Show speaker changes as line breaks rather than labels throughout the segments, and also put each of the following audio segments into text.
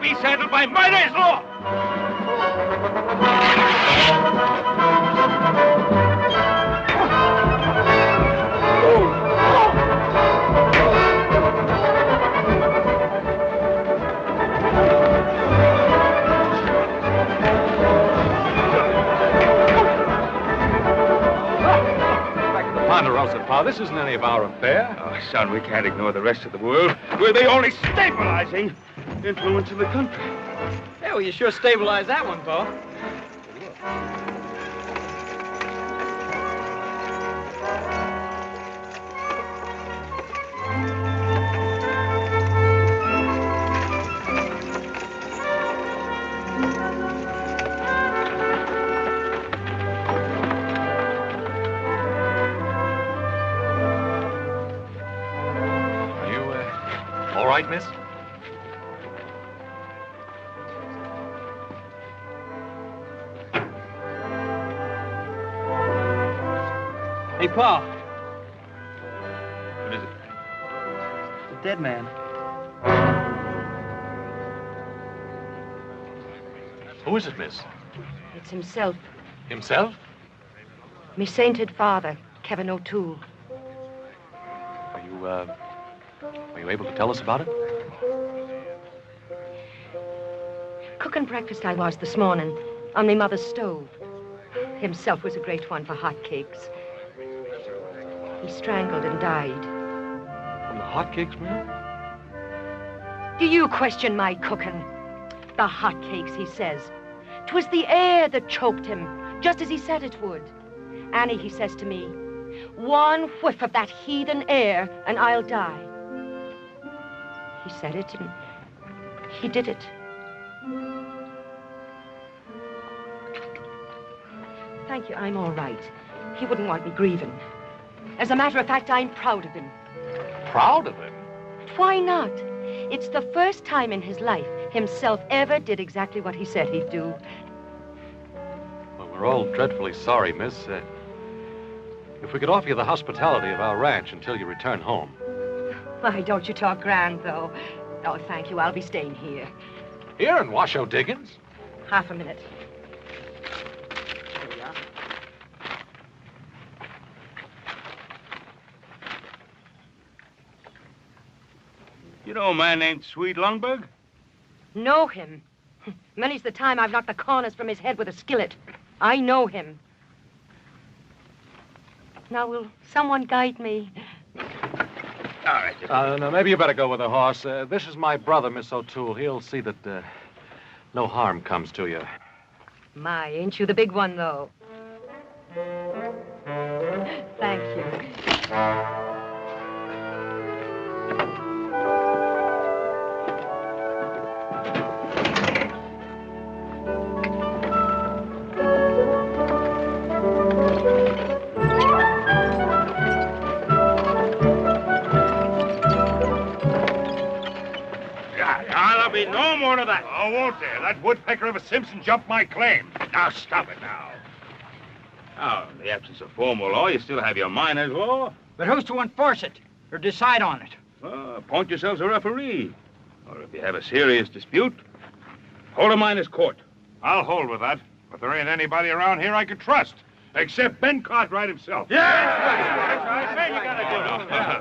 be settled by murder's law.
Ponderosa, Pa, this isn't any of our affair.
Oh, son, we can't ignore the rest of the world. We're the only stabilizing influence in the country.
Yeah, well, you sure stabilized that one, Pa.
All right, miss?
Hey, Pa.
What is it?
The dead man.
Who is it, miss?
It's himself.
Himself?
Me sainted father, Kevin O'Toole.
Are you able to tell us about it?
Cooking breakfast I was this morning on me mother's stove. Himself was a great one for hot cakes. He strangled and died.
From the hotcakes, ma'am?
Do you question my cooking? The hot cakes, he says. 'Twas the air that choked him, just as he said it would. Annie, he says to me, one whiff of that heathen air and I'll die. He said it and he did it. Thank you, I'm all right. He wouldn't want me grieving. As a matter of fact, I'm proud of him.
Proud of him?
Why not? It's the first time in his life himself ever did exactly what he said he'd do.
Well, we're all dreadfully sorry, miss. If we could offer you the hospitality of our ranch until you return home.
Why, don't you talk grand, though. Oh, thank you. I'll be staying here.
Here in Washoe Diggins?
Half a minute.
Here we are.
You know a man named Swede Lundberg?
Know him? Many's the time I've knocked the corners from his head with a skillet. I know him. Now, will someone guide me?
All right.
No, maybe you better go with the horse. This is my brother, Miss O'Toole. He'll see that no harm comes to you.
My, ain't you the big one, though? Thank you.
No more of that. Oh, won't there? That woodpecker of a Simpson jumped my claim. Now, stop it now. Now, in the absence of formal law, you still have your miner's law.
But who's to enforce it or decide on it?
Appoint yourselves a referee. Or if you have a serious dispute, hold a miner's court. I'll hold with that. But there ain't anybody around here I could trust. Except Ben Cartwright himself.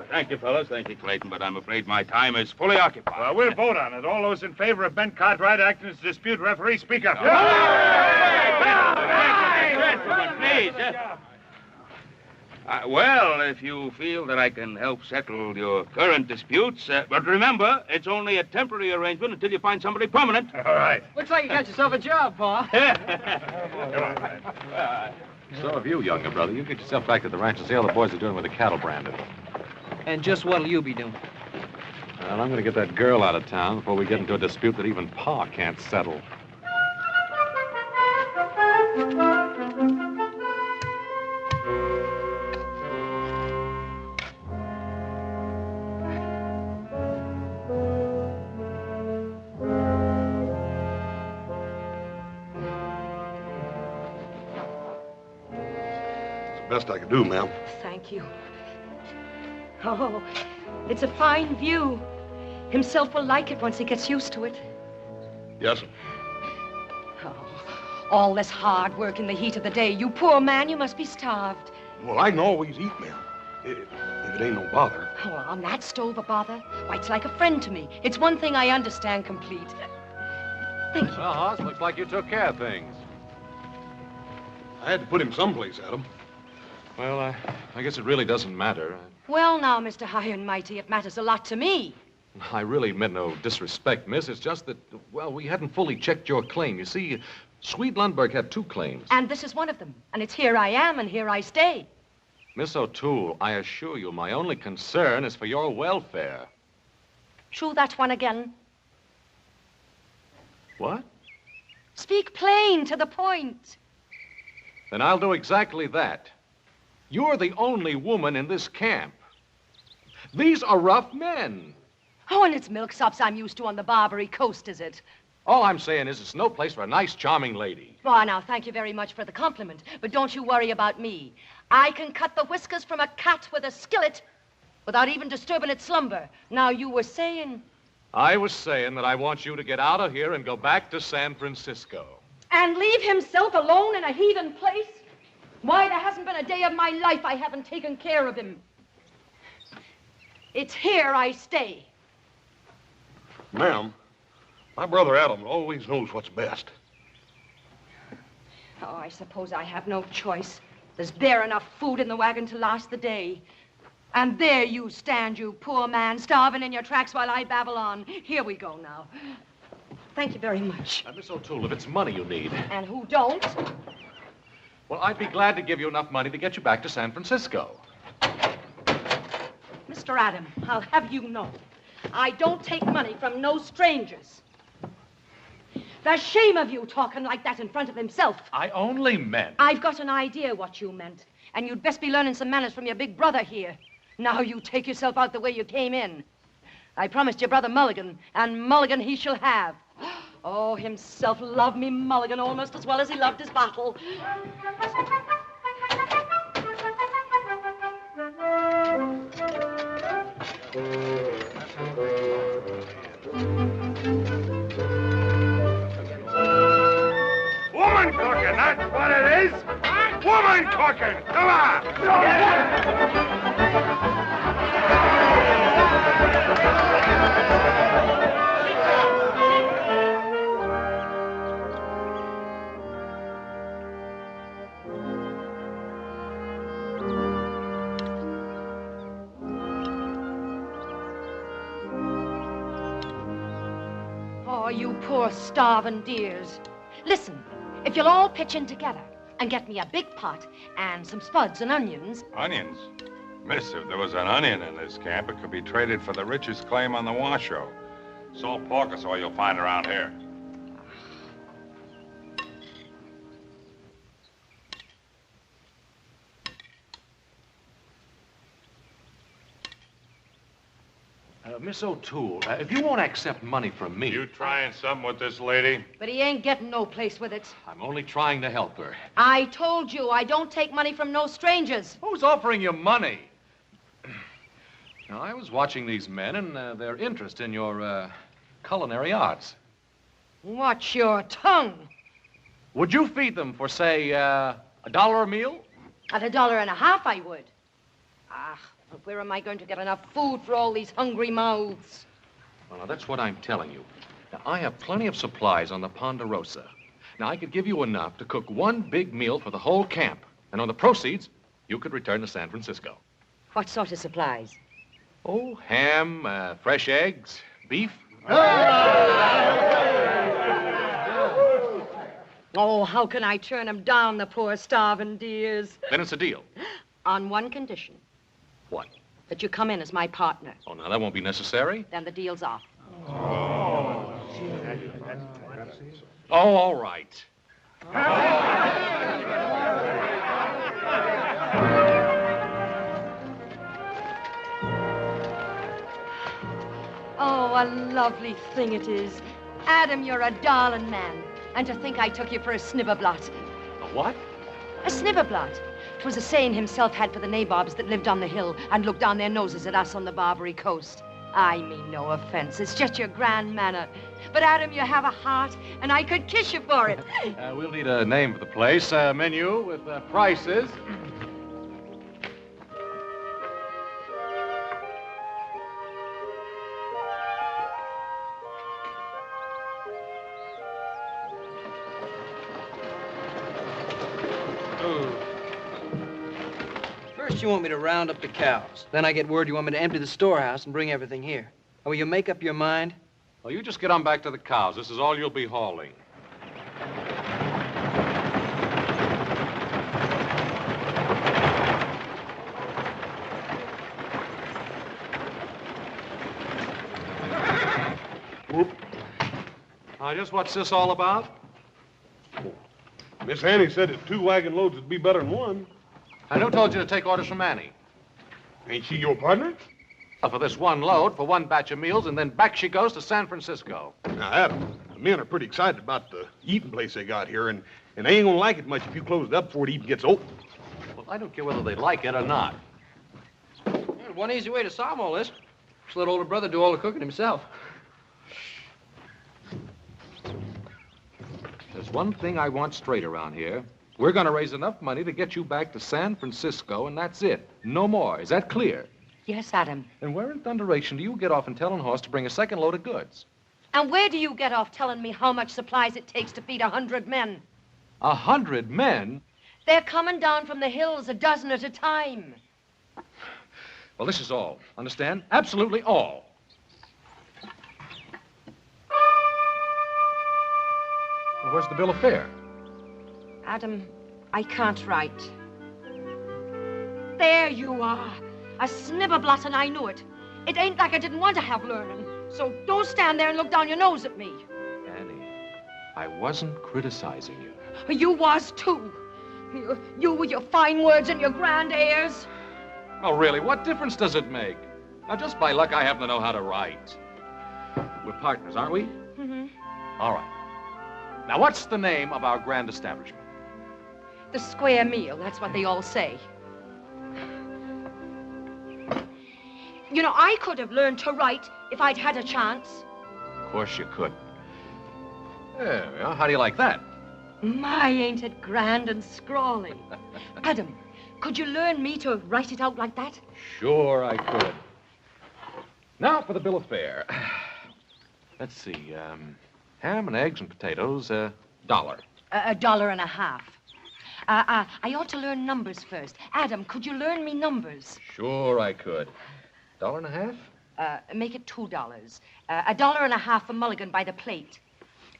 Thank you, fellas. Thank you, Clayton. But I'm afraid my time is fully occupied. Well, we'll vote on it. All those in favor of Ben Cartwright acting as dispute referee, speak up. Please. Well, if you feel that I can help settle your current disputes, but remember, it's only a temporary arrangement until you find somebody permanent. All right.
Looks like you got yourself a job, Pa.
So have you, younger brother. You get yourself back to the ranch and see how the boys are doing with the cattle branding.
And just what'll you be doing?
Well, I'm going to get that girl out of town before we get into a dispute that even Pa can't settle.
Best I can do, ma'am.
Thank you. Oh, it's a fine view. Himself will like it once he gets used to it.
Yes, sir.
Oh, all this hard work in the heat of the day. You poor man, you must be starved.
Well, I can always eat, ma'am. If it ain't no bother.
Oh, on that stove a bother? Why, it's like a friend to me. It's one thing I understand complete. Thank you.
Well, Hoss, looks like you took care of things.
I had to put him someplace, Adam.
Well, I guess it really doesn't matter.
Well, now, Mr. High and Mighty, it matters a lot to me.
I really meant no disrespect, miss. It's just that, well, we hadn't fully checked your claim. You see, Swede Lundberg had 2 claims.
And this is one of them. And it's here I am, and here I stay.
Miss O'Toole, I assure you, my only concern is for your welfare.
Chew that one again.
What?
Speak plain, to the point.
Then I'll do exactly that. You're the only woman in this camp. These are rough men.
Oh, and it's milksops I'm used to on the Barbary Coast, is it?
All I'm saying is it's no place for a nice, charming lady.
Why, now, thank you very much for the compliment, but don't you worry about me. I can cut the whiskers from a cat with a skillet without even disturbing its slumber. Now, you were saying...
I was saying that I want you to get out of here and go back to San Francisco.
And leave himself alone in a heathen place? Why, there hasn't been a day of my life I haven't taken care of him. It's here I stay.
Ma'am, my brother Adam always knows what's best.
Oh, I suppose I have no choice. There's bare enough food in the wagon to last the day. And there you stand, you poor man, starving in your tracks while I babble on. Here we go now. Thank you very much.
Miss O'Toole, if it's money you need...
And who don't?
Well, I'd be glad to give you enough money to get you back to San Francisco.
Mr. Adam, I'll have you know, I don't take money from no strangers. The shame of you talking like that in front of himself.
I only meant...
I've got an idea what you meant, and you'd best be learning some manners from your big brother here. Now you take yourself out the way you came in. I promised your brother Mulligan, and Mulligan he shall have. Oh, himself loved me Mulligan almost as well as he loved his bottle.
Woman cooking, that's what it is. Woman cooking, come on.
Oh, you poor starving dears. Listen, if you'll all pitch in together and get me a big pot and some spuds and onions.
Onions? Miss, if there was an onion in this camp, it could be traded for the richest claim on the Washoe. Salt pork is all you'll find around here.
Miss O'Toole, if you won't accept money from me...
You trying something with this lady?
But he ain't getting no place with it.
I'm only trying to help her.
I told you I don't take money from no strangers.
Who's offering you money? Now, I was watching these men and their interest in your culinary arts.
Watch your tongue.
Would you feed them for, say, $1 a meal?
At $1.50 I would. Ah, but where am I going to get enough food for all these hungry mouths?
Well, now, that's what I'm telling you. Now, I have plenty of supplies on the Ponderosa. Now, I could give you enough to cook one big meal for the whole camp. And on the proceeds, you could return to San Francisco.
What sort of supplies?
Oh, ham, fresh eggs, beef.
Oh, how can I turn them down, the poor starving dears?
Then it's a deal.
On one condition.
What?
That you come in as my partner.
Oh, now, that won't be necessary.
Then the deal's off.
Oh, all right.
Oh, a lovely thing it is. Adam, you're a darling man. And to think I took you for a snibberblot.
A what?
A snibberblot. 'Twas a saying himself had for the nabobs that lived on the hill and looked down their noses at us on the Barbary Coast. I mean no offense. It's just your grand manner. But, Adam, you have a heart, and I could kiss you for it.
We'll need a name for the place, a menu with prices.
First, you want me to round up the cows. Then I get word you want me to empty the storehouse and bring everything here. And will you make up your mind?
Well, you just get on back to the cows. This is all you'll be hauling.
Whoop.
Just what's this all about?
Miss Annie said that 2 wagon loads would be better than 1.
And who told you to take orders from Annie?
Ain't she your partner?
Well, for this 1 load, for 1 batch of meals, and then back she goes to San Francisco.
Now, Adam, the men are pretty excited about the eating place they got here, and they ain't gonna like it much if you close it up before it even gets open.
Well, I don't care whether they like it or not.
There's one easy way to solve all this. Just let older brother do all the cooking himself.
There's one thing I want straight around here. We're going to raise enough money to get you back to San Francisco, and that's it. No more. Is that clear?
Yes, Adam.
And where in thunderation do you get off and telling Horse to bring a 2nd load of goods?
And where do you get off telling me how much supplies it takes to feed 100 men?
100 men?
They're coming down from the hills a dozen at a time.
Well, this is all. Understand? Absolutely all. Well, where's the bill of fare?
Adam, I can't write. There you are. A snibberblot, and I knew it. It ain't like I didn't want to have learning. So don't stand there and look down your nose at me.
Annie, I wasn't criticizing you.
You was, too. You with your fine words and your grand airs.
Oh, really, what difference does it make? Now, just by luck, I happen to know how to write. We're partners, aren't we?
Mm-hmm.
All right. Now, what's the name of our grand establishment?
The square meal, that's what they all say. You know, I could have learned to write if I'd had a chance.
Of course you could. There we are. How do you like that?
My, ain't it grand and scrawly. Adam, could you learn me to write it out like that?
Sure I could. Now for the bill of fare. Let's see, ham and eggs and potatoes, $1.
$1.50. I ought to learn numbers first. Adam, could you learn me numbers?
Sure I could. $1.50?
Make it $2. $1.50 for mulligan by the plate.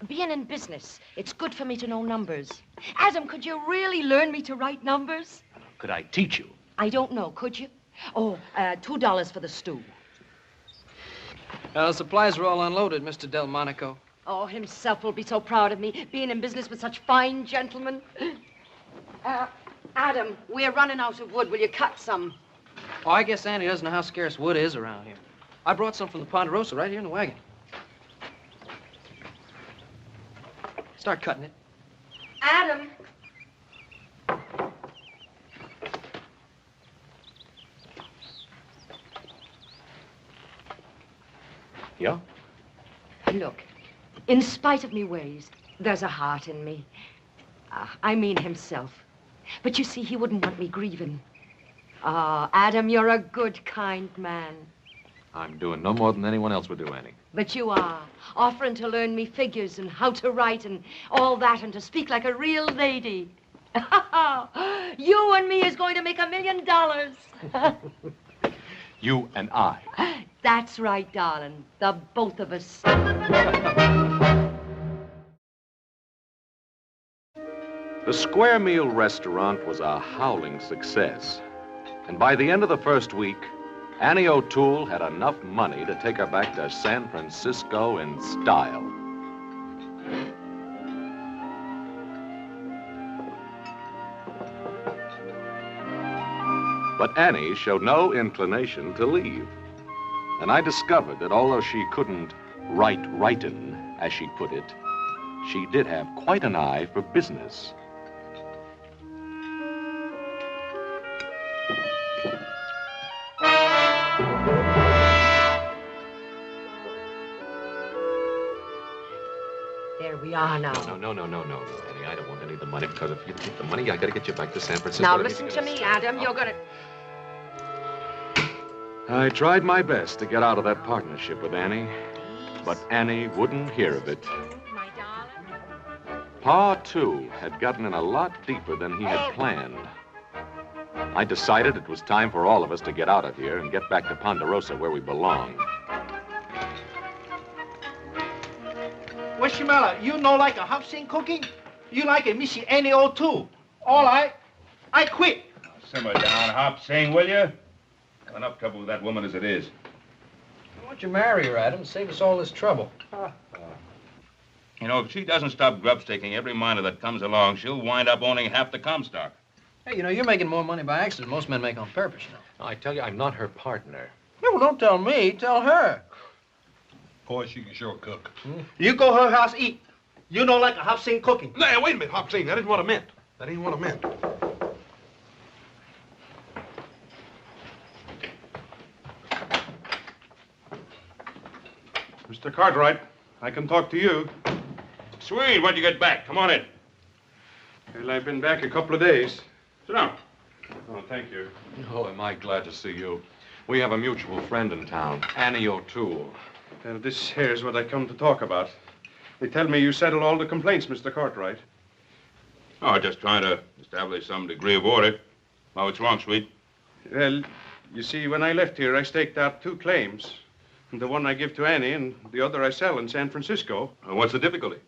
Being in business, it's good for me to know numbers. Adam, could you really learn me to write numbers?
Could I teach you?
I don't know, could you? Oh, $2 for the stew.
The supplies are all unloaded, Mr. Delmonico.
Oh, himself will be so proud of me, being in business with such fine gentlemen. Adam, we're running out of wood. Will you cut some?
Oh, I guess Annie doesn't know how scarce wood is around here. I brought some from the Ponderosa right here in the wagon. Start cutting it.
Adam.
Yeah?
Look, in spite of me ways, there's a heart in me. I mean himself. But you see, he wouldn't want me grieving. Ah, Adam, you're a good, kind man.
I'm doing no more than anyone else would do, Annie.
But you are, offering to learn me figures and how to write and all that and to speak like a real lady. You and me is going to make $1 million.
You and I.
That's right, darling. The both of us.
The Square Meal restaurant was a howling success. And by the end of the first week, Annie O'Toole had enough money to take her back to San Francisco in style. But Annie showed no inclination to leave. And I discovered that although she couldn't write writin', as she put it, she did have quite an eye for business.
are now.
No, Annie. I don't want any of the money, because if you take the money, I got to get you back to San Francisco.
Now, listen to me, Adam. You're going to...
I tried my best to get out of that partnership with Annie, but Annie wouldn't hear of it.
My darling.
Pa, too, had gotten in a lot deeper than he had planned. I decided it was time for all of us to get out of here and get back to Ponderosa, where we belong.
Washimala, you know like a hot scene cooking? You like a Missy Annie too. All right, I quit.
Now, simmer down, Hop Sing, will you? Got enough trouble with that woman as it is.
Why don't you marry her, Adam, and save us all this trouble?
You know, if she doesn't stop grubstaking every miner that comes along, she'll wind up owning half the Comstock.
Hey, you know, you're making more money by accident than most men make on purpose, you know.
I tell you, I'm not her partner.
No, well, don't tell me. Tell her.
Boy, she can sure cook.
You go her house eat. You know like a hot scene cooking.
Now, wait a minute, Hop Sing. That isn't what I meant. That ain't what I meant.
Mr. Cartwright, I can talk to you.
Sweet, when'd you get back? Come on in.
Well, I've been back a couple of days.
Sit down.
Oh, thank you.
Oh, am I glad to see you. We have a mutual friend in town, Annie O'Toole.
Well, this here's what I come to talk about. They tell me you settled all the complaints, Mr. Cartwright.
Oh, just trying to establish some degree of order. Oh, what's wrong, Sweet?
Well, you see, when I left here, I staked out 2 claims. The one I give to Annie and the other I sell in San Francisco.
What's the difficulty?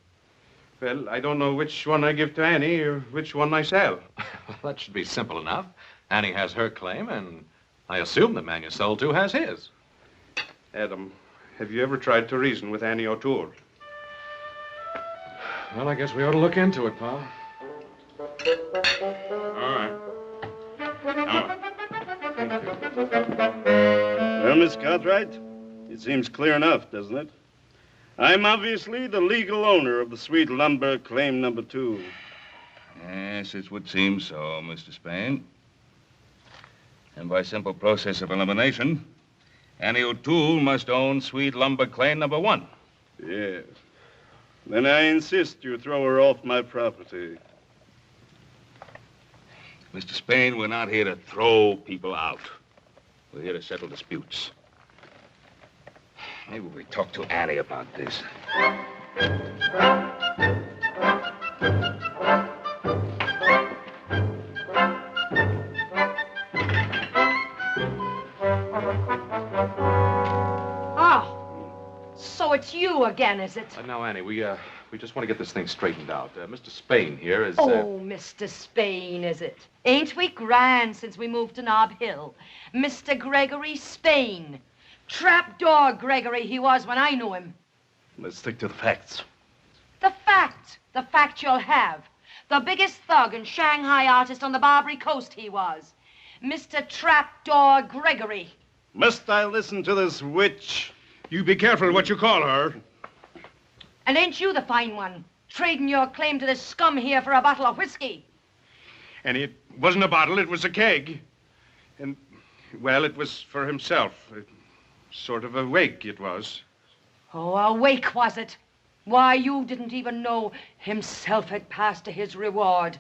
Well, I don't know which one I give to Annie or which one I sell.
Well, that should be simple enough. Annie has her claim, and I assume the man you sold to has his.
Adam, have you ever tried to reason with Annie O'Toole?
Well, I guess we ought to look into it, Pa.
All right. Come on.
Well, Miss Cartwright, it seems clear enough, doesn't it? I'm obviously the legal owner of the Sweet Lumber Claim Number 2.
Yes, it would seem so, Mr. Spain. And by simple process of elimination, Annie O'Toole must own Sweet Lumber Claim Number 1.
Yes. Then I insist you throw her off my property.
Mr. Spain, we're not here to throw people out. We're here to settle disputes. Maybe we talk to Annie about this.
Oh, so it's you again, is it?
Now, Annie, we just want to get this thing straightened out. Mr. Spain here is...
Oh, Mr. Spain, is it? Ain't we grand since we moved to Nob Hill? Mr. Gregory Spain. Trapdoor Gregory he was when I knew him.
Let's stick to the facts.
The fact you'll have. The biggest thug and Shanghai artist on the Barbary Coast he was. Mr. Trapdoor Gregory.
Must I listen to this witch?
You be careful what you call her.
And ain't you the fine one, trading your claim to this scum here for a bottle of whiskey?
And it wasn't a bottle, it was a keg. And, well, it was for himself. Sort of a wake, it was.
Oh, a wake, was it? Why, you didn't even know himself had passed to his reward.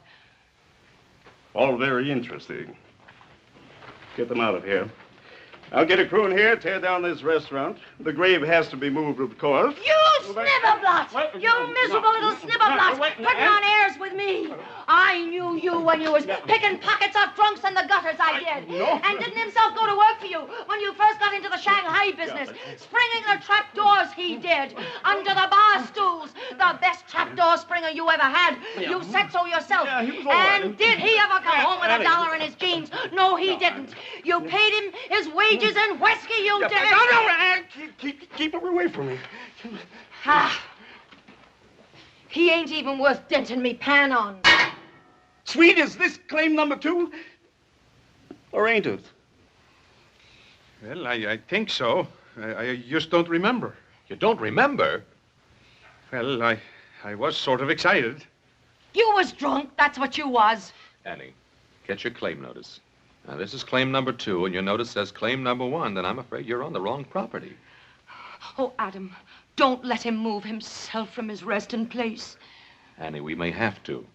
All very interesting. Get them out of here. I'll get a crew in here, tear down this restaurant. The grave has to be moved, of course.
You snibberblot! You miserable little snibberblot! Putting on airs with me! I knew you when you was picking pockets off drunks in the gutters, I did. And didn't himself go to work for you when you first got into the Shanghai business? Springing the trapdoors, he did. Under the bar stools. The best trapdoor springer you ever had. You said so yourself. And did he ever come home with $1 in his jeans? No, he didn't. You paid him his wages in whiskey, you did.
No, keep her away from me.
Ah. He ain't even worth denting me pan on.
Sweet, is this claim number 2? Or ain't it?
Well, I think so. I just don't remember.
You don't remember?
Well, I was sort of excited.
You was drunk, that's what you was.
Annie, get your claim notice. Now, this is claim number 2, and your notice says claim number 1, then I'm afraid you're on the wrong property.
Oh, Adam, Don't let him move himself from his resting place.
Annie, we may have to.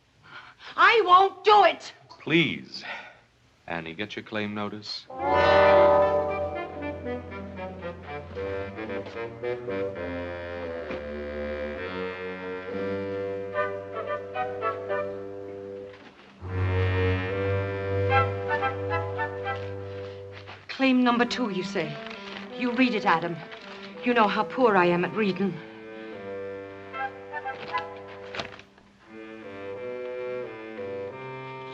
I won't do it.
Please. Annie, get your claim notice.
Claim number 2, you say. You read it, Adam. You know how poor I am at reading.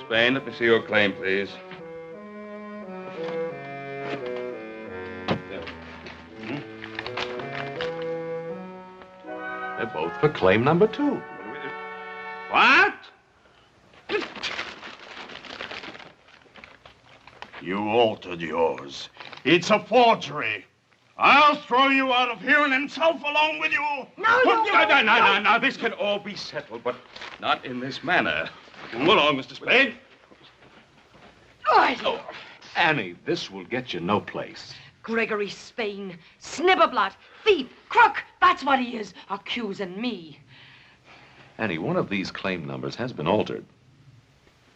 Spain, let me see your claim, please.
They're both for claim number 2.
What? You altered yours. It's a forgery. I'll throw you out of here and himself along with you.
No,
No, this can all be settled, but not in this manner. Come along, Mr. Spade.
Oh,
Annie, this will get you no place.
Gregory Spain, snibberblot, thief, crook. That's what he is, accusing me.
Annie, one of these claim numbers has been altered.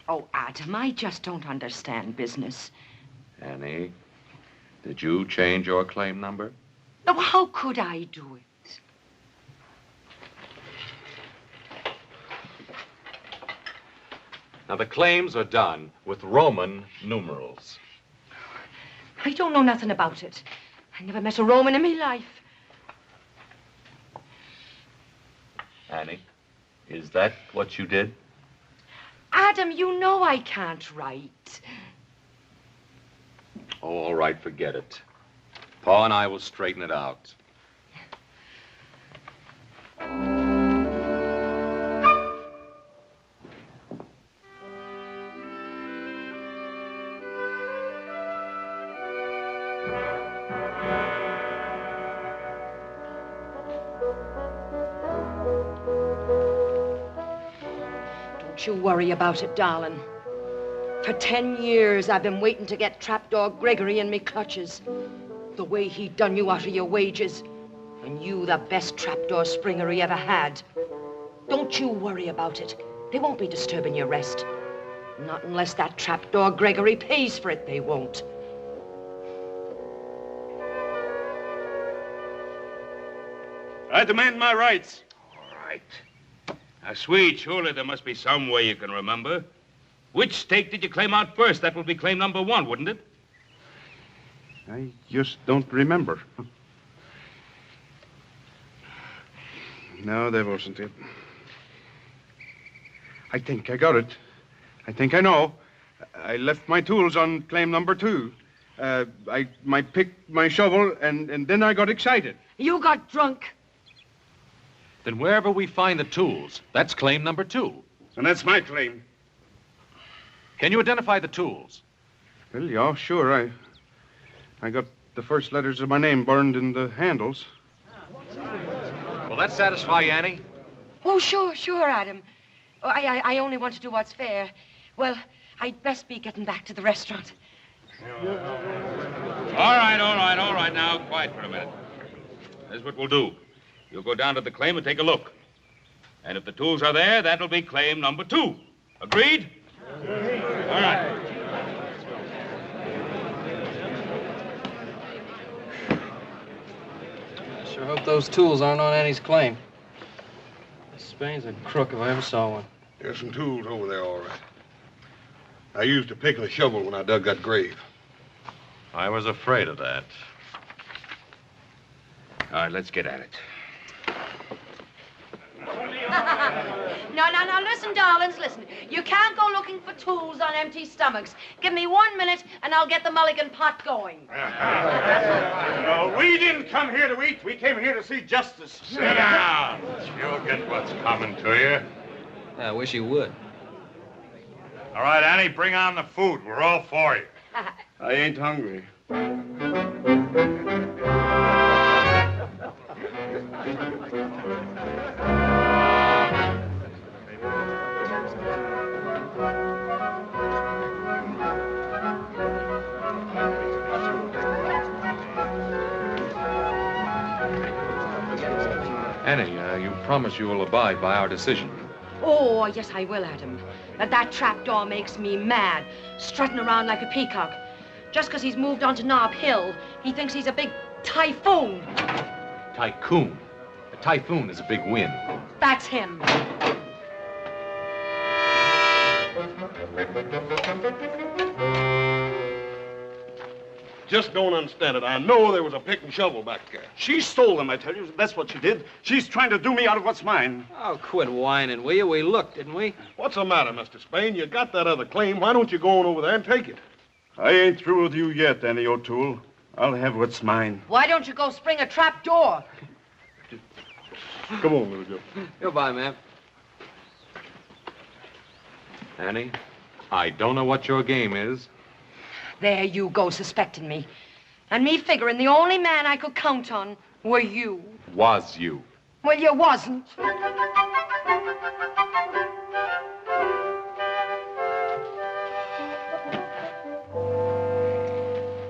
Oh, Adam, I just don't understand business.
Annie, did you change your claim number?
Now, how could I do it?
Now, the claims are done with Roman numerals.
I don't know nothing about it. I never met a Roman in my life.
Annie, is that what you did?
Adam, you know I can't write.
Oh, all right, forget it. Pa and I will straighten it out.
Don't you worry about it, darling. For 10 years, I've been waiting to get trapdoor Gregory in me clutches. The way he done you out of your wages. And you the best trapdoor springer he ever had. Don't you worry about it. They won't be disturbing your rest. Not unless that trapdoor Gregory pays for it, they won't.
I demand my rights.
All right. Now, sweet, surely there must be some way you can remember. Which stake did you claim out first? That will be claim number 1, wouldn't it?
I just don't remember. No, that wasn't it. I think I got it. I think I know. I left my tools on claim number 2. I picked my shovel, and then I got excited.
You got drunk.
Then wherever we find the tools, that's claim number 2.
And that's my claim.
Can you identify the tools?
Well, yeah, sure. I got the first letters of my name burned in the handles.
Will that satisfy you, Annie?
Oh, sure, Adam. Oh, I only want to do what's fair. Well, I'd best be getting back to the restaurant.
All right. Now, quiet for a minute. Here's what we'll do. You'll go down to the claim and take a look. And if the tools are there, that'll be claim number 2. Agreed? All right.
I sure hope those tools aren't on Annie's claim. Spain's a crook if I ever saw one.
There's some tools over there, all right. I used a pick and a shovel when I dug that grave.
I was afraid of that.
All right, let's get at it.
No, listen, darlings, listen. You can't go looking for tools on empty stomachs. Give me 1 minute, and I'll get the mulligan pot going.
No, we didn't come here to eat. We came here to see justice.
Sit down. You'll get what's coming to you.
I wish you would.
All right, Annie, bring on the food. We're all for you.
I ain't hungry.
Annie, you promise you will abide by our decision.
Oh, yes, I will, Adam. That trapdoor makes me mad, strutting around like a peacock. Just because he's moved on to Nob Hill, he thinks he's a big typhoon.
Tycoon. A typhoon is a big wind.
That's him.
Just don't understand it. I know there was a pick and shovel back there.
She stole them, I tell you. That's what she did. She's trying to do me out of what's mine.
Oh, quit whining, will you? We looked, didn't we?
What's the matter, Mr. Spain? You got that other claim. Why don't you go on over there and take it?
I ain't through with you yet, Annie O'Toole. I'll have what's mine.
Why don't you go spring a trapdoor?
Come on, little Joe.
Goodbye, ma'am.
Annie, I don't know what your game is.
There you go, suspecting me. And me figuring the only man I could count on were you.
Was you.
Well, you wasn't.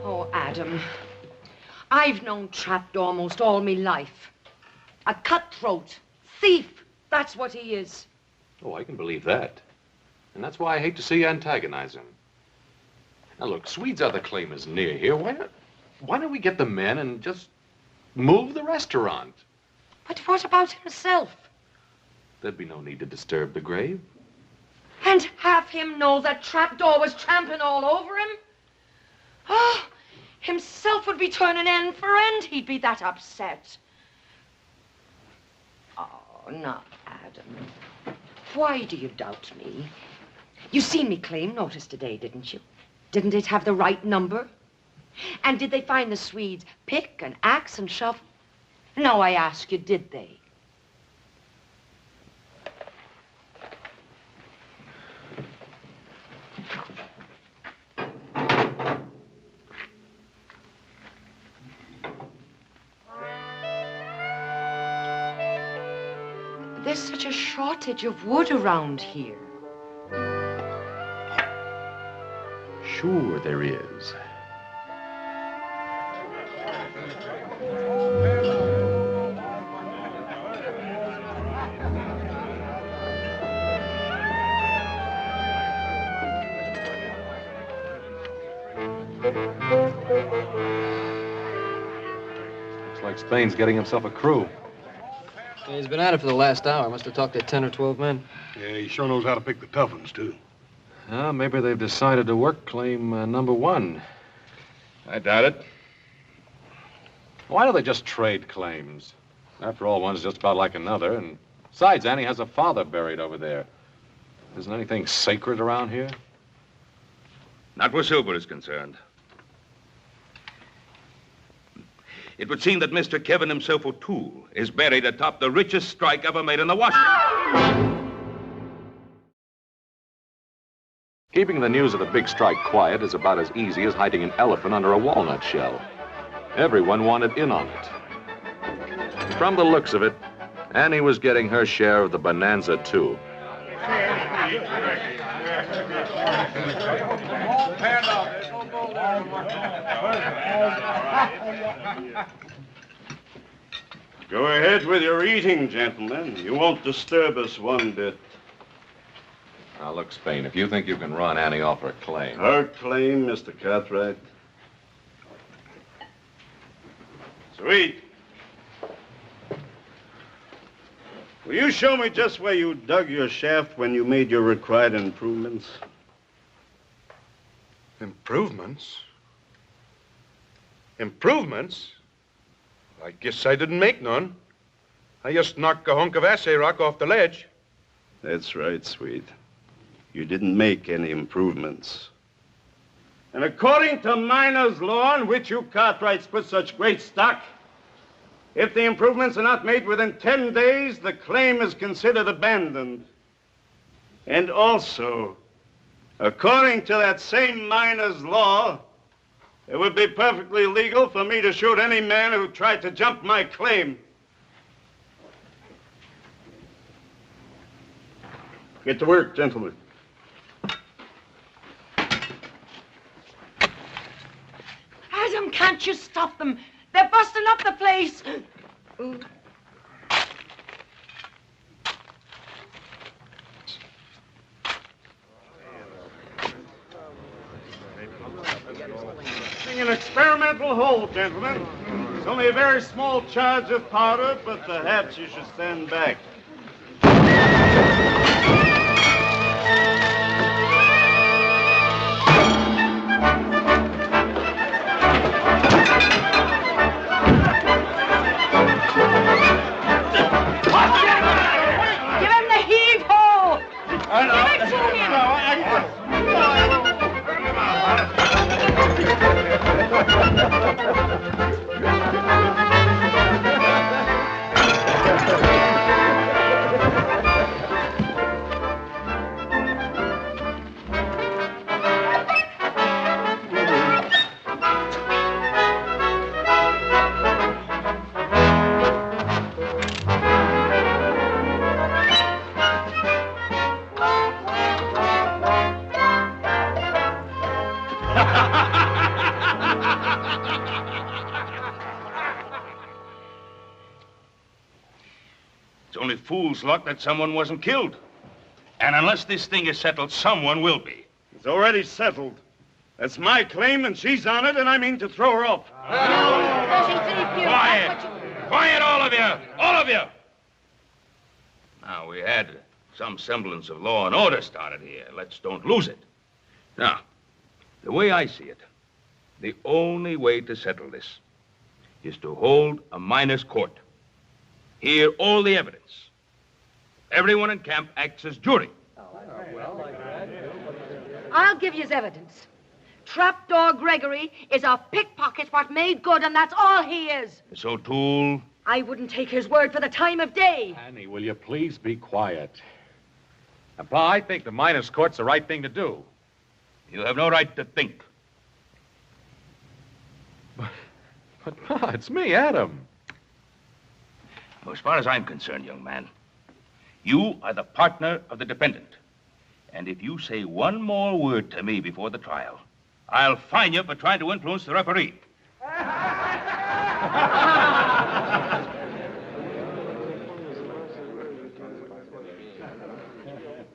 Oh, Adam. I've known Trapped almost all me life. A cutthroat, thief, that's what he is.
Oh, I can believe that. And that's why I hate to see you antagonize him. Now, look, Swede's other claim is near here. Why don't we get the men and just move the restaurant?
But what about himself?
There'd be no need to disturb the grave.
And have him know that trapdoor was tramping all over him? Oh, himself would be turning end for end. He'd be that upset. Oh, now, Adam, why do you doubt me? You seen me claim notice today, didn't you? Didn't it have the right number? And did they find the Swedes pick and axe and shovel? No, I ask you, did they? There's such a shortage of wood around here.
Sure there is. Looks like Spain's getting himself a crew.
Yeah, he's been at it for the last hour. Must have talked to 10 or 12 men.
Yeah, he sure knows how to pick the tough ones, too.
Maybe they've decided to work claim number one.
I doubt it.
Why don't they just trade claims? After all, one's just about like another, and besides, Annie has a father buried over there. Isn't anything sacred around here?
Not where silver is concerned. It would seem that Mr. Kevin himself, O'Toole, is buried atop the richest strike ever made in the Washington.
Keeping the news of the big strike quiet is about as easy as hiding an elephant under a walnut shell. Everyone wanted in on it. From the looks of it, Annie was getting her share of the bonanza, too.
Go ahead with your eating, gentlemen. You won't disturb us one bit.
Now, look, Spain, if you think you can run Annie off her claim...
Her claim, Mr. Cartwright. Sweet. Will you show me just where you dug your shaft when you made your required improvements?
Improvements? Improvements? I guess I didn't make none. I just knocked a hunk of assay rock off the ledge.
That's right, Sweet. You didn't make any improvements. And according to miner's law, on which you Cartwrights put such great stock, if the improvements are not made within 10 days, the claim is considered abandoned. And also, according to that same miner's law, it would be perfectly legal for me to shoot any man who tried to jump my claim. Get to work, gentlemen.
Adam, can't you stop them? They're busting up the place.
testing an experimental hole, gentlemen. It's only a very small charge of powder, but perhaps you should stand back.
Give him the heave-ho! Give it to him!
It's only fool's luck that someone wasn't killed. And unless this thing is settled, someone will be.
It's already settled. That's my claim, and she's on it, and I mean to throw her off.
Quiet! Quiet, all of you! All of you! Now, we had some semblance of law and order started here. Let's don't lose it. Now, the way I see it, the only way to settle this is to hold a miners' court. Hear all the evidence. Everyone in camp acts as jury.
I'll give you his evidence. Trapdoor Gregory is a pickpocket what made good, and that's all he is.
Miss O'Toole.
I wouldn't take his word for the time of day.
Annie, will you please be quiet? And, Pa, I think the miners' court's the right thing to do.
You have no right to think.
But, Pa, it's me, Adam.
As far as I'm concerned, young man, you are the partner of the defendant. And if you say one more word to me before the trial, I'll fine you for trying to influence the referee.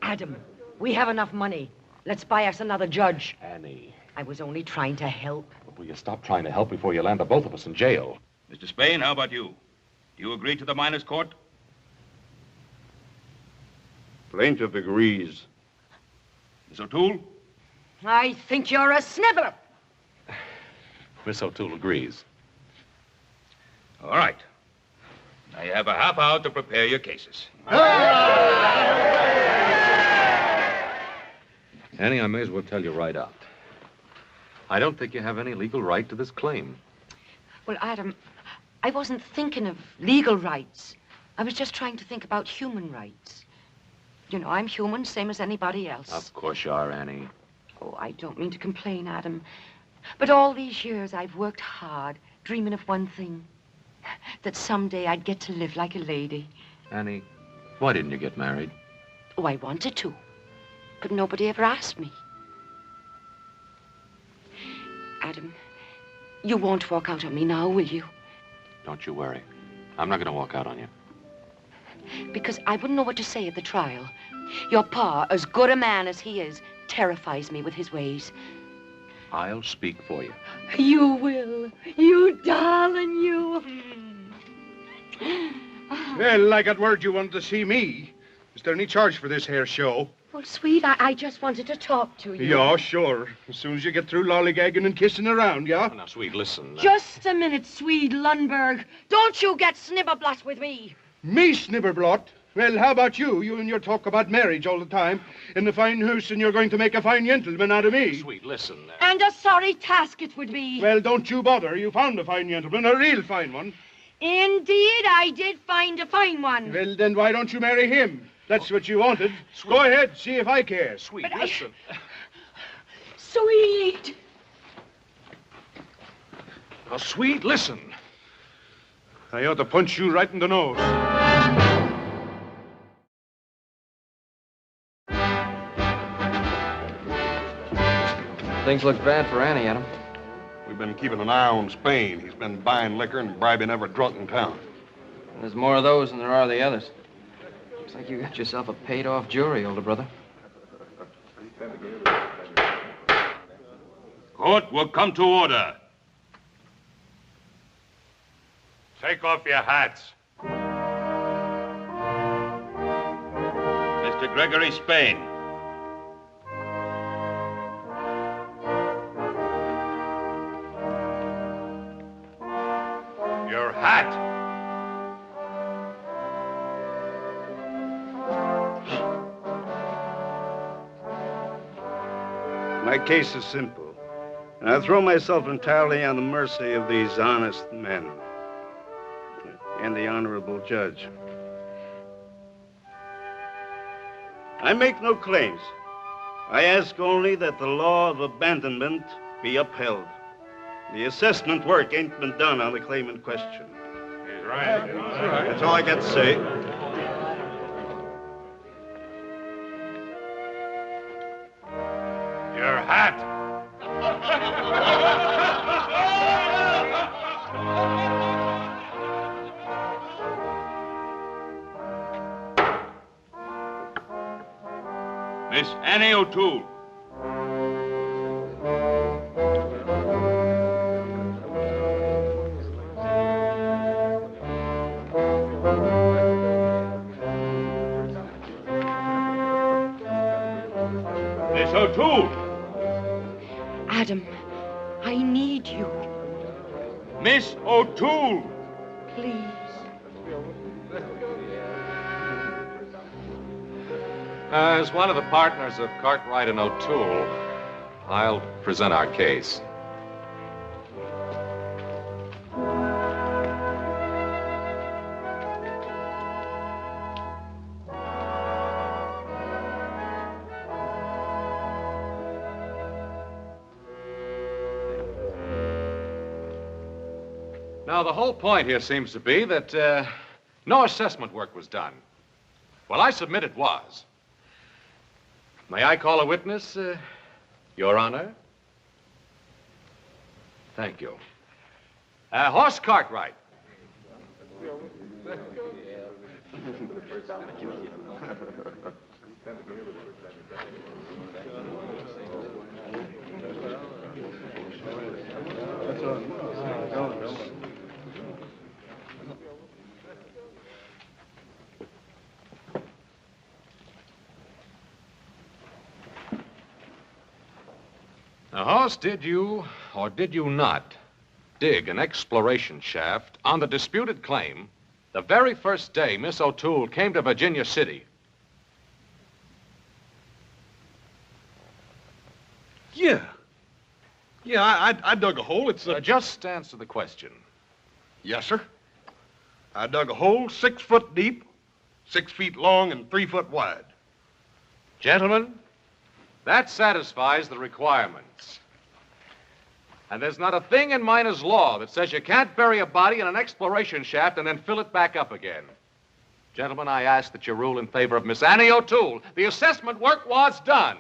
Adam, we have enough money. Let's buy us another judge.
Annie,
I was only trying to help.
will you stop trying to help before you land the both of us in jail?
Mr. Spain, how about you? Do you agree to the miners' court?
Plaintiff agrees.
Miss O'Toole?
I think you're a sniveler.
Miss O'Toole agrees.
All right. Now you have a half hour to prepare your cases.
Annie, I may as well tell you right out. I don't think you have any legal right to this claim.
Well, Adam, I wasn't thinking of legal rights. I was just trying to think about human rights. You know, I'm human, same as anybody else.
Of course you are, Annie.
Oh, I don't mean to complain, Adam. But all these years I've worked hard, dreaming of one thing. That someday I'd get to live like a lady.
Annie, why didn't you get married?
Oh, I wanted to. But nobody ever asked me. Adam, you won't walk out on me now, will you?
Don't you worry. I'm not going to walk out on you.
Because I wouldn't know what to say at the trial. Your pa, as good a man as he is, terrifies me with his ways.
I'll speak for you.
You will. You darling, you.
Well, I got word you wanted to see me. Is there any charge for this here show?
Well, sweet, I just wanted to talk to you.
Yeah, sure. As soon as you get through lollygagging and kissing around, yeah?
Now, sweet, listen.
Just a minute, Swede Lundberg. Don't you get snibberblot with me.
Me, Snibberblot? Well, how about you? You and your talk about marriage all the time. In the fine house, and you're going to make a fine gentleman out of me.
Sweet, listen.
And a sorry task it would be.
Well, don't you bother. You found a fine gentleman, a real fine one.
Indeed, I did find a fine one.
Well, then why don't you marry him? That's what you wanted. Go ahead, see if I care.
Sweet,
But
listen.
Sweet.
Now, sweet, listen.
I ought to punch you right in the nose.
Things look bad for Annie, Adam.
We've been keeping an eye on Spain. He's been buying liquor and bribing every drunk in town.
There's more of those than there are the others. Looks like you got yourself a paid-off jury, older brother.
Court will come to order. Take off your hats. Mr. Gregory Spain. Your hat.
My case is simple, and I throw myself entirely on the mercy of these honest men and the honorable judge. I make no claims. I ask only that the law of abandonment be upheld. The assessment work ain't been done on the claim in question.
He's right.
That's all I got to say.
Your hat. Miss Annie O'Toole. Miss O'Toole.
Adam, I need you.
Miss O'Toole.
Please.
As one of the partners of Cartwright and O'Toole, I'll present our case. Now, the whole point here seems to be that no assessment work was done. Well, I submit it was. May I call a witness, Your Honor? Thank you. Horst Cartwright. Now, Horst, did you, or did you not, dig an exploration shaft on the disputed claim the very first day Miss O'Toole came to Virginia City?
Yeah. Yeah, I dug a hole. It's
Just answer the question.
Yes, sir. I dug a hole 6 foot deep, 6 feet long, and 3 foot wide.
Gentlemen, that satisfies the requirements. And there's not a thing in miner's law that says you can't bury a body in an exploration shaft and then fill it back up again. Gentlemen, I ask that you rule in favor of Miss Annie O'Toole. The assessment work was done.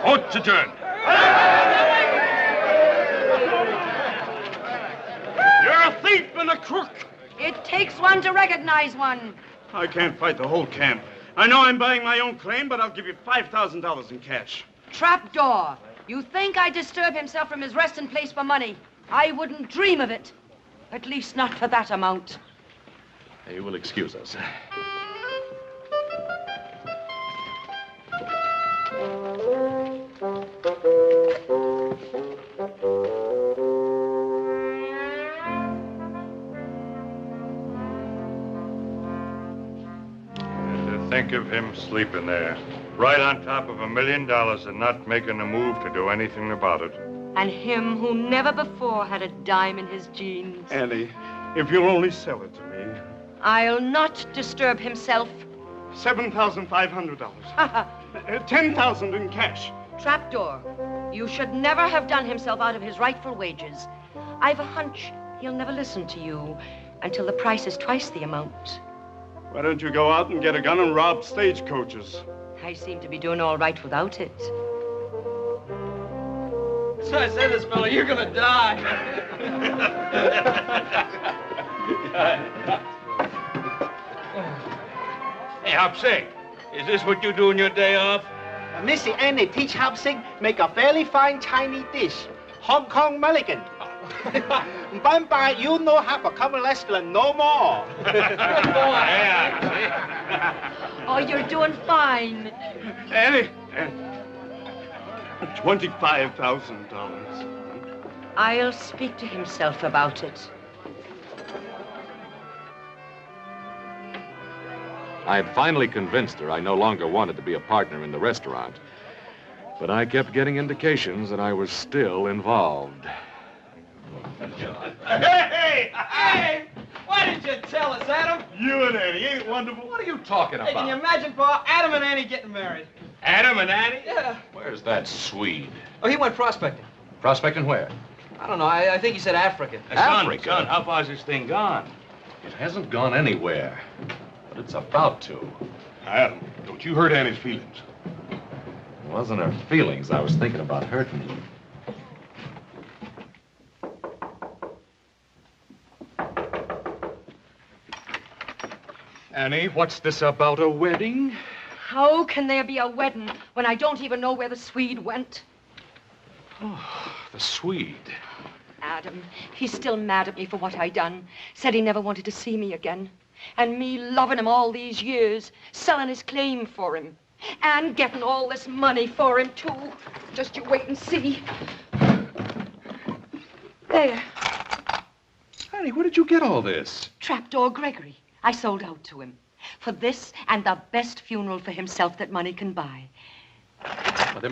Court's adjourned.
You're a thief and a crook.
It takes one to recognize one.
I can't fight the whole camp. I know I'm buying my own claim, but I'll give you $5,000 in cash.
Trapdoor. You think I disturb himself from his resting place for money? I wouldn't dream of it. At least not for that amount.
You will excuse us.
Think of him sleeping there, right on top of $1 million and not making a move to do anything about it.
And him who never before had a dime in his jeans.
Annie, if you'll only sell it to me.
I'll not disturb himself.
$7,500. $10,000 in cash.
Trapdoor, you should never have done himself out of his rightful wages. I've a hunch he'll never listen to you until the price is twice the amount.
Why don't you go out and get a gun and rob stagecoaches?
I seem to be doing all right without it.
So I said this fella, you're gonna die.
Hey, Hopsing, is this what you do on your day off?
Missy Annie teach Hopsing make a very fine Chinese dish. Hong Kong Mulligan. Bye-bye, you no have a common restaurant no more.
Oh, you're doing fine.
Annie, $25,000.
I'll speak to himself about it.
I had finally convinced her I no longer wanted to be a partner in the restaurant. But I kept getting indications that I was still involved.
Hey!
Hey! Why didn't you tell us, Adam?
You and Annie, ain't it wonderful?
What are you talking about?
Hey, can you imagine, Pa, Adam and Annie getting married?
Adam and Annie?
Yeah.
Where's that Swede?
Oh, he went prospecting.
Prospecting where?
I don't know. I think he said Africa.
Africa?
Son, how far's this thing gone?
It hasn't gone anywhere, but it's about to.
Adam, don't you hurt Annie's feelings.
It wasn't her feelings I was thinking about hurting.
Annie, what's this about a wedding?
How can there be a wedding when I don't even know where the Swede went?
Oh, the Swede.
Adam, he's still mad at me for what I done. Said he never wanted to see me again. And me loving him all these years, selling his claim for him. And getting all this money for him, too. Just you wait and see. There.
Annie, where did you get all this?
Trapdoor Gregory. I sold out to him. For this and the best funeral for himself that money can buy.
Well, there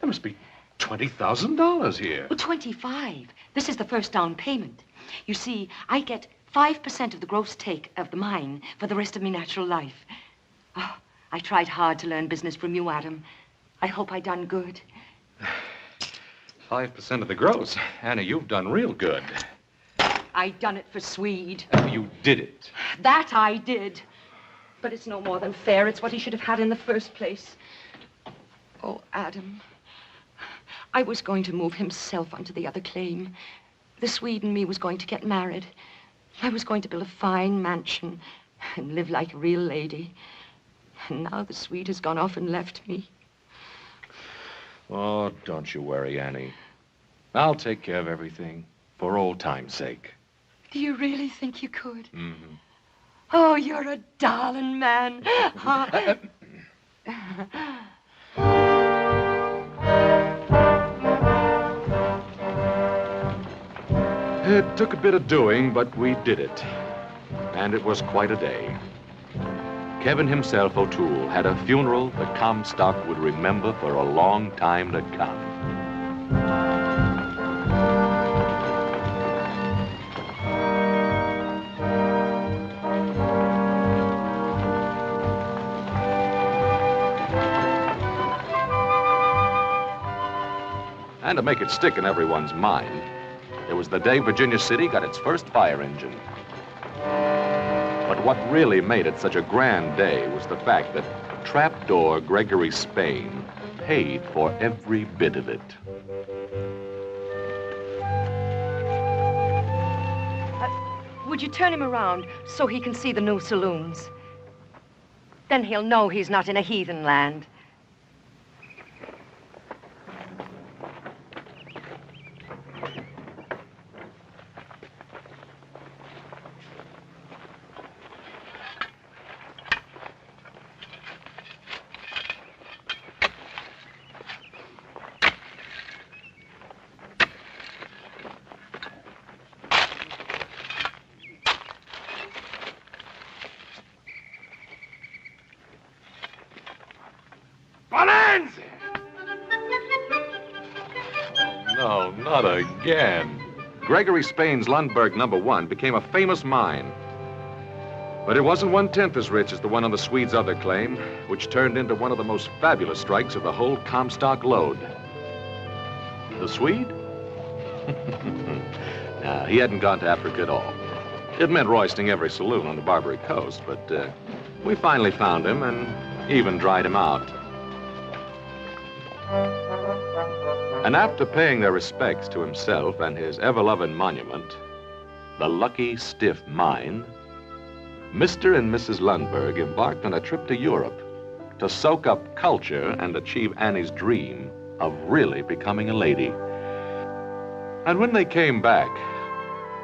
must be $20,000 here.
Well, 25. This is the first down payment. You see, I get 5% of the gross take of the mine for the rest of my natural life. Oh, I tried hard to learn business from you, Adam. I hope I done good.
5% of the gross. Annie, you've done real good.
I done it for Swede.
You did it.
That I did. But it's no more than fair. It's what he should have had in the first place. Oh, Adam. I was going to move himself onto the other claim. The Swede and me was going to get married. I was going to build a fine mansion and live like a real lady. And now the Swede has gone off and left me.
Oh, don't you worry, Annie. I'll take care of everything for old time's sake.
Do you really think you could?
Mm-hmm.
Oh, you're a darling man.
It took a bit of doing, but we did it. And it was quite a day. Kevin himself, O'Toole, had a funeral the Comstock would remember for a long time to come. And to make it stick in everyone's mind, it was the day Virginia City got its first fire engine. But what really made it such a grand day was the fact that Trapdoor Gregory Spain paid for every bit of it.
Would you turn him around so he can see the new saloons? Then he'll know he's not in a heathen land.
No, not again. Gregory Spain's Lundberg No. 1 became a famous mine. But it wasn't 1/10 as rich as the one on the Swede's other claim, which turned into one of the most fabulous strikes of the whole Comstock lode. The Swede? No, he hadn't gone to Africa at all. It meant roisting every saloon on the Barbary Coast, but we finally found him and even dried him out. And after paying their respects to himself and his ever-loving monument, the Lucky Stiff Mine, Mr. and Mrs. Lundberg embarked on a trip to Europe to soak up culture and achieve Annie's dream of really becoming a lady. And when they came back,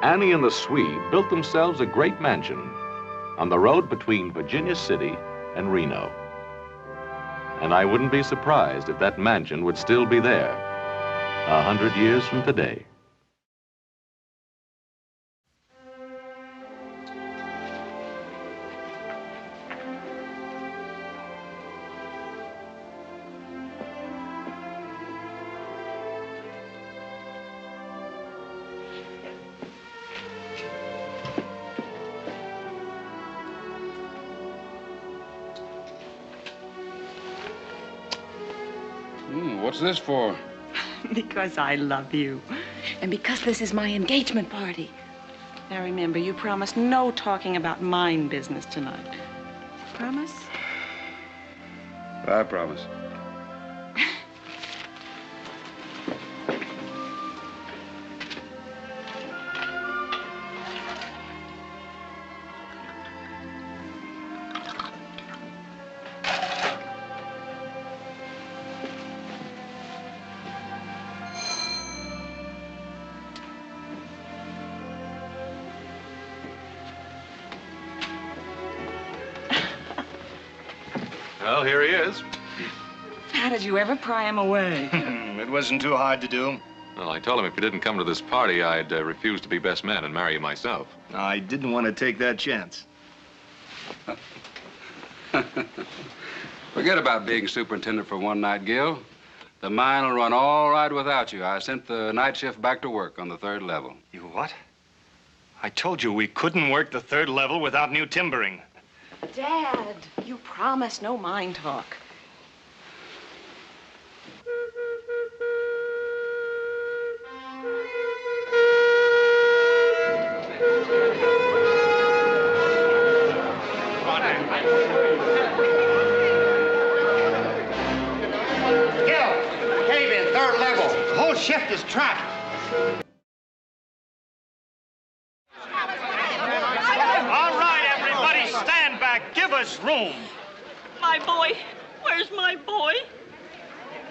Annie and the Swede built themselves a great mansion on the road between Virginia City and Reno. And I wouldn't be surprised if that mansion would still be there 100 years from today.
What's this for?
Because I love you. And because this is my engagement party. Now remember, you promised no talking about mine business tonight. Promise?
I promise.
Well, here he is.
How did you ever pry him away?
It wasn't too hard to do.
Well, I told him if he didn't come to this party, I'd refuse to be best man and marry you myself.
I didn't want to take that chance.
Forget about being superintendent for one night, Gil. The mine will run all right without you. I sent the night shift back to work on the 3rd level.
You what? I told you we couldn't work the 3rd level without new timbering.
Dad, you promised no mine talk.
Gil, cave in, 3rd level. The whole shift is trapped.
All right, everybody, stand back. Give us room.
My boy. Where's my boy?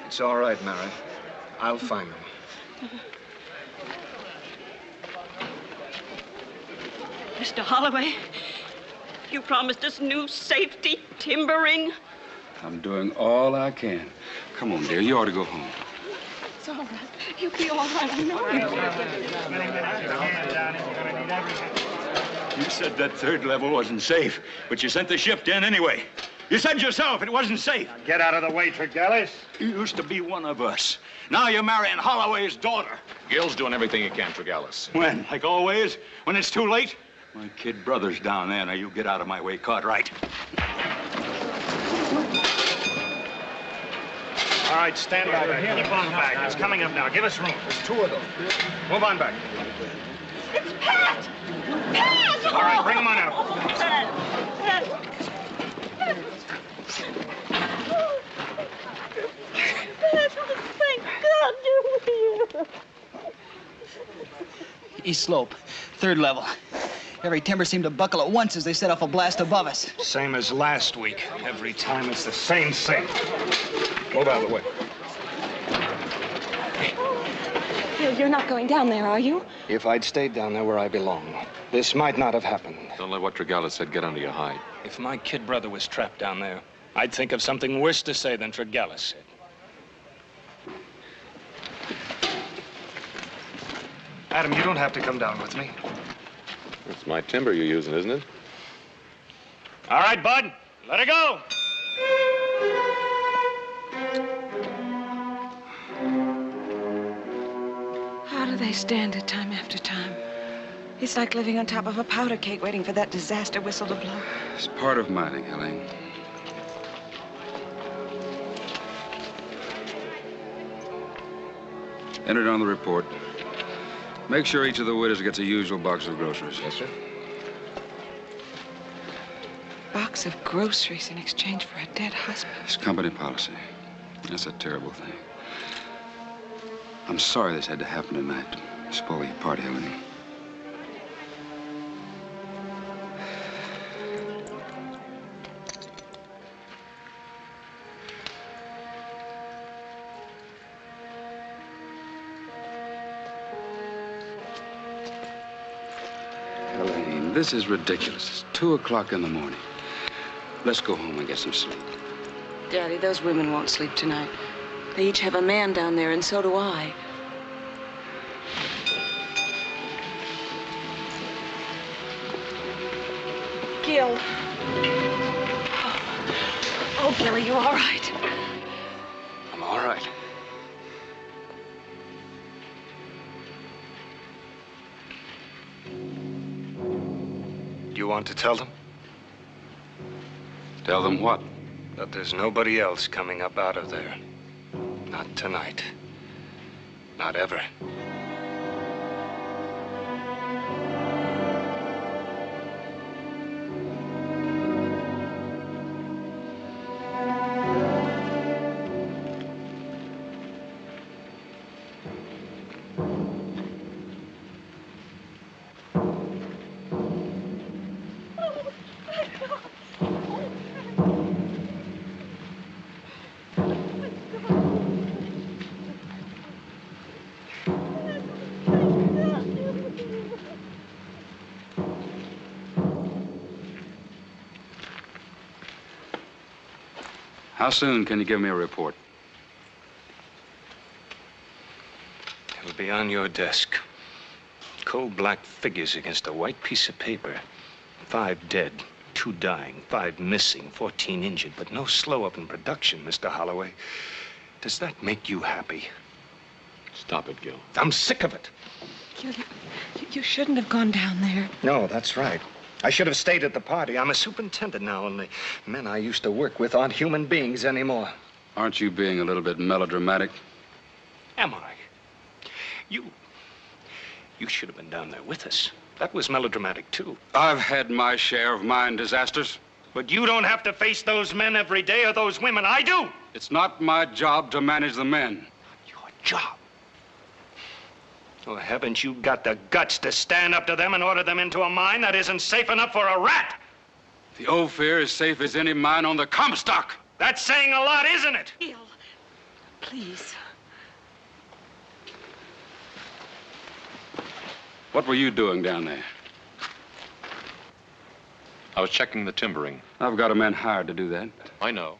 It's all right, Mary. I'll find him.
Mr. Holloway, you promised us new safety timbering.
I'm doing all I can. Come on, dear. You ought to go home.
It's all right. You'll be all right. I know you.
You said that 3rd level wasn't safe, but you sent the shift in anyway. You said yourself it wasn't safe. Now get out of the way, Tregellis. You used to be one of us. Now you're marrying Holloway's daughter.
Gil's doing everything he can for Gallus.
When? Like always? When it's too late? My kid brother's down there. Now you get out of my way, Cartwright. All right, stand back. Keep on back. It's coming up now. Give us room. There's 2 of them. Move on back.
It's Pat! Pat!
All right, bring him on out.
Pat! Thank God you're here.
East slope, 3rd level. Every timber seemed to buckle at once as they set off a blast above us.
Same as last week. Every time it's the same thing. Move out of the way.
You're not going down there, are you?
If I'd stayed down there where I belong, this might not have happened.
Don't let what Tregellis said get under your hide.
If my kid brother was trapped down there, I'd think of something worse to say than Tregellis said. Adam, you don't have to come down with me.
It's my timber you're using, isn't it?
All right, Bud. Let it go.
How do they stand it time after time? It's like living on top of a powder cake waiting for that disaster whistle to blow.
It's part of mining, Helene. Enter it on the report. Make sure each of the widows gets a usual box of groceries.
Yes, sir.
Box of groceries in exchange for a dead husband.
It's company policy. That's a terrible thing. I'm sorry this had to happen tonight. Spoil your party, Helene. Helene, this is ridiculous. It's 2 o'clock in the morning. Let's go home and get some sleep.
Daddy, those women won't sleep tonight. They each have a man down there, and so do I. Gil. Oh, Gil, are you all right?
I'm all right.
Do you want to tell them?
Tell them what?
That there's nobody else coming up out of there. Not tonight. Not ever.
How soon can you give me a report?
It'll be on your desk. Cold black figures against a white piece of paper. 5 dead, 2 dying, 5 missing, 14 injured, but no slow up in production, Mr. Holloway. Does that make you happy?
Stop it, Gil.
I'm sick of it.
Gil, you shouldn't have gone down there.
No, that's right. I should have stayed at the party. I'm a superintendent now, and the men I used to work with aren't human beings anymore.
Aren't you being a little bit melodramatic?
Am I? You should have been down there with us. That was melodramatic, too.
I've had my share of mine disasters.
But you don't have to face those men every day or those women. I do.
It's not my job to manage the men.
Your job? Or haven't you got the guts to stand up to them and order them into a mine that isn't safe enough for a rat?
The Ophir is safe as any mine on the Comstock.
That's saying a lot, isn't it?
Gil, please.
What were you doing down there?
I was checking the timbering.
I've got a man hired to do that.
I know.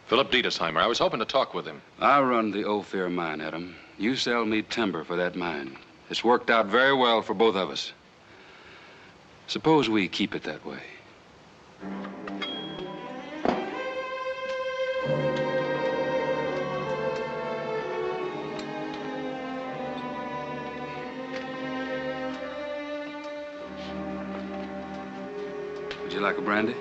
Philip Dietesheimer. I was hoping to talk with him.
I run the Ophir mine, Adam. You sell me timber for that mine. It's worked out very well for both of us. Suppose we keep it that way. Would you like a brandy?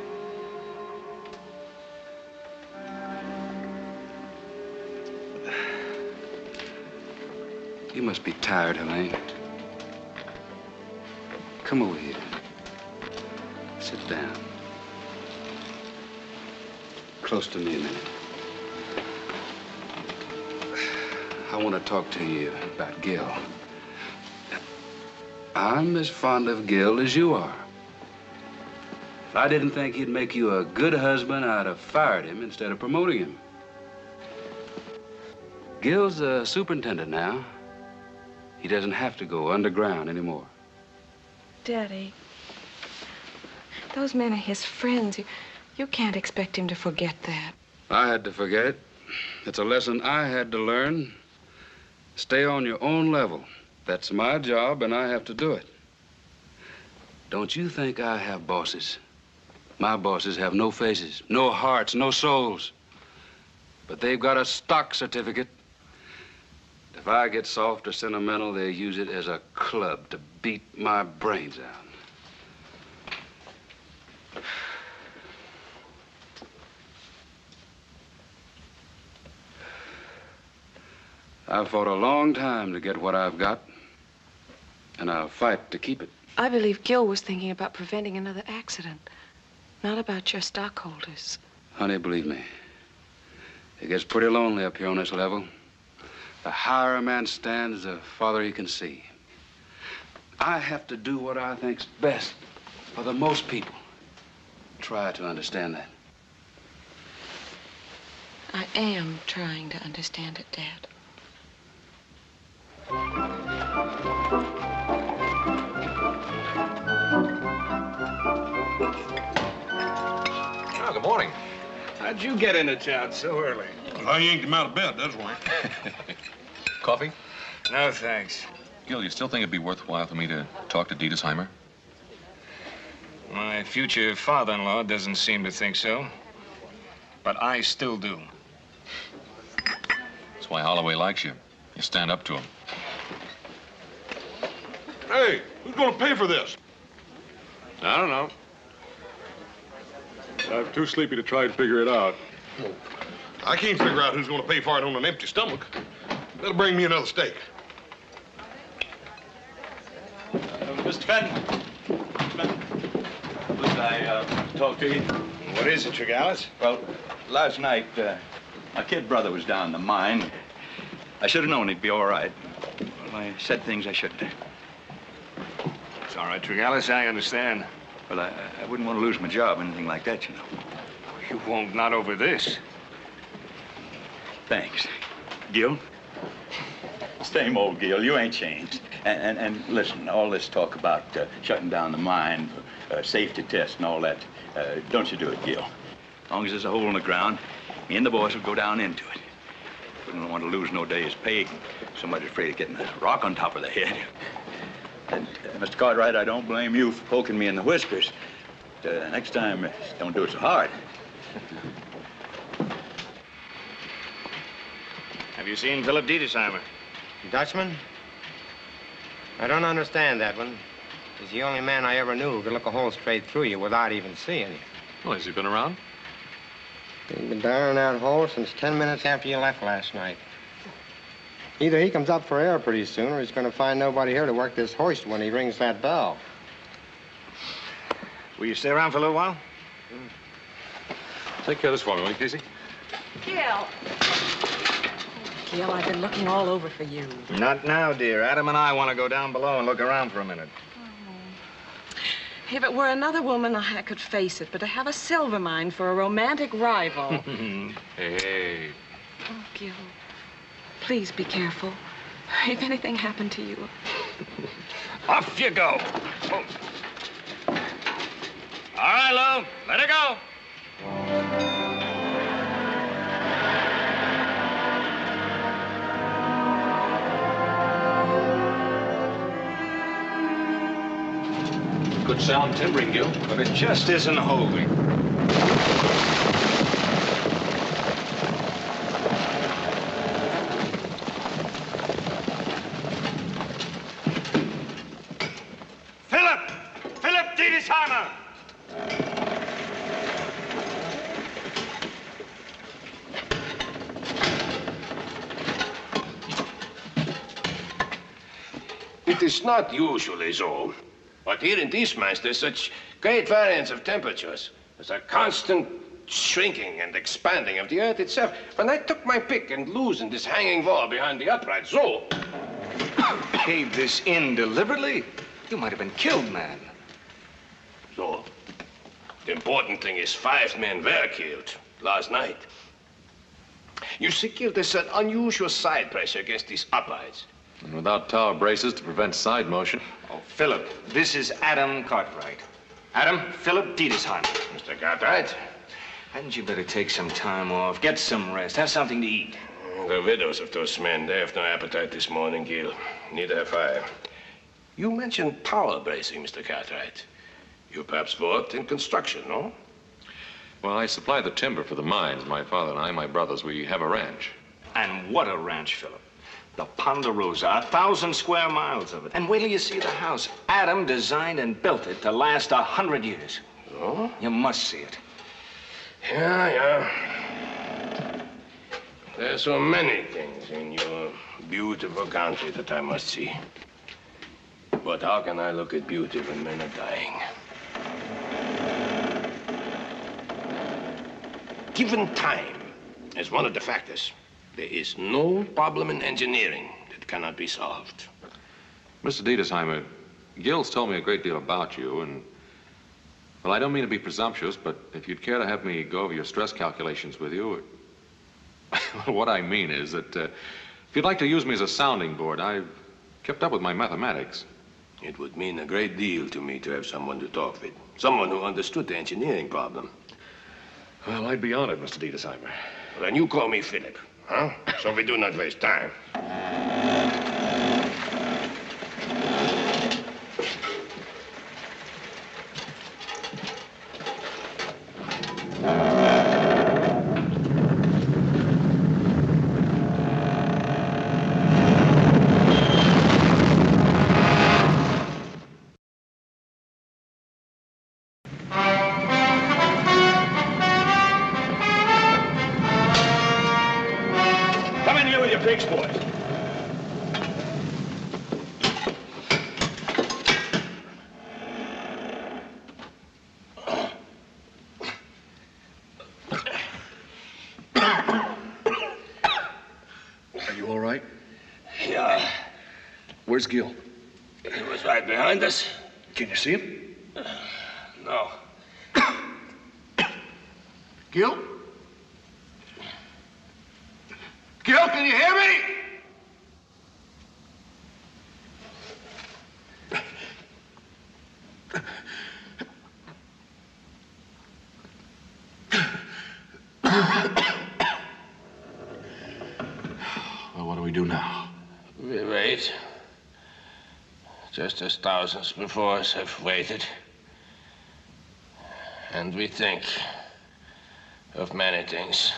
You must be tired, Helene. Come over here. Sit down. Close to me a minute. I want to talk to you about Gil. I'm as fond of Gil as you are. If I didn't think he'd make you a good husband, I'd have fired him instead of promoting him. Gil's a superintendent now. He doesn't have to go underground anymore.
Daddy, those men are his friends. You can't expect him to forget that.
I had to forget it. It's a lesson I had to learn. Stay on your own level. That's my job, and I have to do it. Don't you think I have bosses? My bosses have no faces, no hearts, no souls. But they've got a stock certificate. If I get soft or sentimental, they use it as a club to beat my brains out. I've fought a long time to get what I've got, and I'll fight to keep it.
I believe Gil was thinking about preventing another accident, not about your stockholders.
Honey, believe me, it gets pretty lonely up here on this level. The higher a man stands, the farther he can see. I have to do what I think's best for the most people. Try to understand that.
I am trying to understand it, Dad.
How'd you get into town so early?
I yanked him out of bed, that's why.
Coffee?
No, thanks.
Gil, you still think it'd be worthwhile for me to talk to Dietesheimer?
My future father-in-law doesn't seem to think so. But I still do.
That's why Holloway likes you. You stand up to him.
Hey, who's gonna pay for this?
I don't know. I'm too sleepy to try and figure it out.
I can't figure out who's gonna pay for it on an empty stomach. Better bring me another steak.
Mr. Fenton. Could I talk to you?
What is it, Tregallis?
Well, last night, my kid brother was down in the mine. I should have known he'd be all right. Well, I said things I shouldn't have.
It's all right, Tregallis, I understand.
Well, I wouldn't want to lose my job or anything like that, you know.
You won't, not over this.
Thanks. Gil? Same old Gil, you ain't changed. And listen, all this talk about shutting down the mine, safety tests and all that, don't you do it, Gil. As long as there's a hole in the ground, me and the boys will go down into it. Wouldn't want to lose no day's pay. Somebody's afraid of getting a rock on top of the head. And, Mr. Cartwright, I don't blame you for poking me in the whiskers. Next time, don't do it so hard.
Have you seen Philip Dietesheimer?
Dutchman? I don't understand that one. He's the only man I ever knew who could look a hole straight through you without even seeing you.
Well, has he been around?
He's been down in that hole since 10 minutes after you left last night. Either he comes up for air pretty soon, or he's going to find nobody here to work this hoist when he rings that bell.
Will you stay around for a little while?
Take care of this for me, will you, Casey?
Gil. Gil, I've been looking all over for you.
Not now, dear. Adam and I want to go down below and look around for a minute.
If it were another woman, I could face it, but to have a silver mine for a romantic rival.
Hey.
Oh, Gil, please be careful. If anything happened to you.
Off you go. Oh. All right, Lou, let her go.
Good sound timbering, Gil.
But it just isn't holding.
Philip Dietesheimer!
It is not usually so. But here in these mines, there's such great variance of temperatures. There's a constant shrinking and expanding of the earth itself. When I took my pick and loosened this hanging wall behind the upright, so...
Caved this in deliberately? You might have been killed, man.
So, the important thing is 5 men were killed last night. You see, Gil, there's an unusual side pressure against these uprights.
And without tower braces to prevent side motion.
Oh, Philip, this is Adam Cartwright. Adam, Philip Dietesheimer.
Mr. Cartwright?
Hadn't you better take some time off, get some rest, have something to eat?
The widows of those men, they have no appetite this morning, Gil. Neither have I. You mentioned tower bracing, Mr. Cartwright. You perhaps worked in construction, no?
Well, I supply the timber for the mines. My father and I, my brothers, we have a ranch.
And what a ranch, Philip. The Ponderosa, 1,000 square miles of it. And wait till you see the house. Adam designed and built it to last 100 years.
Oh?
You must see it.
Yeah. There are so many things in your beautiful country that I must see. But how can I look at beauty when men are dying? Given time as one of the factors, there is no problem in engineering that cannot be solved.
Mr. Dietesheimer, Gil's told me a great deal about you, and, well, I don't mean to be presumptuous, but if you'd care to have me go over your stress calculations with you, what I mean is that if you'd like to use me as a sounding board, I've kept up with my mathematics.
It would mean a great deal to me to have someone to talk with, someone who understood the engineering problem.
Well, I'd be honored, Mr. Dietesheimer.
Well, then you call me Philip, huh? So we do not waste time.
Come in here with your pigs, boys.
Are you all right?
Yeah,
Where's Gil?
he was right behind us.
Can you see him?
No.
Gil? Gil, can you hear me?
Well, what do we do now?
We wait. Just as thousands before us have waited. And we think of many things.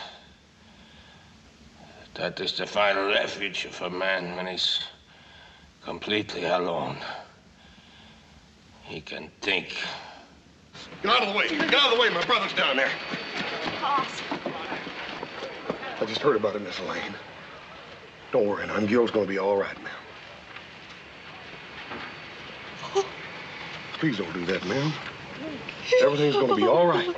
That is the final refuge of a man when he's completely alone. He can think.
Get out of the way. Get out of the way. My brother's down there.
Pops.
I just heard about it, Miss Elaine. Don't worry, now. Gil's gonna be all right, ma'am. Please don't do that, ma'am. Everything's gonna be all right.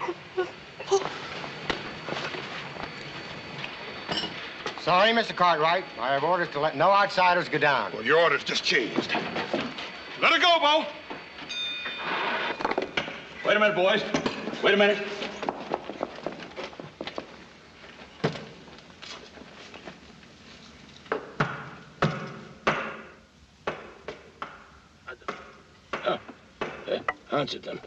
Sorry, Mr. Cartwright. I have orders to let no outsiders go down.
Well, your orders just changed. Let her go, Bo.
Wait a minute, boys. Wait a minute.
Answer them.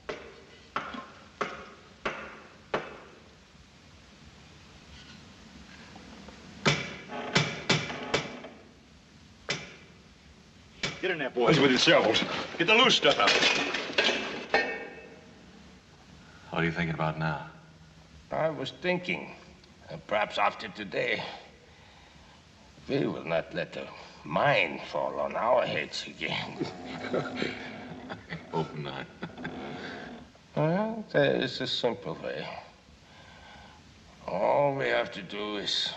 Get in there, boys, with your shovels. Get the loose stuff out.
What are you thinking about now?
I was thinking, perhaps after today, we will not let the mine fall on our heads again.
Hope not.
Well, there is a simple way. All we have to do is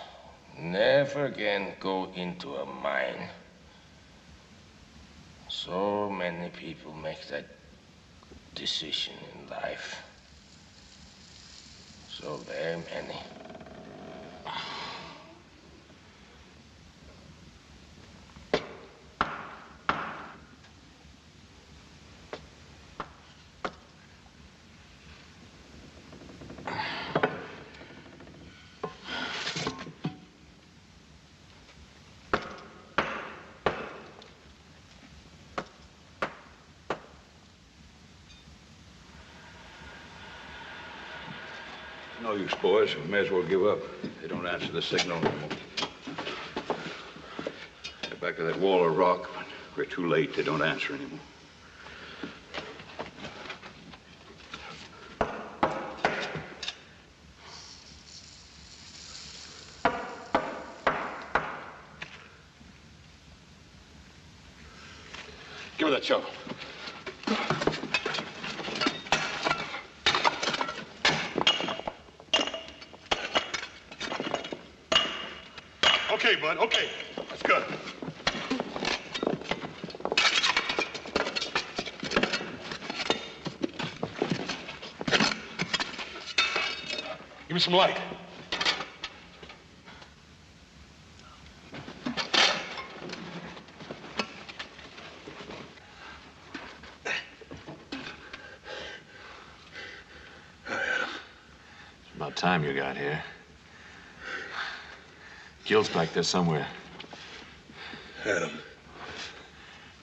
never again go into a mine. So many people make that decision in life. So very many.
No use, boys. We may as well give up. They don't answer the signal anymore. Get back to that wall of rock, but we're too late. They don't answer anymore.
Give me that shovel. Okay, bud, okay. That's good. Give me some light.
It's about time you got here. Gil's back there somewhere.
Adam,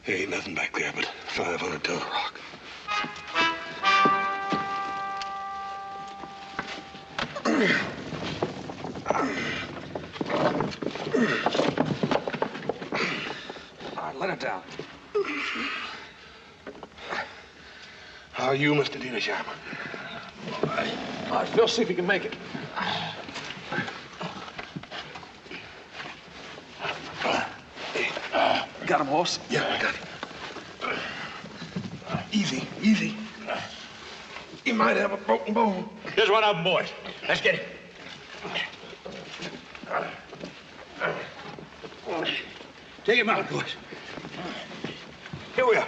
there ain't nothing back there but 500 ton of rock.
right, let it down. How are you, Mr. Dina-Sharp? All right, Phil, see if you can make it. Got him, horse?
Yeah, I got it. Easy, easy. He might have a broken bone.
Here's one of them, boys. Let's get it. Take him out, boys.
Here we are.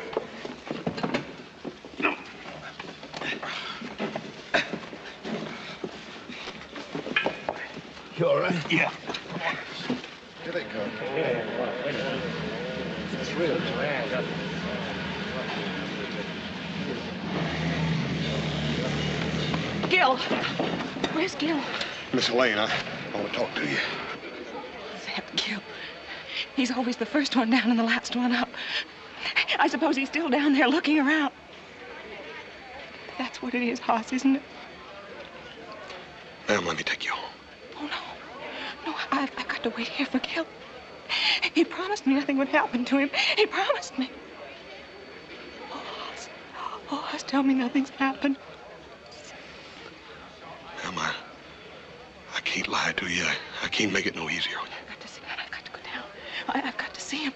You all right?
Yeah.
Here they come.
It's real.
Gil. Where's Gil?
Miss Elaine, I want to talk to you.
That Gil. He's always the first one down and the last one up. I suppose he's still down there looking around. That's what it is, Hoss, isn't it?
Ma'am, let me take you home.
Oh, no. No, I've got to wait here for Gil. He promised me nothing would happen to him. He promised me. Oh, Hoss, tell me nothing's happened.
Ma'am, I can't lie to you. I can't make it no easier on you.
I've got to see him. I've got to go down. I've got to see him.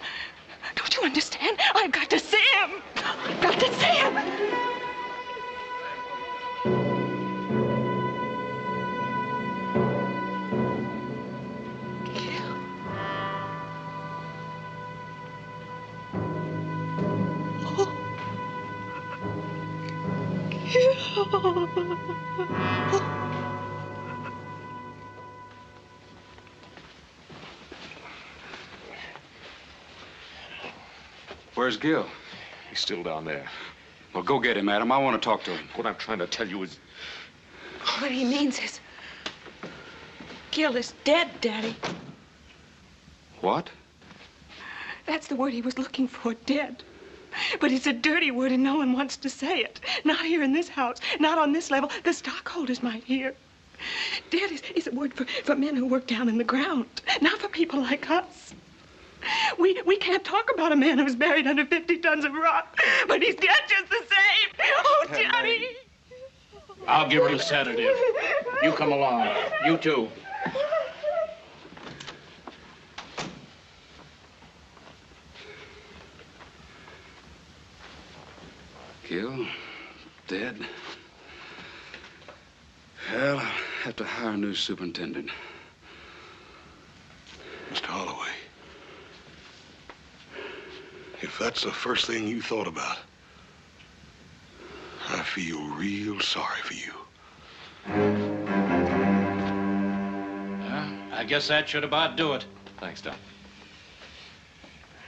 Don't you understand? I've got to see him. I've got to see him.
Where's Gil?
He's still down there.
Well, go get him, Adam. I want to talk to him.
What I'm trying to tell you is...
What he means is... Gil is dead, Daddy.
What?
That's the word he was looking for, dead. But it's a dirty word and no one wants to say it. Not here in this house, not on this level. The stockholders might hear. Dead is a word for men who work down in the ground, not for people like us. We can't talk about a man who's buried under 50 tons of rock, but he's dead just the same. Oh, Daddy.
I'll give her a sedative. You come along. You too.
Gil? Dead? Well, I'll have to hire a new superintendent.
Mr. Holloway, if that's the first thing you thought about, I feel real sorry for you.
I guess that should about do it.
Thanks, Doc.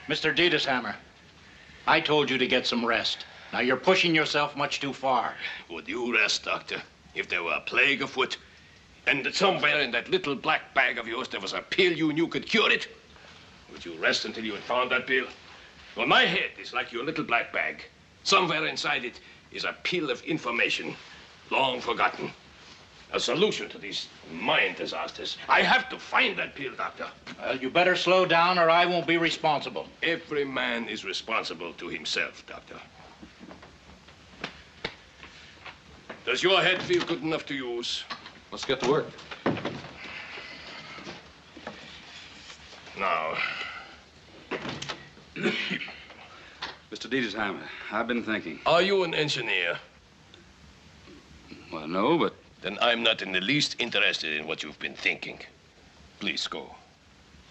Mr. Diedeshammer, I told you to get some rest. Now you're pushing yourself much too far.
Would you rest, Doctor, if there were a plague afoot, and that somewhere in that little black bag of yours there was a pill you knew could cure it? Would you rest until you had found that pill? Well, my head is like your little black bag. Somewhere inside it is a pill of information, long forgotten. A solution to these mind disasters. I have to find that pill, Doctor.
Well, you better slow down or I won't be responsible.
Every man is responsible to himself, Doctor. Does your head feel good enough to use?
Let's get to work.
Now.
Mr. Diedeshammer, I've been thinking.
Are you an engineer?
Well, no, but...
Then I'm not in the least interested in what you've been thinking. Please go.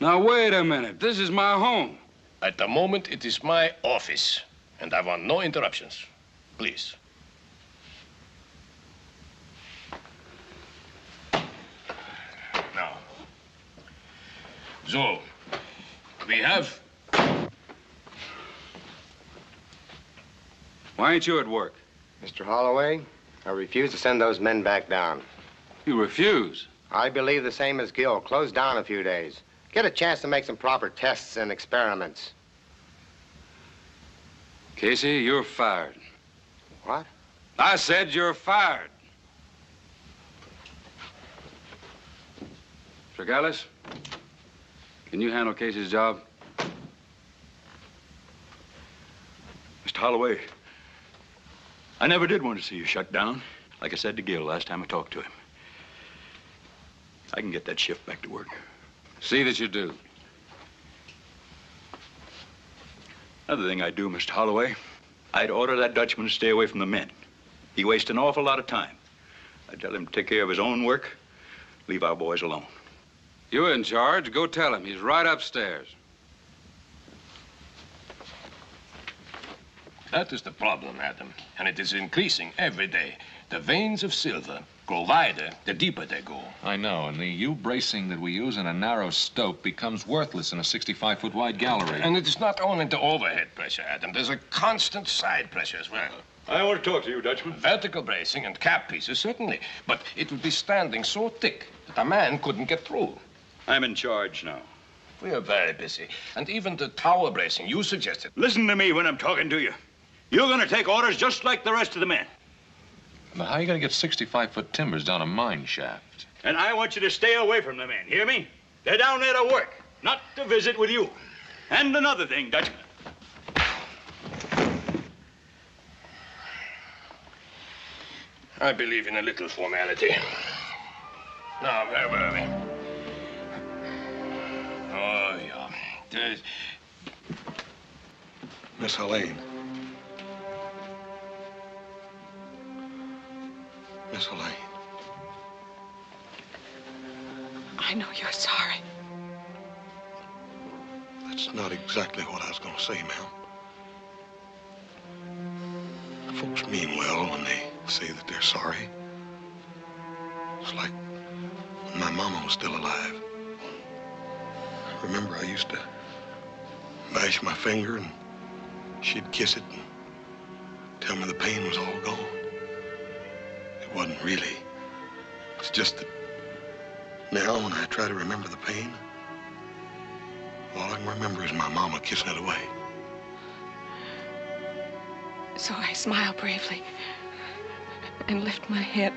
Now, wait a minute. This is my home.
At the moment, it is my office, and I want no interruptions. Please. Now. So, we have...
Why ain't you at work?
Mr. Holloway, I refuse to send those men back down.
You refuse?
I believe the same as Gil. Close down a few days. Get a chance to make some proper tests and experiments.
Casey, you're fired.
What?
I said you're fired. Tregallis, can you handle Casey's job?
Mr. Holloway, I never did want to see you shut down. Like I said to Gil last time I talked to him. I can get that shift back to work.
See that you do.
Another thing I'd do, Mr. Holloway, I'd order that Dutchman to stay away from the men. He wastes an awful lot of time. I'd tell him to take care of his own work, leave our boys alone.
You're in charge. Go tell him. He's right upstairs.
That is the problem, Adam, and it is increasing every day. The veins of silver grow wider the deeper they go.
I know, and the U-bracing that we use in a narrow stope becomes worthless in a 65-foot wide gallery.
And it is not only the overhead pressure, Adam. There's a constant side pressure as well.
I want to talk to you, Dutchman.
Vertical bracing and cap pieces, certainly. But it would be standing so thick that a man couldn't get through.
I'm in charge now.
We are very busy. And even the tower bracing you suggested.
Listen to me when I'm talking to you. You're going to take orders just like the rest of the men.
But how are you going to get 65-foot timbers down a mine shaft?
And I want you to stay away from the men, hear me? They're down there to work, not to visit with you. And another thing, Dutchman.
I believe in a little formality. Now, where were we? Oh, yeah. There's...
Miss Helene. Miss Helene.
I know you're sorry.
That's not exactly what I was going to say, ma'am. Folks mean well when they say that they're sorry. It's like when my mama was still alive. I remember I used to mash my finger and she'd kiss it and tell me the pain was all gone. It wasn't really. It's just that now when I try to remember the pain, all I can remember is my mama kissing it away.
So I smile bravely and lift my head.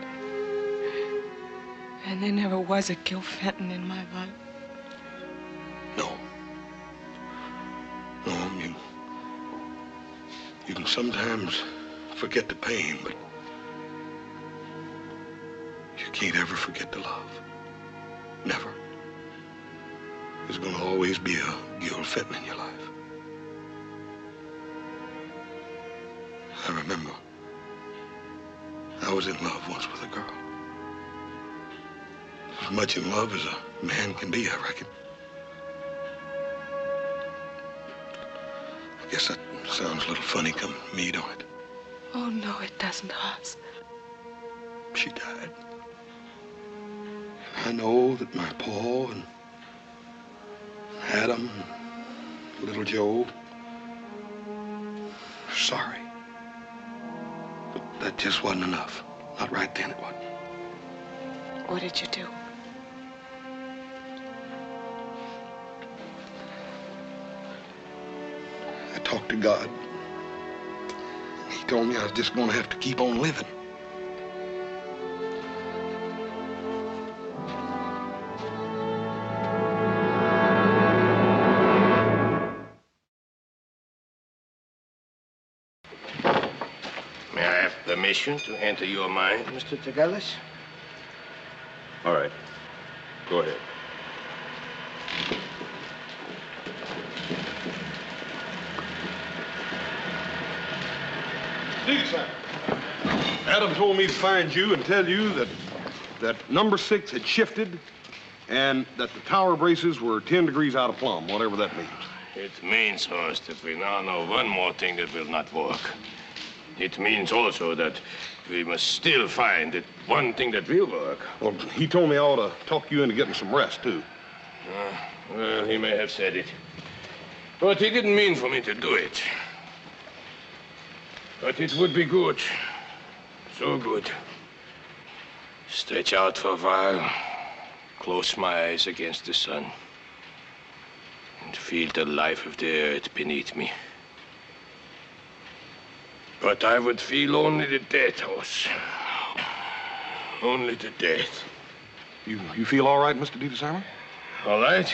And there never was a Gil Fenton in my life.
No. No, you can sometimes forget the pain, but you can't ever forget the love. Never. There's gonna always be a Gil Fenton in your life. I remember I was in love once with a girl. As much in love as a man can be, I reckon. I guess that sounds a little funny coming from me, don't it?
Oh, no, it doesn't, Hoss.
She died. And I know that my Paul and Adam and little Joe are sorry. But that just wasn't enough. Not right then, it wasn't.
What did you do?
I talked to God. He told me I was just going to have to keep on living.
May I have permission to enter your mind, Mr. Tregallis?
All right. Go ahead.
Adam told me to find you and tell you that number 6 had shifted and that the tower braces were 10 degrees out of plumb, whatever that means.
It means, Horst, that we now know one more thing that will not work. It means also that we must still find that one thing that will work.
Well, he told me I ought to talk you into getting some rest, too.
Well, he may have said it. But he didn't mean for me to do it. But it would be good. So good. Stretch out for a while. Close my eyes against the sun. And feel the life of the earth beneath me. But I would feel only the death, Hoss. Only the death.
You feel all right, Mr. Dietesheimer?
All right?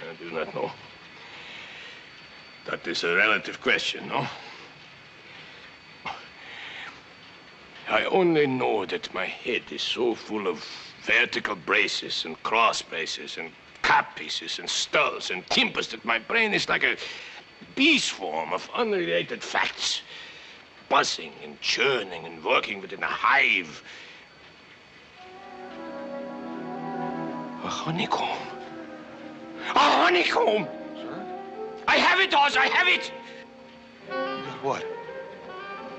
I do not know. That is a relative question, no? I only know that my head is so full of vertical braces and cross braces and cap pieces and skulls and timbers that my brain is like a bee swarm of unrelated facts, buzzing and churning and working within a hive. A honeycomb. A honeycomb!
Sir?
I have it, Oz, I have it!
You got what?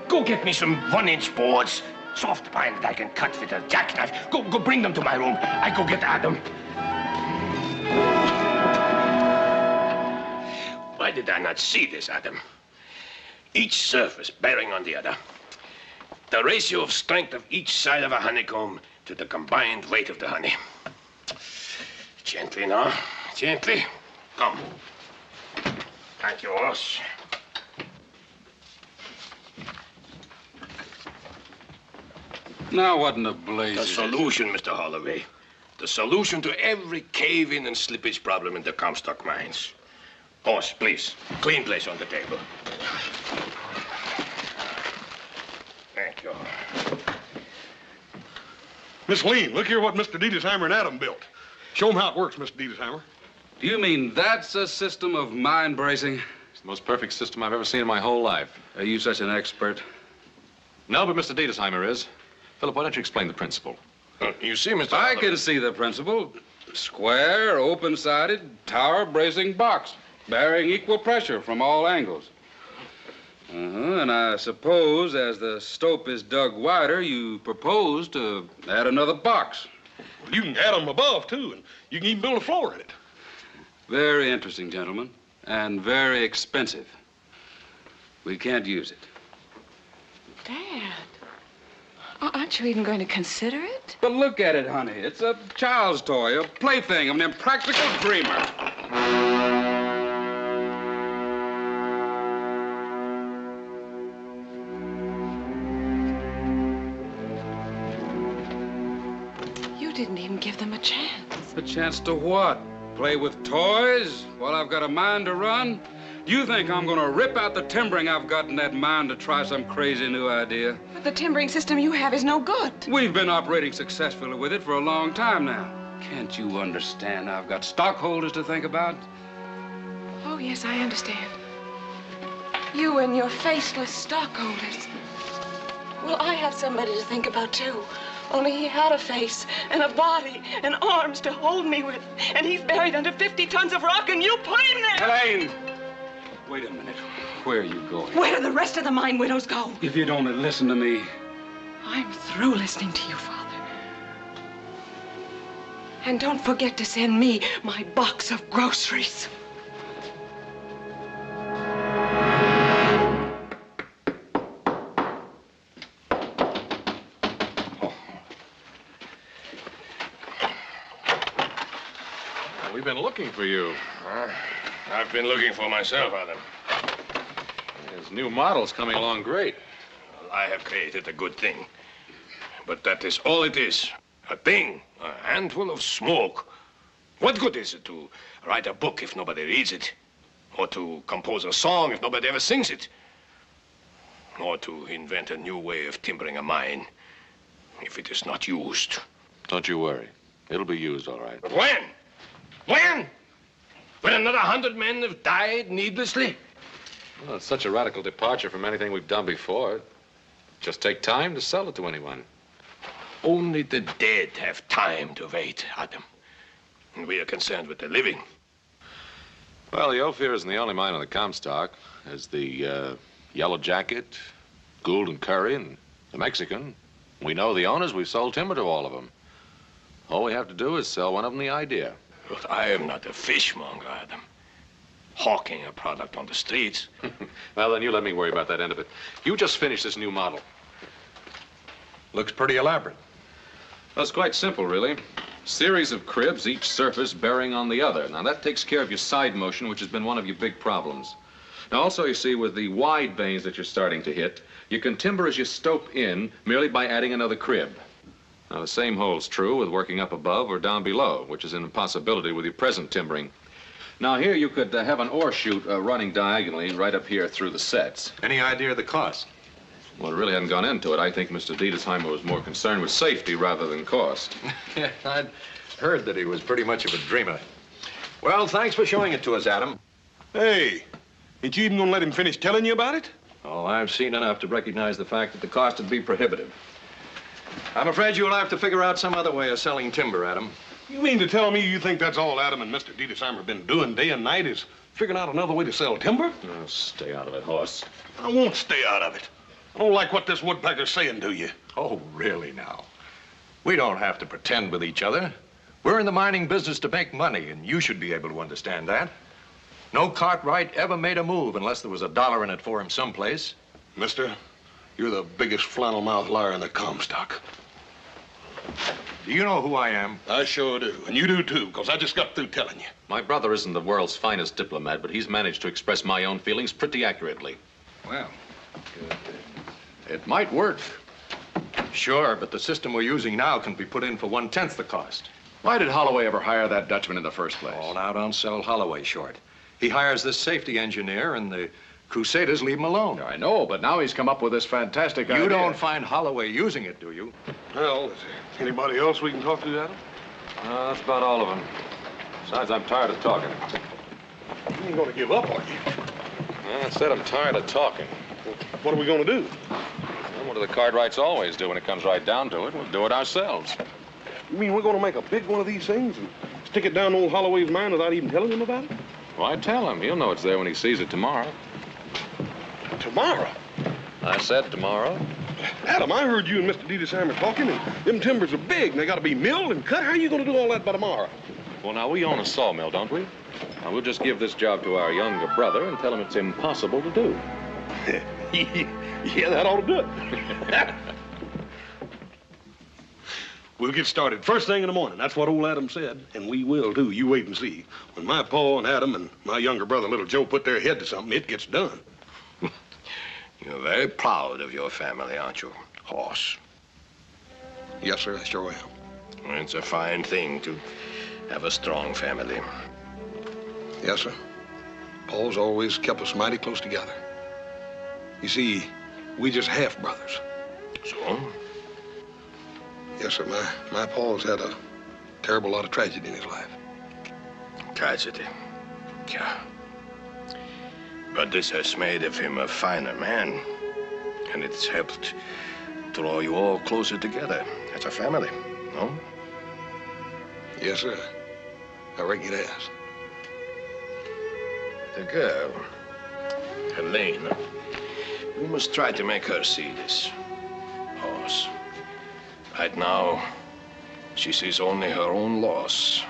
Go get me some 1-inch boards, soft pine that I can cut with a jackknife. Go bring them to my room. I go get Adam. Why did I not see this, Adam? Each surface bearing on the other. The ratio of strength of each side of a honeycomb to the combined weight of the honey. Gently now, gently. Come. Thank you, Oz.
Now, what in the blazes?
The solution, Mr. Holloway. The solution to every cave-in and slippage problem in the Comstock mines. Oz, please. Clean place on the table. Thank you.
Miss Lean, look here what Mr. Dietesheimer and Adam built. Show them how it works, Mr. Dietesheimer.
Do you mean that's a system of mind bracing?
It's the most perfect system I've ever seen in my whole life.
Are you such an expert?
No, but Mr. Dietesheimer is. Philip, why don't you explain the principle?
You see, Mr.
I can see the principle. Square, open-sided, tower bracing box, bearing equal pressure from all angles. And I suppose as the stope is dug wider, you propose to add another box.
Well, you can add them above, too, and you can even build a floor in it.
Very interesting, gentlemen, and very expensive. We can't use it.
Dad, aren't you even going to consider it?
But look at it, honey. It's a child's toy, a plaything of an impractical dreamer.
You didn't even give them a chance.
A chance to what? Play with toys while I've got a mine to run? Do you think I'm going to rip out the timbering I've got in that mine to try some crazy new idea?
But the timbering system you have is no good.
We've been operating successfully with it for a long time now. Can't you understand I've got stockholders to think about?
Oh, yes, I understand. You and your faceless stockholders. Well, I have somebody to think about, too. Only he had a face and a body and arms to hold me with. And he's buried under 50 tons of rock, and you put him there!
Elaine! Wait a minute. Where are you going?
Where do the rest of the mine widows go?
If you don't listen to me.
I'm through listening to you, Father. And don't forget to send me my box of groceries.
We've been looking for you.
I've been looking for myself, Adam.
There's new models coming along great.
Well, I have created a good thing. But that is all it is. A thing. A handful of smoke. What good is it to write a book if nobody reads it? Or to compose a song if nobody ever sings it? Or to invent a new way of timbering a mine if it is not used?
Don't you worry. It'll be used all right.
But when? When? When another 100 men have died needlessly?
Well, it's such a radical departure from anything we've done before. Just take time to sell it to anyone.
Only the dead have time to wait, Adam. And we are concerned with the living.
Well, the Ophir isn't the only mine on the Comstock. There's the Yellow Jacket, Gould and Curry, and the Mexican. We know the owners. We've sold timber to all of them. All we have to do is sell one of them the idea.
But I am not a fishmonger, Adam. Hawking a product on the streets.
Well, then you let me worry about that end of it. You just finished this new model.
Looks pretty elaborate.
Well, it's quite simple, really. Series of cribs, each surface bearing on the other. Now, that takes care of your side motion, which has been one of your big problems. Now, also, you see, with the wide veins that you're starting to hit, you can timber as you stope in merely by adding another crib. Now, the same holds true with working up above or down below, which is an impossibility with your present timbering. Now, here you could have an ore chute running diagonally right up here through the sets.
Any idea of the cost?
Well, it really hadn't gone into it. I think Mr. Dietesheimer was more concerned with safety rather than cost.
Yeah, I'd heard that he was pretty much of a dreamer. Well, thanks for showing it to us, Adam.
Hey, ain't you even gonna let him finish telling you about it?
Oh, I've seen enough to recognize the fact that the cost would be prohibitive. I'm afraid you'll have to figure out some other way of selling timber, Adam.
You mean to tell me you think that's all Adam and Mr. Dietesheimer have been doing day and night is figuring out another way to sell timber?
Oh, stay out of it, Hoss.
I won't stay out of it. I don't like what this woodpecker's saying to you.
Oh, really now? We don't have to pretend with each other. We're in the mining business to make money, and you should be able to understand that. No Cartwright ever made a move unless there was a dollar in it for him someplace.
Mister, you're the biggest flannel-mouthed liar in the Comstock.
Do you know who I am?
I sure do, and you do too, because I just got through telling you.
My brother isn't the world's finest diplomat, but he's managed to express my own feelings pretty accurately.
Well, it might work. Sure, but the system we're using now can be put in for 1/10 the cost.
Why did Holloway ever hire that Dutchman in the first place?
Oh, now don't sell Holloway short. He hires this safety engineer, and the Crusaders leave him alone.
I know, but now he's come up with this fantastic idea.
You don't find Holloway using it, do you?
Well, is there anybody else we can talk to, Adam?
That's about all of them. Besides, I'm tired of talking.
You ain't gonna give up, are you?
I said I'm tired of talking.
What are we gonna do?
Well, what do the Cartwrights always do when it comes right down to it? We'll do it ourselves.
You mean we're gonna make a big one of these things and stick it down old Holloway's mind without even telling him about it?
Why tell him? He'll know it's there when he sees it tomorrow.
Tomorrow?
I said tomorrow.
Adam, I heard you and Mr. Dietesheimer talking, and them timbers are big, and they gotta be milled and cut. How are you gonna do all that by tomorrow?
Well, now, we own a sawmill, don't we? Now, we'll just give this job to our younger brother and tell him it's impossible to do.
Yeah, that ought to do it. We'll get started first thing in the morning. That's what old Adam said, and we will, too. You wait and see. When my pa and Adam and my younger brother, little Joe, put their head to something, it gets done.
You're very proud of your family, aren't you, Hoss?
Yes, sir, I sure am.
It's a fine thing to have a strong family.
Yes, sir. Paul's always kept us mighty close together. You see, we just half-brothers.
So?
Yes, sir. My Paul's had a terrible lot of tragedy in his life.
Tragedy? Yeah. But this has made of him a finer man. And it's helped draw you all closer together as a family, no?
Yes, sir. I reckon it has.
The girl, Helene, we must try to make her see this. Hoss. Right now, she sees only her own loss.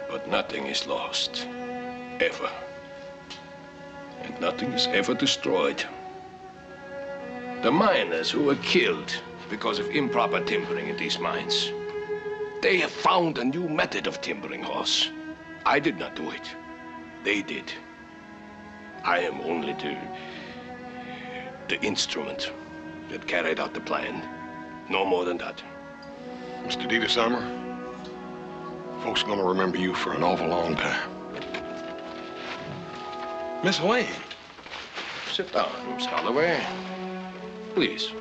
But nothing is lost, ever. And nothing is ever destroyed. The miners who were killed because of improper timbering in these mines, they have found a new method of timbering, Hoss. I did not do it. They did. I am only the instrument that carried out the plan. No more than that.
Mr. Dietesheimer, folks are gonna remember you for an awful long time. Miss Helene.
Sit down, Miss Holloway. Please.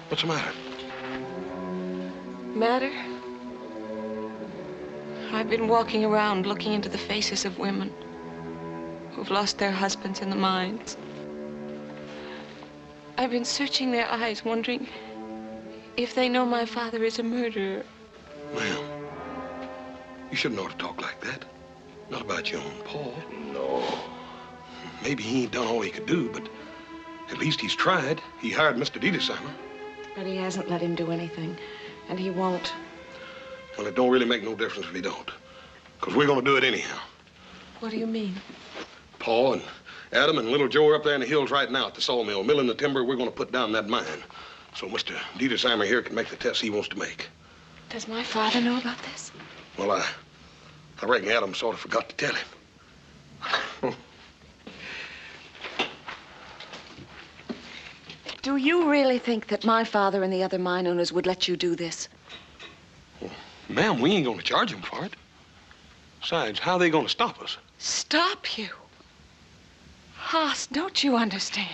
What's the matter?
Matter? I've been walking around looking into the faces of women who've lost their husbands in the mines. I've been searching their eyes, wondering if they know my father is a murderer.
Ma'am, you shouldn't ought to talk like that. Not about your own Paul.
No.
Maybe he ain't done all he could do, but at least he's tried. He hired Mr. Dietesheimer.
But he hasn't let him do anything, and he won't.
Well, it don't really make no difference if he don't, because we're gonna do it anyhow.
What do you mean?
Paul and Adam and little Joe are up there in the hills right now at the sawmill, milling the timber we're gonna put down in that mine. So Mr. Dietesheimer here can make the tests he wants to make.
Does my father know about this?
Well, I reckon Adam sort of forgot to tell him.
Do you really think that my father and the other mine owners would let you do this?
Well, ma'am, we ain't gonna charge them for it. Besides, how are they gonna stop us?
Stop you? Haas, don't you understand?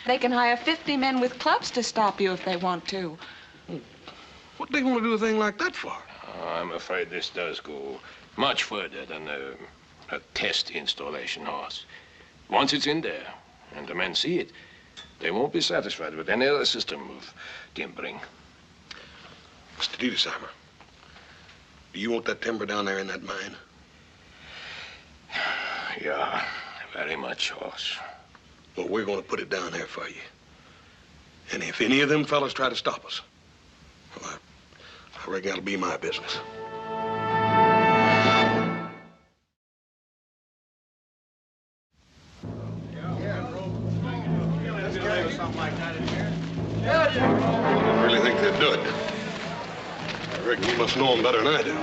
They can hire 50 men with clubs to stop you if they want to.
What they gonna do a thing like that for?
I'm afraid this does go much further than a test installation, Hoss. Once it's in there and the men see it, they won't be satisfied with any other system of timbering.
Mr. Dietesheimer, do you want that timber down there in that mine?
Yeah, very much, Hoss.
Well, we're gonna put it down there for you. And if any of them fellas try to stop us, well, I reckon that'll be my business. I don't really think they'd do it. I reckon you must know them better than I do.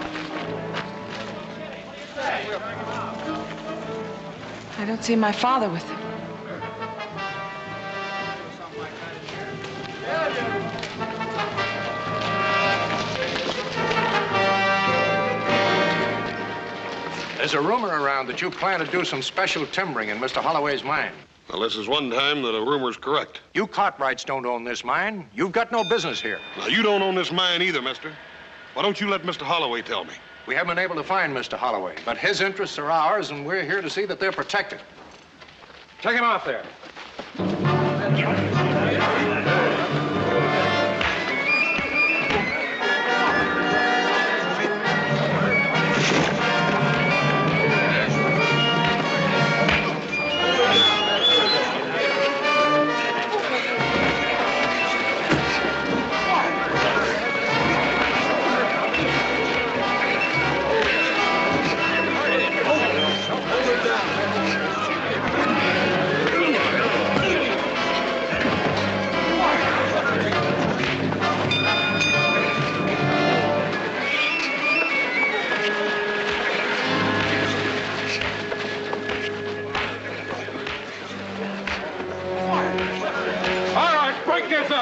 I don't see my father with them.
There's a rumor around that you plan to do some special timbering in Mr. Holloway's mine.
Well, this is one time that a rumor's correct.
You Cartwrights don't own this mine. You've got no business here.
Now, you don't own this mine either, mister. Why don't you let Mr. Holloway tell me?
We haven't been able to find Mr. Holloway, but his interests are ours, and we're here to see that they're protected. Take him out there.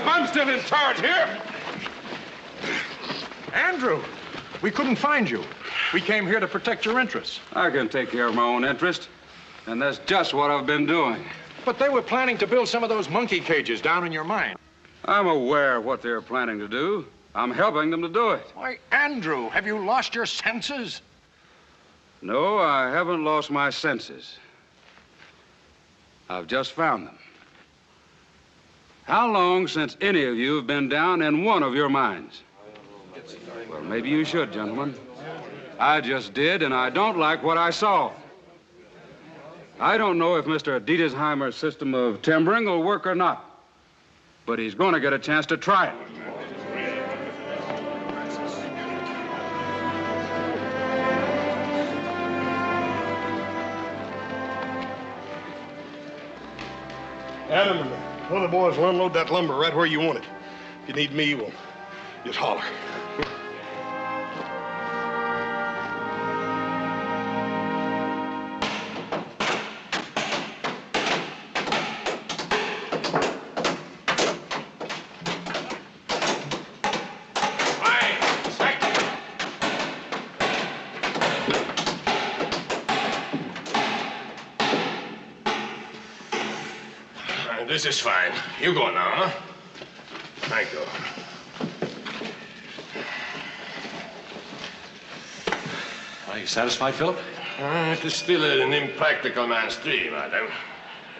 I'm still in charge here.
Andrew, we couldn't find you. We came here to protect your interests.
I can take care of my own interest, and that's just what I've been doing.
But they were planning to build some of those monkey cages down in your mine.
I'm aware of what they're planning to do. I'm helping them to do it.
Why, Andrew, have you lost your senses?
No, I haven't lost my senses. I've just found them. How long since any of you have been down in one of your mines? Well, maybe you should, gentlemen. I just did, and I don't like what I saw. I don't know if Mr. Dietesheimer's system of timbering will work or not, but he's going to get a chance to try it.
Adam and one of the boys will unload that lumber right where you want it. If you need me, well, just holler.
This is fine. You go now, huh? Thank you.
Are you satisfied, Philip?
It is still an impractical man's dream, Adam.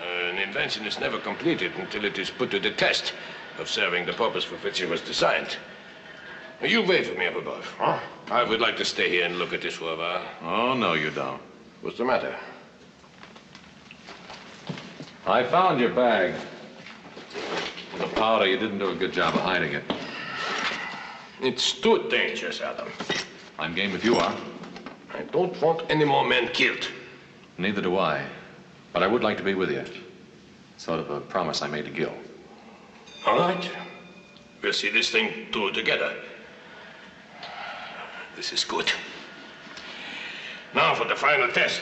An invention is never completed until it is put to the test of serving the purpose for which it was designed. You wait for me up above, huh? I would like to stay here and look at this for a while.
Oh, no, you don't.
What's the matter?
I found your bag. The powder, you didn't do a good job of hiding it.
It's too dangerous, Adam.
I'm game if you are.
I don't want any more men killed.
Neither do I. But I would like to be with you. Sort of a promise I made to Gil.
All right. We'll see this thing through together. This is good. Now for the final test.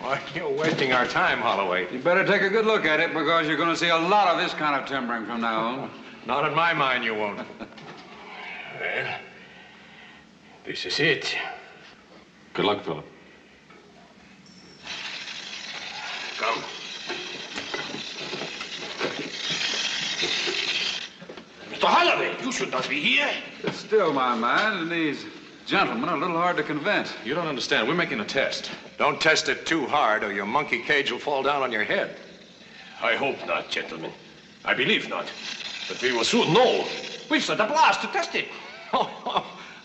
Why, you're wasting our time, Holloway.
You better take a good look at it because you're going to see a lot of this kind of timbering from now on.
Not in my mind, you won't.
Well, this is it.
Good luck, Philip.
Come. Mr. Holloway, you should not be here.
It's still my mind, and these gentlemen are a little hard to convince.
You don't understand. We're making a test. Don't test it too hard, or your monkey cage will fall down on your head.
I hope not, gentlemen. I believe not. But we will soon know. We've set a blast to test it.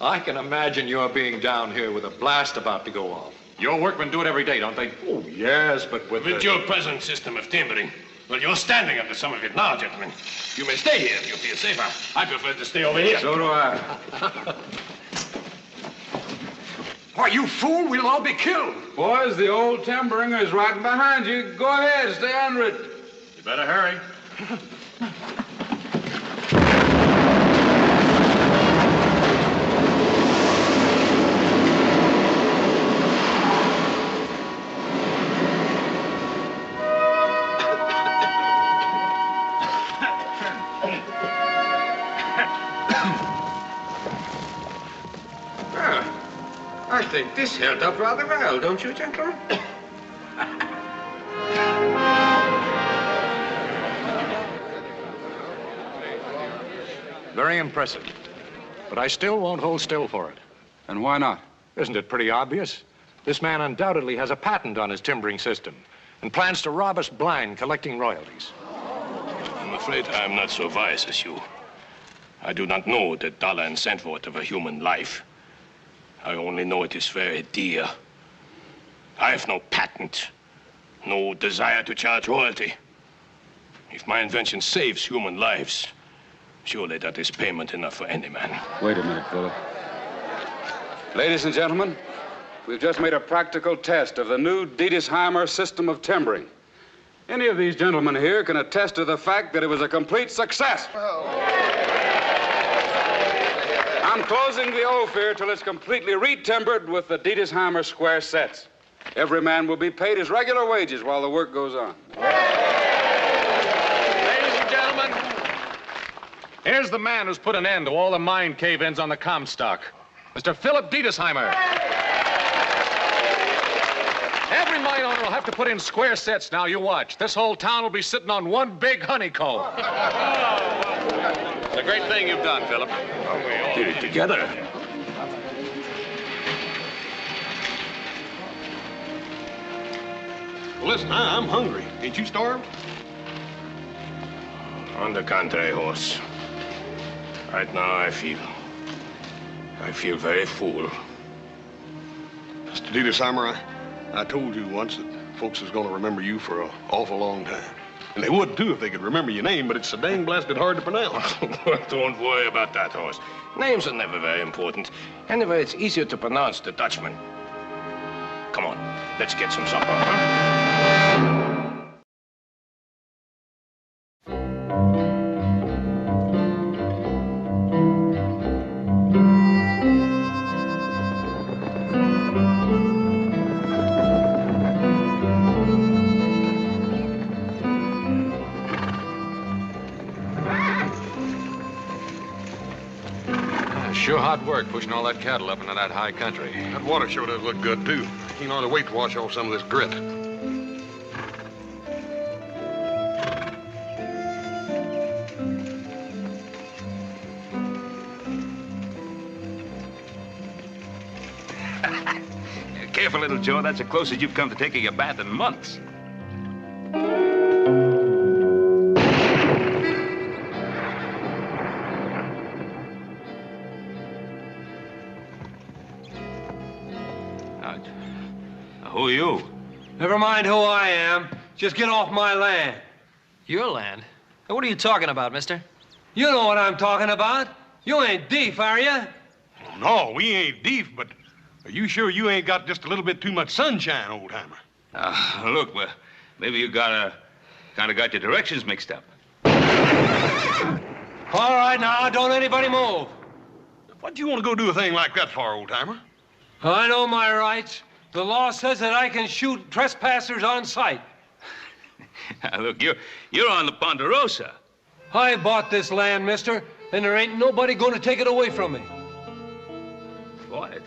I can imagine you're being down here with a blast about to go off. Your workmen do it every day, don't they? Oh, yes, but with
your present system of timbering. Well, you're standing under some of it now, gentlemen. You may stay here if you feel safer. I prefer to stay over here.
So do I.
Why, you fool, we'll all be killed.
Boys, the old timbering is right behind you. Go ahead, stay under it.
You better hurry. I think this held up rather well, don't you, gentlemen?
Very impressive. But I still won't hold still for it.
And why not?
Isn't it pretty obvious? This man undoubtedly has a patent on his timbering system and plans to rob us blind, collecting royalties.
I'm afraid I'm not so wise as you. I do not know the dollar and cent worth of a human life. I only know it is very dear. I have no patent, no desire to charge royalty. If my invention saves human lives, surely that is payment enough for any man.
Wait a minute, Philip. Ladies and gentlemen, we've just made a practical test of the new Dietisheimer system of timbering. Any of these gentlemen here can attest to the fact that it was a complete success. I'm closing the Ophir till it's completely re-timbered with the Dietisheimer square sets. Every man will be paid his regular wages while the work goes on.
Ladies and gentlemen, here's the man who's put an end to all the mine cave-ins on the Comstock, Mr. Philip Dietisheimer. Every mine owner will have to put in square sets now, you watch. This whole town will be sitting on one big honeycomb. It's a great thing you've done, Philip.
We all did it together.
Well, listen, I'm hungry. Ain't you starved?
On the contrary, horse. Right now, I feel very full.
Mr. Dietisheimer, I told you once that folks is gonna remember you for an awful long time. And they would, too, if they could remember your name, but it's so dang blasted hard to pronounce.
Don't worry about that, horse. Names are never very important. Anyway, it's easier to pronounce the Dutchman. Come on, let's get some supper, huh?
Sure hot work pushing all that cattle up into that high country.
That water sure does look good, too. You know, to wait to wash off some of this grit.
Careful, little Joe. That's the closest you've come to taking a bath in months. Who are you?
Never mind who I am. Just get off my land.
Your land? What are you talking about, mister?
You know what I'm talking about. You ain't deef, are you?
No, we ain't deef, but are you sure you ain't got just a little bit too much sunshine, old-timer?
Look, well, maybe you kind of got your directions mixed up.
All right, now, don't anybody move.
What do you want to go do a thing like that for, old-timer?
I know my rights. The law says that I can shoot trespassers on sight.
Look, you're on the Ponderosa.
I bought this land, mister, and there ain't nobody going to take it away from me.
Bought it?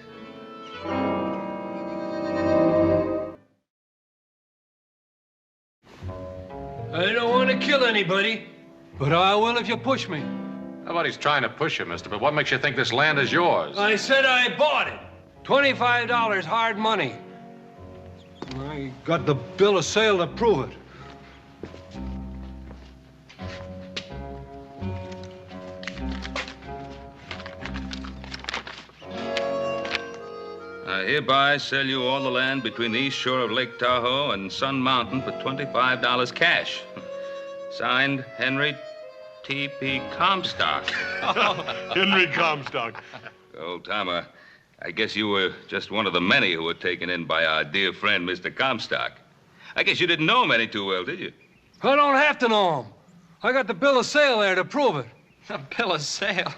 I don't want to kill anybody, but I will if you push me.
Nobody's trying to push you, mister, but what makes you think this land is yours?
I said I bought it. $25 hard money. I got the bill of sale to prove it.
I hereby sell you all the land between the east shore of Lake Tahoe and Sun Mountain for $25 cash. Signed, Henry T.P. Comstock.
Henry Comstock.
Old timer, I guess you were just one of the many who were taken in by our dear friend, Mr. Comstock. I guess you didn't know him any too well, did you?
I don't have to know him. I got the bill of sale there to prove it.
A bill of sale?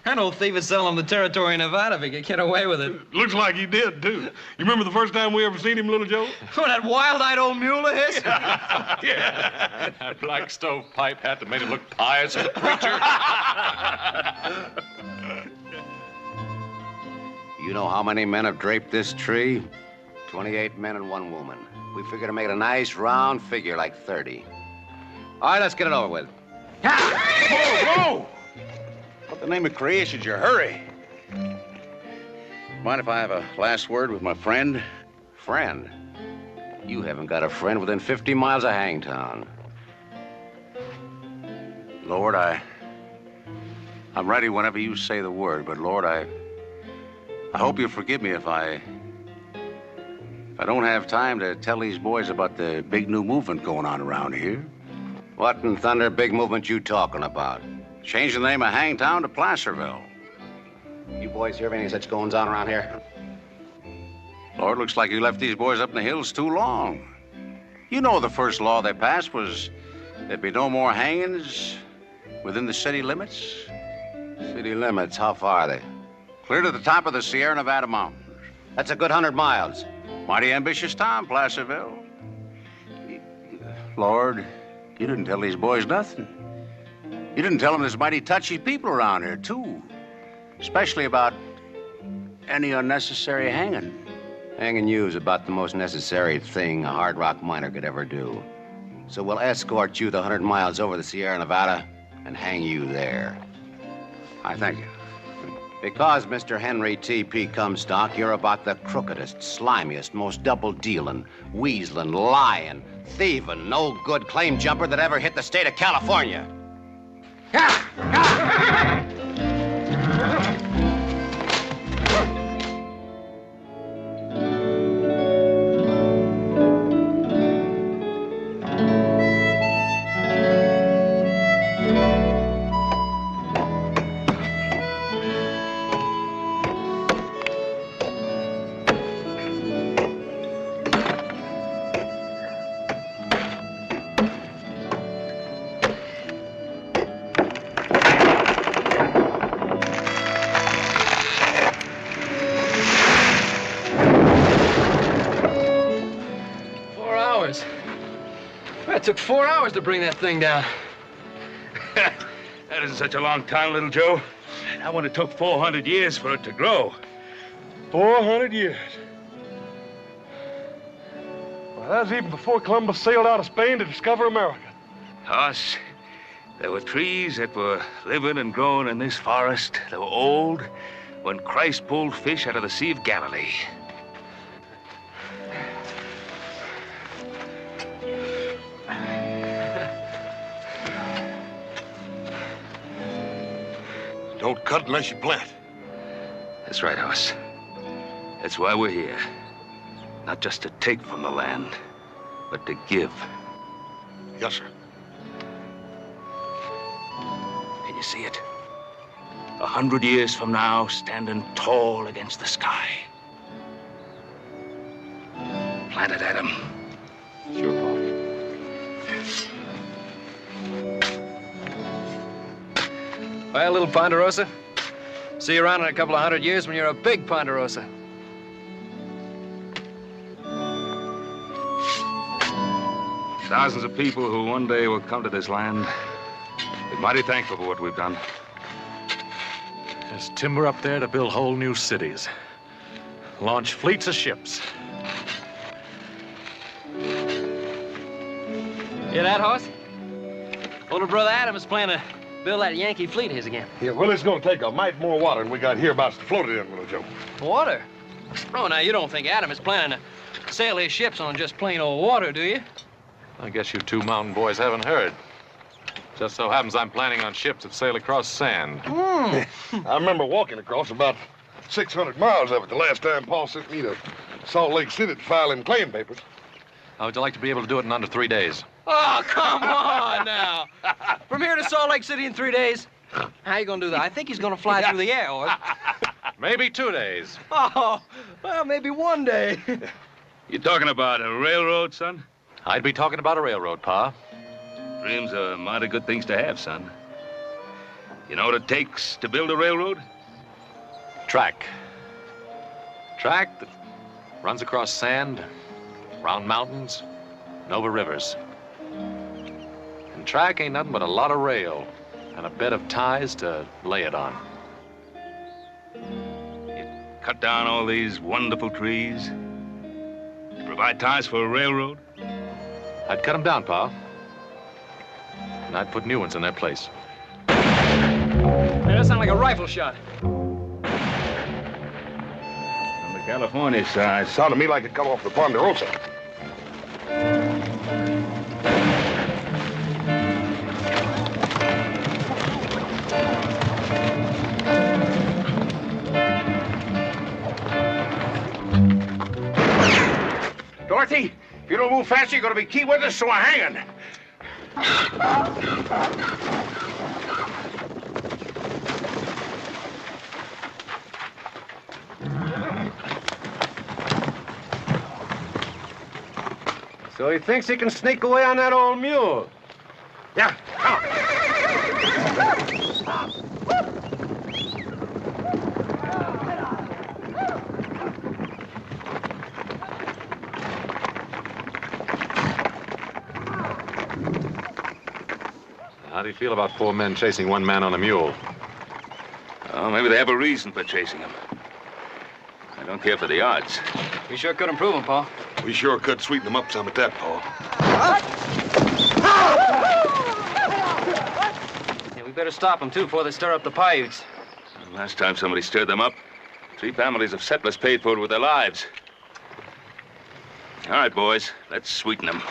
That old thief is selling the territory in Nevada if he could get away with it.
Looks like he did, too. You remember the first time we ever seen him, little Joe?
Oh, that wild-eyed old mule of his?
Yeah. That black stove pipe hat that made it look pious as a preacher.
You know how many men have draped this tree? 28 men and 1 woman. We figure to make it a nice round figure, like 30. All right, let's get it over with.
Whoa, whoa!
What the name of creation's your hurry? Mind if I have a last word with my friend? Friend? You haven't got a friend within 50 miles of Hangtown. Lord, I'm ready whenever you say the word, but Lord, I hope you'll forgive me if I don't have time to tell these boys about the big new movement going on around here. What in thunder big movement you talking about? Changing the name of Hangtown to Placerville. You boys hear of any such goings on around here? Lord, looks like you left these boys up in the hills too long. You know the first law they passed was there'd be no more hangings within the city limits. City limits, how far are they? Clear to the top of the Sierra Nevada mountains. That's a good 100 miles. Mighty ambitious town, Placerville. Lord, you didn't tell these boys nothing. You didn't tell them there's mighty touchy people around here, too. Especially about any unnecessary hanging. Hanging you is about the most necessary thing a hard rock miner could ever do. So we'll escort you the 100 miles over the Sierra Nevada and hang you there. I thank you. Because, Mr. Henry T.P. Comstock, you're about the crookedest, slimiest, most double-dealing, weaseling, lying, thieving, no-good claim jumper that ever hit the state of California.
It took 4 hours to bring that thing down.
That isn't such a long time, little Joe. That one, it took 400 years for it to grow.
400 years. Well, that was even before Columbus sailed out of Spain to discover America.
Us, there were trees that were living and growing in this forest. They were old when Christ pulled fish out of the Sea of Galilee.
Don't cut unless you plant.
That's right, Hoss. That's why we're here. Not just to take from the land, but to give.
Yes, sir.
Can you see it? 100 years from now, standing tall against the sky. Plant it, Adam.
Sure, Paul.
Well, little Ponderosa, see you around in a couple of 100 years when you're a big Ponderosa.
thousands of people who one day will come to this land. Be mighty thankful for what we've done.
There's timber up there to build whole new cities. Launch fleets of ships.
Hear that, Hoss? Older brother Adam is planning to build that Yankee fleet of his again.
Yeah, well, it's going to take a mite more water than we got hereabouts to float it in, little Joe.
Water? Oh, now, you don't think Adam is planning to sail his ships on just plain old water, do you?
I guess you two mountain boys haven't heard. Just so happens I'm planning on ships that sail across sand.
I remember walking across about 600 miles of it the last time Paul sent me to Salt Lake City to file in claim papers.
How would you like to be able to do it in under 3 days?
Oh, come on now. From here to Salt Lake City in 3 days? How you gonna do that? I think he's gonna fly through the air, or...
Maybe 2 days.
Oh, well, maybe 1 day.
You talking about a railroad, son?
I'd be talking about a railroad, Pa.
Dreams are mighty good things to have, son. You know what it takes to build a railroad?
Track. Track that runs across sand, round mountains, and over rivers. And track ain't nothing but a lot of rail and a bed of ties to lay it on.
Cut down all these wonderful trees, provide ties for a railroad.
I'd cut them down, Pa. And I'd put new ones in their place.
Hey, that sounds like a rifle shot.
On the California side.
Sounded to me like it come off the Ponderosa.
Dorothy, if you don't move faster, you're going to be key witness to a hanging.
So he thinks he can sneak away on that old mule.
Yeah, come
How do you feel about 4 men chasing 1 man on a mule?
Oh, maybe they have a reason for chasing him. I don't care for the odds.
We sure could improve him, Pa.
We sure could sweeten them up some at that, Paul.
Yeah, we better stop them, too, before they stir up the Paiutes.
Last time somebody stirred them up, 3 families of settlers paid for it with their lives. All right, boys, let's sweeten them.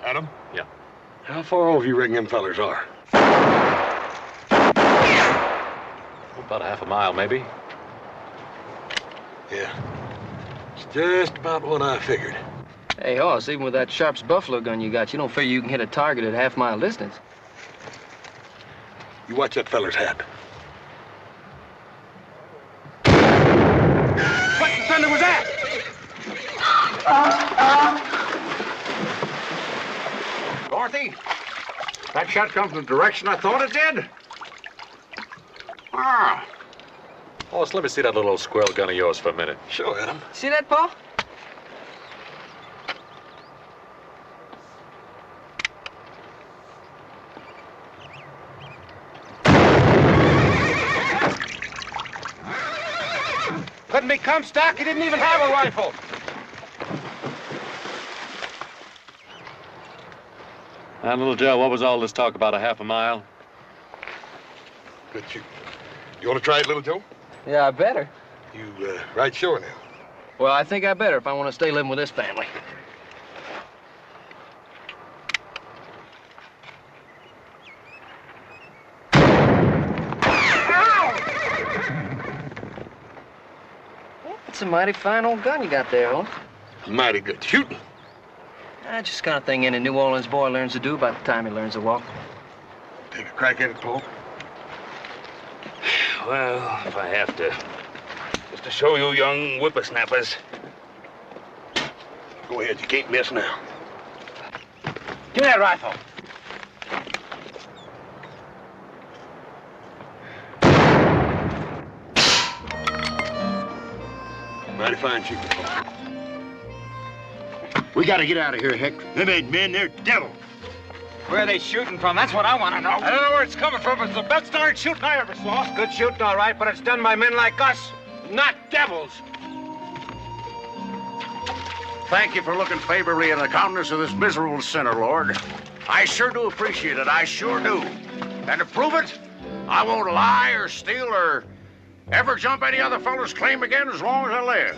Adam?
Yeah.
How far over you reckon them fellers are?
About a half a mile, maybe.
Yeah. It's just about what I figured.
Hey, Hoss, even with that Sharp's buffalo gun you got, you don't figure you can hit a target at half-mile distance.
You watch that feller's hat.
What the thunder was that?
Dorothy, that shot come from the direction I thought it did.
Ah. Oh, let me see that little squirrel gun of yours for a minute.
Sure, Adam.
See that, Pa?
Couldn't be Comstock. He didn't even have a rifle.
And little Joe, what was all this talk about a half a mile?
Good shoot. You want to try it, little Joe?
Yeah, I better.
You right sure now?
Well, I think I better if I want to stay living with this family. That's a mighty fine old gun you got there, Holmes.
Mighty good shooting.
Just the kind of thing any New Orleans boy learns to do by the time he learns to walk.
Take a crack at it, Paul.
Well, if I have to. Just to show you young whippersnappers.
Go ahead, you can't miss now.
Give me that rifle.
Mighty fine shooting. We gotta get out of here, Heck. Them ain't men, they're devils.
Where are they shooting from? That's what I want to know.
I don't know where it's coming from, but it's the best darn shooting I ever saw.
Good shooting, all right, but it's done by men like us, not devils.
Thank you for looking favorably in the countenance of this miserable sinner, Lord. I sure do appreciate it. I sure do. And to prove it, I won't lie or steal or ever jump any other fellow's claim again as long as I live.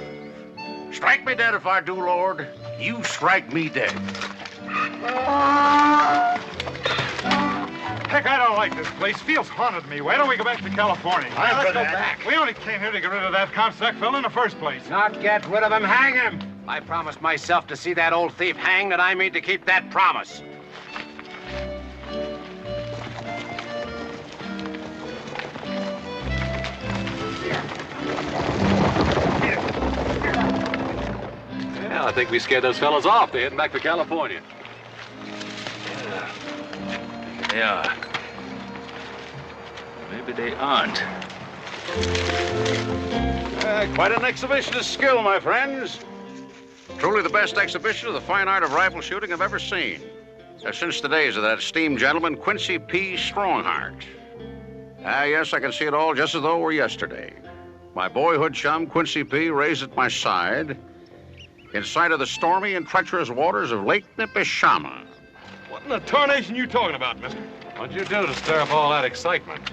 Strike me dead if I do, Lord. You strike me dead.
Heck, I don't like this place. Feels haunted to me. Why don't we go back to California?
Let's go back.
We only came here to get rid of that Comstock fellow in the first place.
Not get rid of him, hang him. I promised myself to see that old thief hanged, and I mean to keep that promise.
Yeah, I think we scared those fellows off. They're heading back to California.
They are. Maybe they aren't.
Quite an exhibition of skill, my friends. Truly the best exhibition of the fine art of rifle shooting I've ever seen. Since the days of that esteemed gentleman, Quincy P. Strongheart. Yes, I can see it all just as though it were yesterday. My boyhood chum, Quincy P., raised at my side in sight of the stormy and treacherous waters of Lake Nipishama.
What in the tarnation you talking about, mister?
What'd you do to stir up all that excitement?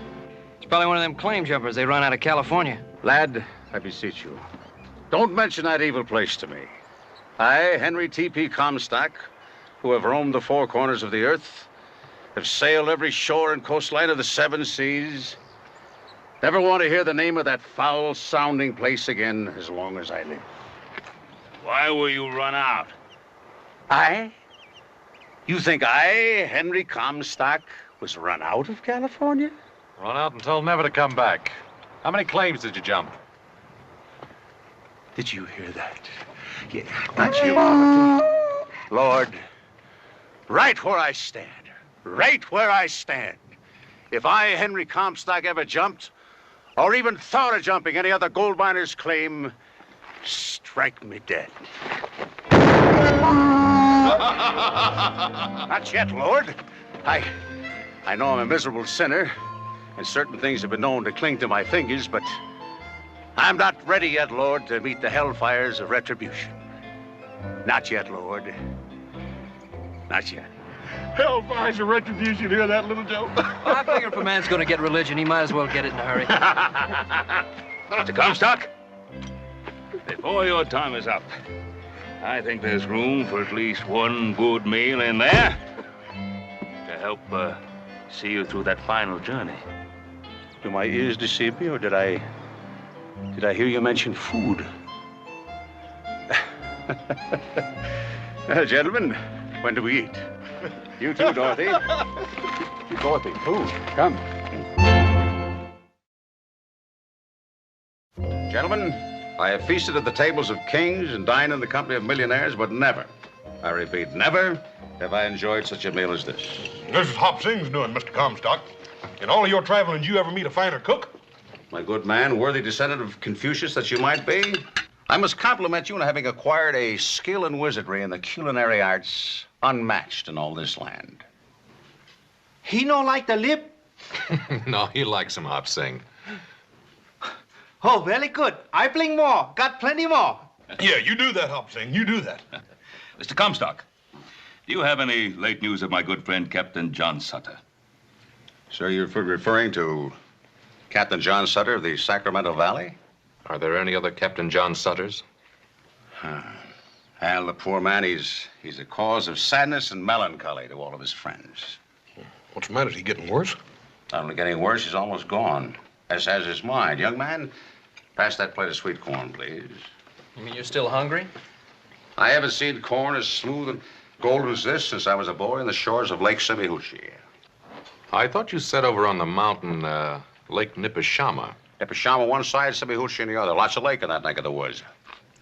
It's probably one of them claim jumpers they run out of California.
Lad, I beseech you, don't mention that evil place to me. I, Henry T.P. Comstock, who have roamed the four corners of the earth, have sailed every shore and coastline of the seven seas, never want to hear the name of that foul-sounding place again as long as I live.
Why were you run out?
I? You think I, Henry Comstock, was run out of California?
Run out and told never to come back. How many claims did you jump?
Did you hear that? Yeah, not you. Lord, right where I stand, if I, Henry Comstock, ever jumped, or even thought of jumping any other gold miner's claim, strike me dead. Not yet, Lord. I know I'm a miserable sinner, and certain things have been known to cling to my fingers, but I'm not ready yet, Lord, to meet the hellfires of retribution. Not yet, Lord. Not yet.
Hellfires of retribution, hear that, little Joe?
Well, I figure if a man's going to get religion, he might as well get it in a hurry.
Mr. Comstock, before your time is up, I think there's room for at least one good meal in there to help see you through that final journey.
Do my ears deceive me, or did I hear you mention food? Gentlemen, when do we eat? You too, Dorothy. Dorothy, food. Come. Gentlemen, I have feasted at the tables of kings and dined in the company of millionaires, but never, I repeat, never have I enjoyed such a meal as this.
This is Hop Sing's doing, Mr. Comstock. In all of your traveling, did you ever meet a finer cook?
My good man, worthy descendant of Confucius that you might be, I must compliment you on having acquired a skill and wizardry in the culinary arts unmatched in all this land.
He no like the lip?
No, he likes him, Hop Sing.
Oh, very good. I bring more. Got plenty more.
Yeah, you do that, Hop Sing. You do that.
Mr. Comstock, do you have any late news of my good friend, Captain John Sutter?
Sir, you're referring to Captain John Sutter of the Sacramento Valley?
Are there any other Captain John Sutters?
Well, the poor man, he's a cause of sadness and melancholy to all of his friends.
What's the matter? Is he getting worse?
Not only getting worse, he's almost gone, as has his mind. Young man, pass that plate of sweet corn, please.
You mean you're still hungry?
I haven't seen corn as smooth and golden as this since I was a boy on the shores of Lake Semihushi.
I thought you said over on the mountain, Lake Nipishama.
Nipishama one side, Semihushi on the other. Lots of lake in that neck of the woods.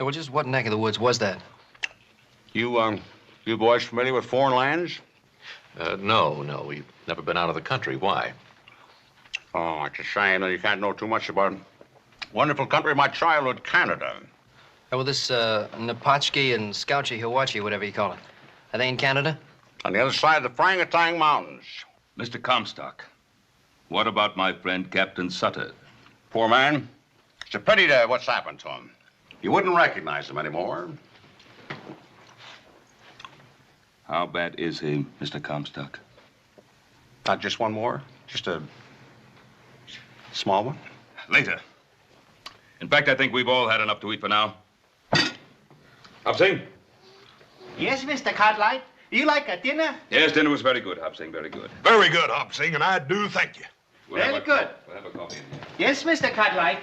Well, just what neck of the woods was that?
You boys familiar with foreign lands?
No. We've never been out of the country. Why?
Oh, it's a shame that you can't know too much about wonderful country of my childhood, Canada.
Well, this Napatchki and Skauchi Hiwachi, whatever you call it, are they in Canada?
On the other side of the Frangatang Mountains.
Mr. Comstock, what about my friend Captain Sutter?
Poor man. It's a pity to what's happened to him. You wouldn't recognize him anymore.
How bad is he, Mr. Comstock?
Not just one more? Just a small one?
Later. In fact, I think we've all had enough to eat for now. Hop Sing?
Yes, Mr. Cartwright. You like a dinner?
Yes, dinner was very good, Hop Sing, very good.
Very good, Hop Sing, and I do thank you.
Very good.
We'll have a coffee in here.
Yes, Mr. Cartwright.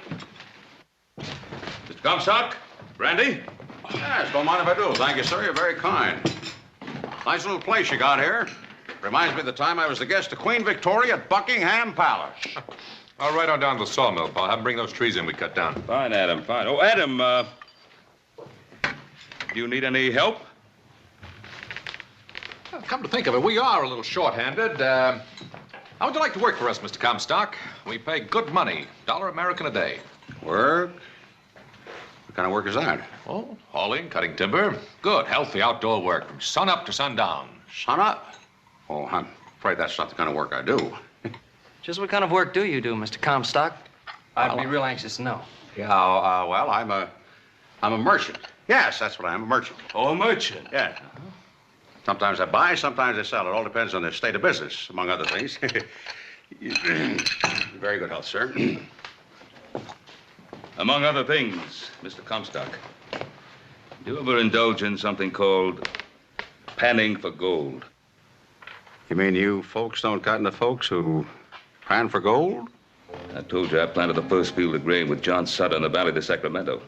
Mr. Comstock, brandy?
Yes, don't mind if I do. Thank you, sir. You're very kind. Nice little place you got here. Reminds me of the time I was the guest of Queen Victoria at Buckingham Palace.
I'll ride on down to the sawmill, pal. Have them bring those trees in we cut down.
Fine, Adam, fine. Oh, Adam, do you need any help?
Well, come to think of it, we are a little short-handed. How would you like to work for us, Mr. Comstock? We pay good money, $1 American a day.
Work? What kind of work is that?
Oh, hauling, cutting timber. Good, healthy outdoor work from sun up to sundown.
Sun up? Oh, I'm afraid that's not the kind of work I do.
Just what kind of work do you do, Mr. Comstock? I'd be real anxious to know.
Yeah, well, I'm a merchant. Yes, that's what I am, a merchant.
Oh, a merchant?
Yeah. Sometimes I buy, sometimes I sell. It all depends on the state of business, among other things. Very good health, sir.
Among other things, Mr. Comstock, do you ever indulge in something called panning for gold?
You mean you folks don't got into folks who pan for gold?
I told you I planted the first field of grain with John Sutter in the Valley of the Sacramento.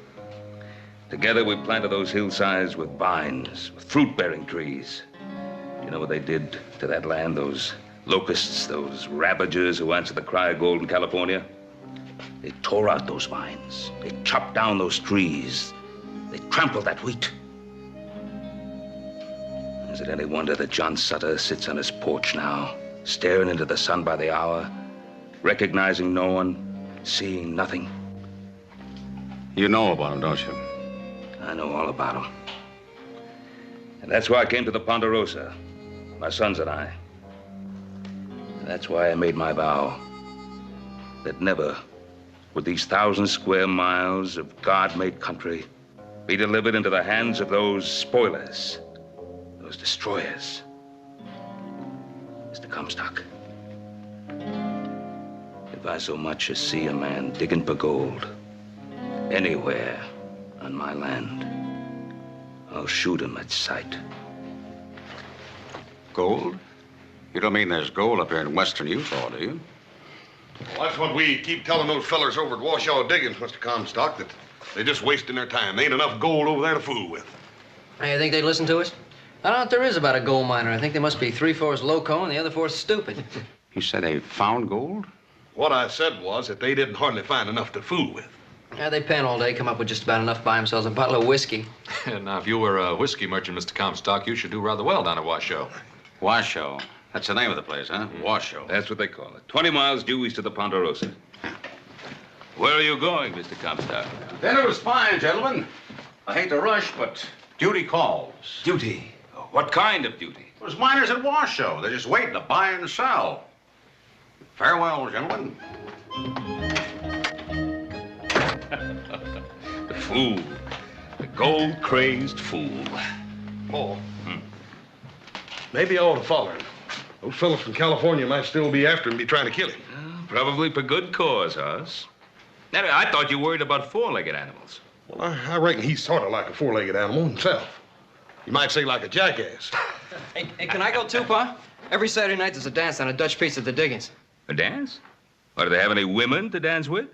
Together, we planted those hillsides with vines, with fruit-bearing trees. You know what they did to that land, those locusts, those ravagers who answered the cry of gold in California? They tore out those vines. They chopped down those trees. They trampled that wheat. Is it any wonder that John Sutter sits on his porch now, staring into the sun by the hour, recognizing no one, seeing nothing?
You know about him, don't you?
I know all about him. And that's why I came to the Ponderosa, my sons and I. And that's why I made my vow that never would these 1,000 square miles of God-made country be delivered into the hands of those spoilers, those destroyers. Mr. Comstock, if I so much as see a man digging for gold anywhere on my land, I'll shoot him at sight.
Gold? You don't mean there's gold up here in western Utah, do you?
Well, that's what we keep telling those fellers over at Washoe Diggings, Mr. Comstock, that they're just wasting their time. There ain't enough gold over there to fool with.
Hey, you think they'd listen to us? I don't know what there is about a gold miner. I think they must be 3/4 loco and the other 4 stupid.
You said they found gold?
What I said was that they didn't hardly find enough to fool with.
Yeah, they pan all day, come up with just about enough to buy themselves a bottle of whiskey.
Now, if you were a whiskey merchant, Mr. Comstock, you should do rather well down at Washoe.
Washoe? That's the name of the place, huh? Washoe.
That's what they call it. 20 miles due east of the Ponderosa. Where are you going, Mr. Comstock?
Dinner was fine, gentlemen. I hate to rush, but duty calls.
Duty? What kind of duty?
Those miners at Washoe. They're just waiting to buy and sell. Farewell, gentlemen.
The fool. The gold-crazed fool.
Paul. Maybe I ought to follow him. Those fellas from California might still be after him, be trying to kill him.
Probably for good cause, Hoss. Now, I thought you worried about four-legged animals.
Well, I reckon he's sort of like a four-legged animal himself. You might say like a jackass.
Hey, can I go too, Pa? Every Saturday night there's a dance on a Dutch piece at the Diggings.
A dance? Or do they have any women to dance with?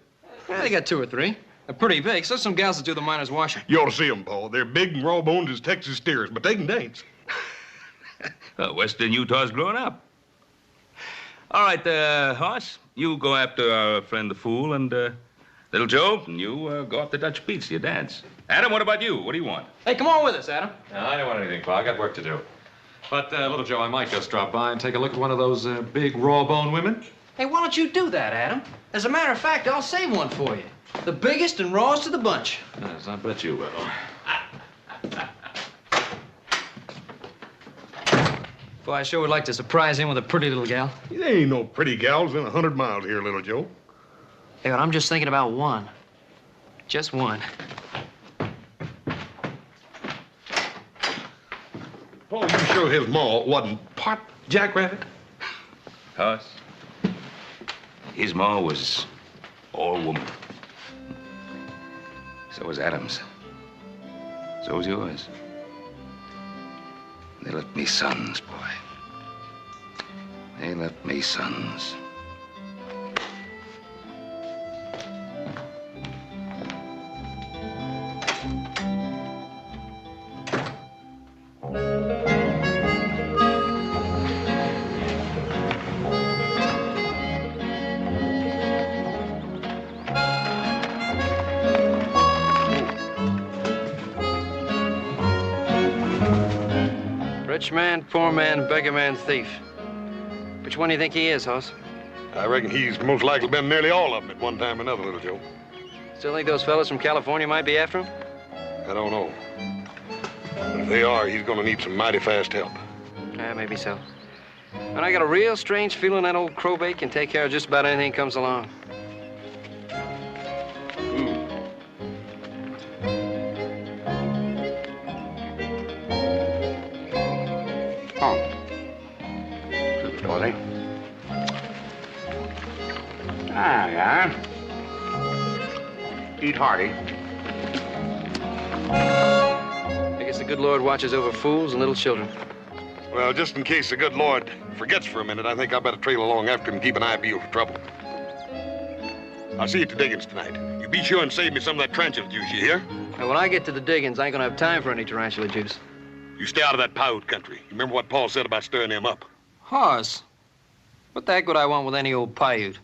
Yeah, they got 2 or 3. They're pretty big, so some gals that do the miners' washing.
You ought to see them, Paul. They're big and raw bones as Texas steers, but they can dance.
Well, Western Utah's grown up. All right, Hoss, you go after our friend the fool, and little Joe, and you go up the Dutch beats to your dance. Adam, what about you? What do you want?
Hey, come on with us, Adam.
No, I don't want anything, Pa. I got work to do. But, Little Joe, I might just drop by and take a look at one of those big raw-boned women.
Hey, why don't you do that, Adam? As a matter of fact, I'll save one for you. The biggest and rawest of the bunch.
Yes, I bet you will.
Boy, I sure would like to surprise him with a pretty little gal.
There ain't no pretty gals in 100 miles here, Little Joe.
Hey, but I'm just thinking about one. Just one.
Paul, you sure his ma wasn't part jackrabbit?
Hoss, his ma was all woman. So was Adam's. So was yours. They left me sons, boy. They left me sons.
Rich man, poor man, beggar man, thief. Which one do you think he is, Hoss?
I reckon he's most likely been nearly all of them at one time or another, Little Joe.
Still think those fellas from California might be after him?
I don't know. But if they are, he's gonna need some mighty fast help.
Yeah, maybe so. And I got a real strange feeling that old crowbait can take care of just about anything comes along.
Eat hearty.
I guess the good Lord watches over fools and little children.
Well, just in case the good Lord forgets for a minute, I think I better trail along after him and keep an eye peeled for trouble. I'll see you at the diggings tonight. You be sure and save me some of that tarantula juice, you hear?
Now, when I get to the diggings, I ain't gonna have time for any tarantula juice.
You stay out of that Paiute country. You remember what Paul said about stirring them up?
Hoss, what the heck would I want with any old Paiute?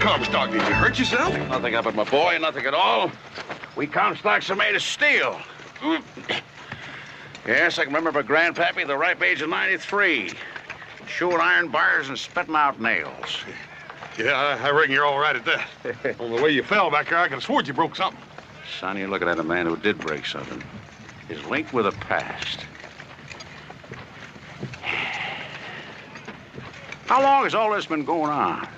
Comstock, did you hurt yourself?
Nothing up at my boy, nothing at all. We Comstocks are made of steel. Yes, I can remember my grandpappy the ripe age of 93. Chewing iron bars and spitting out nails.
Yeah, I reckon you're all right at that. On the way you fell back there, I could have sworn you broke something.
Son, you're looking at a man who did break something. Is linked with a past. How long has all this been going on?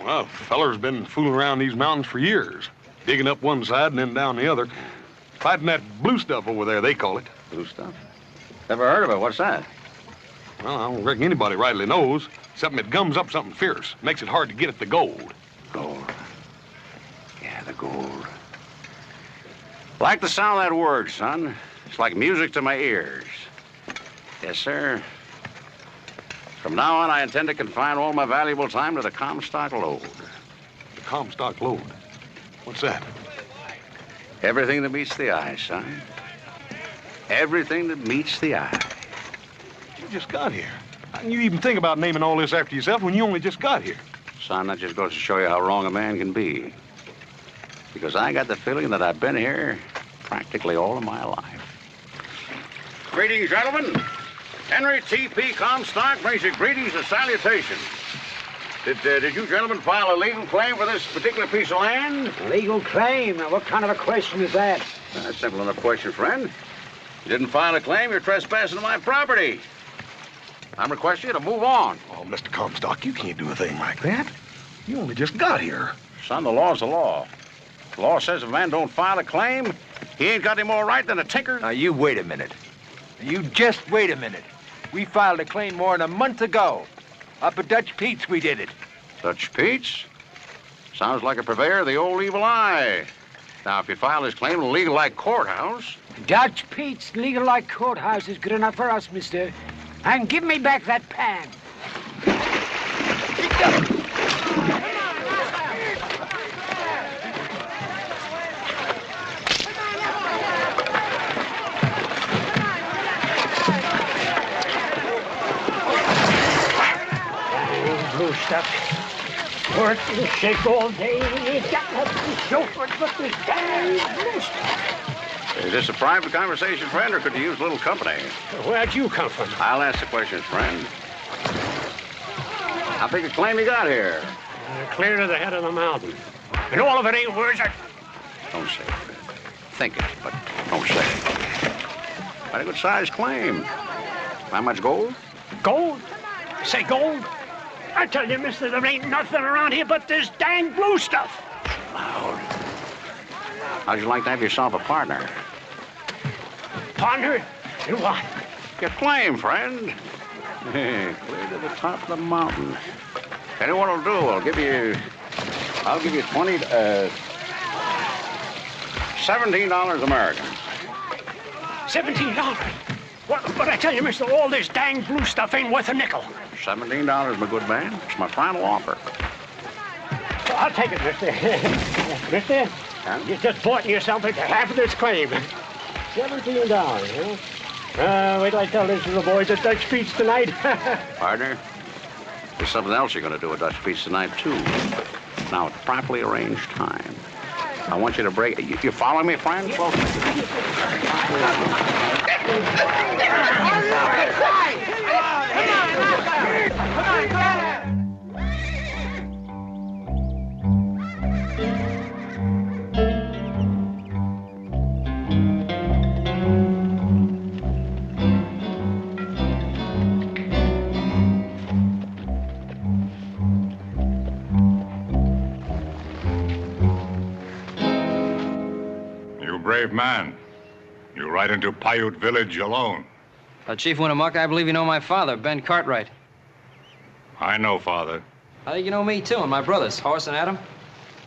Well, feller's been fooling around these mountains for years. Digging up one side and then down the other. Fighting that blue stuff over there, they call it.
Blue stuff? Never heard of it. What's that?
Well, I don't reckon anybody rightly knows. Something that gums up something fierce. Makes it hard to get at the gold.
Gold. Yeah, the gold. Like the sound of that word, son. It's like music to my ears. Yes, sir. From now on, I intend to confine all my valuable time to the Comstock lode.
The Comstock lode? What's that?
Everything that meets the eye, son. Everything that meets the eye.
You just got here. How can you even think about naming all this after yourself when you only just got here?
Son, that just goes to show you how wrong a man can be. Because I got the feeling that I've been here practically all of my life. Greetings, gentlemen. Henry T.P. Comstock brings you greetings and salutations. Did you gentlemen file a legal claim for this particular piece of land?
Legal claim? What kind of a question is that?
A simple enough question, friend. You didn't file a claim, you're trespassing on my property. I'm requesting you to move on.
Oh, Mr. Comstock, you can't do a thing like that. You only just got here.
Son, the law's the law. The law says if a man don't file a claim, he ain't got any more right than a tinker.
Now, you wait a minute. You just wait a minute. We filed a claim more than a month ago. Up at Dutch Pete's, we did it.
Dutch Pete's? Sounds like a purveyor of the old evil eye. Now, if you file this claim in a legal-like courthouse...
Dutch Pete's legal-like courthouse is good enough for us, mister. And give me back that pan. Blue stuff. Work and shake all day. It's got nothing to show for it but this damn blue stuff.
Is this a private conversation, friend, or could you use a little company?
Where'd you come from?
I'll ask the questions, friend. How big a claim you got here?
Clear to the head of the mountain. And all of it ain't worth it.
Don't say it, friend. Think it, but don't say it. Quite a good-sized claim. How much gold?
Gold? Say gold? I tell you, mister, there ain't nothing around here but this dang blue stuff.
Loud. How'd you like to have yourself a partner?
Partner? In what?
Your claim, friend. Clear to the top of the mountain. Tell you what I'll do. I'll give you $17 American.
$17? But I tell you, mister, all this dang blue stuff ain't worth a nickel.
$17, my good man. It's my final offer.
I'll take it, mister. Mister, you just bought yourself into half of this claim. $17, huh? Wait till I tell this to the boys at Dutch Pete's tonight.
Partner, there's something else you're going to do at Dutch Pete's tonight, too. Now, at properly arranged time. I want you to break... You following me, friend?
You brave man. You ride into Paiute village alone.
Chief Winnemucca, I believe you know my father, Ben Cartwright.
I know, Father.
I think you know me, too, and my brothers, Horace and Adam.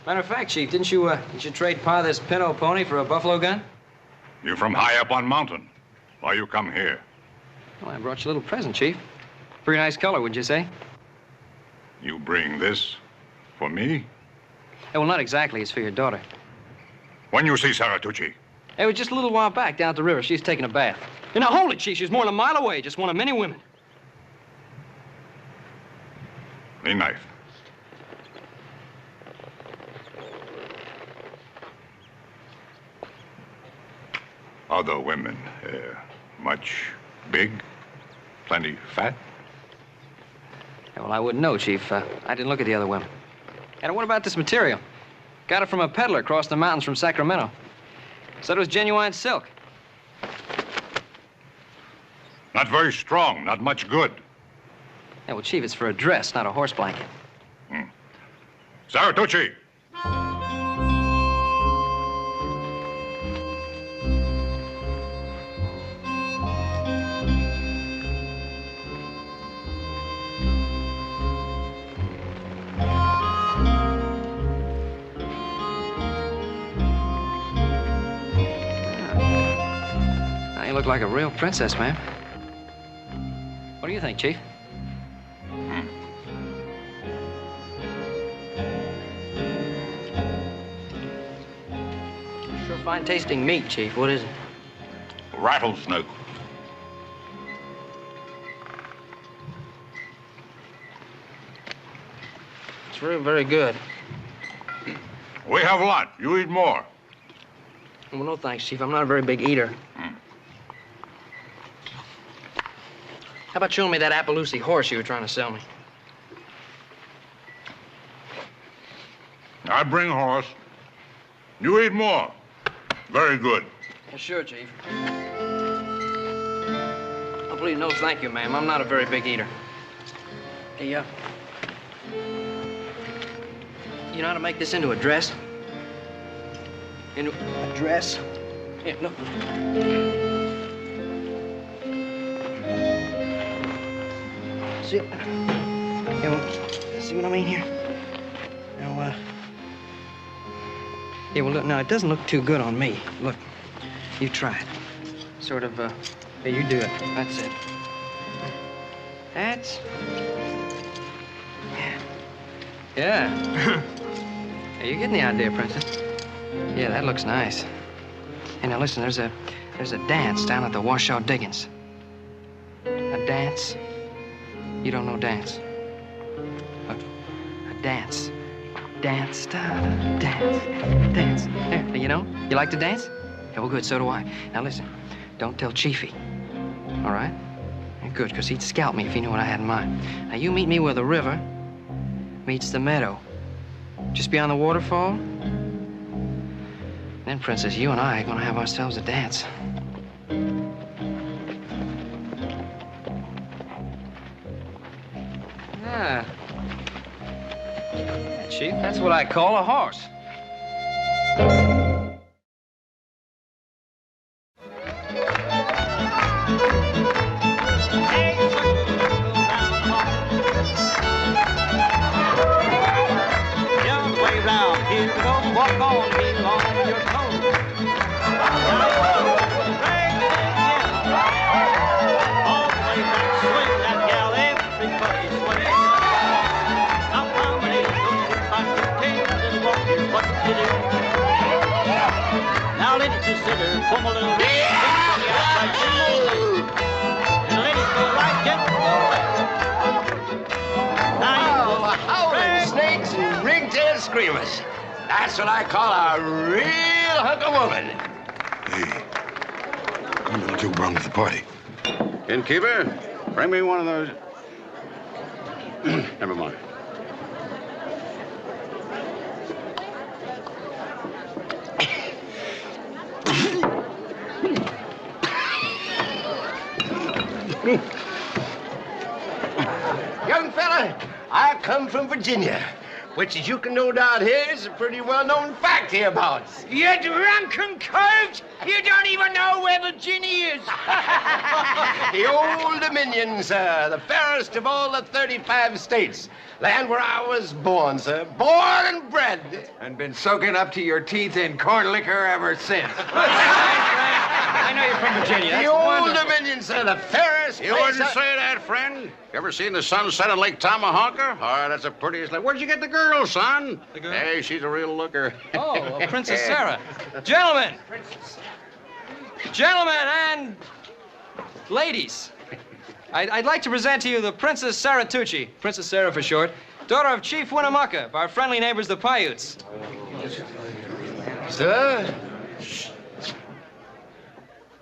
Matter of fact, Chief, didn't you trade Pa this pinto pony for a buffalo gun?
You from high up on mountain. Why you come here?
Well, I brought you a little present, Chief. Pretty nice color, would you say?
You bring this for me?
Well, not exactly. It's for your daughter.
When you see Saratucci?
It was just a little while back down at the river. She's taking a bath. And now, hold it, Chief. She's more than a mile away. Just one of many women.
The knife. Other women, much big, plenty fat?
Yeah, well, I wouldn't know, Chief. I didn't look at the other women. And what about this material? Got it from a peddler across the mountains from Sacramento. Said it was genuine silk.
Not very strong, not much good.
Yeah, well, Chief, it's for a dress, not a horse blanket.
Saratucci!
Now you look like a real princess, ma'am. What do you think, Chief? Sure fine tasting meat, Chief. What is it?
Rattlesnake.
It's very, very good.
We have a lot. You eat more.
Well, no thanks, Chief. I'm not a very big eater. How about showing me that Appaloosa horse you were trying to sell me?
I bring horse. You eat more. Very good.
Yeah, sure, Chief. Oh, please, no thank you, ma'am. I'm not a very big eater. Hey, you know how to make this into a dress? Into a dress? Yeah, look. See? Yeah, well, see what I mean here? Now, yeah, well, look, now, it doesn't look too good on me. Look, you try it. Sort of, yeah, you do it. That's it. That's... Yeah. Yeah, you're getting the idea, Princess. Yeah, that looks nice. Hey, now, listen, there's a dance down at the Washoe Diggings. A dance? You don't know dance. Look, a dance. Dance, dance. There, you know? You like to dance? Yeah, well, good, so do I. Now, listen, don't tell Chiefy, all right? Yeah, good, because he'd scalp me if he knew what I had in mind. Now, you meet me where the river meets the meadow. Just beyond the waterfall. Then, Princess, you and I are gonna have ourselves a dance. Ah. Yeah, Chief, that's what I call a horse.
Just way round here, go walk on me along your toes. All the way back, swing that gal, everybody swing. Now combination, back to tails and walk is what you do. Now ladies, just sit there, pull a little bit, from the outside, and ladies go right, get go left.
Howling snakes and ring-tailed screamers. That's what I call a real hunk of woman.
Hey, when little Joe brought to the party.
Innkeeper, bring me one of those. Never mind.
Young fella, I come from Virginia, which, as you can no doubt hear, is a pretty well-known fact hereabouts.
You drunken coat! You don't even know where Virginia is!
The Old Dominion, sir, the fairest of all the 35 states. Land where I was born, sir. Born and bred.
And been soaking up to your teeth in corn liquor ever since.
I know you're from Virginia.
The Old Dominion, sir, the fairest
You
place
wouldn't say that, friend. You ever seen the sunset on Lake Tomahawker? Oh, that's the prettiest lake. Where'd you get the girl, son?
The girl?
Hey, she's a real looker.
Oh, Princess Sarah. Gentlemen! Gentlemen and ladies, I'd like to present to you the Princess Saratucci, Princess Sarah for short, daughter of Chief Winnemucca, of our friendly neighbors, the Paiutes.
Sir?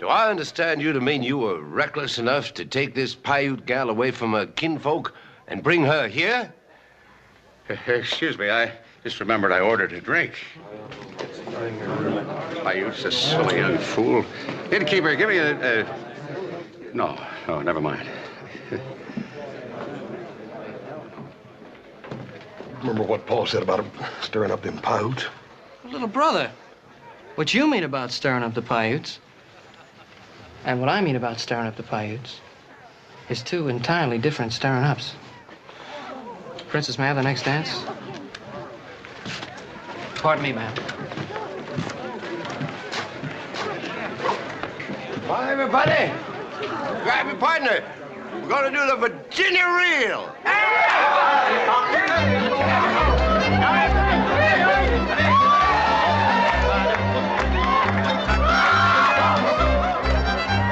Do I understand you to mean you were reckless enough to take this Paiute gal away from her kinfolk and bring her here?
Excuse me, I just remembered I ordered a drink. Paiute's a silly young fool. Innkeeper, give me a... No, never mind.
Remember what Paul said about him stirring up them Paiutes?
Little brother, what you mean about stirring up the Paiutes, and what I mean about stirring up the Paiutes, is two entirely different stirring ups. Princess, may I have the next dance? Pardon me, ma'am.
Hi, everybody. Grab your partner. We're going to do the Virginia Reel.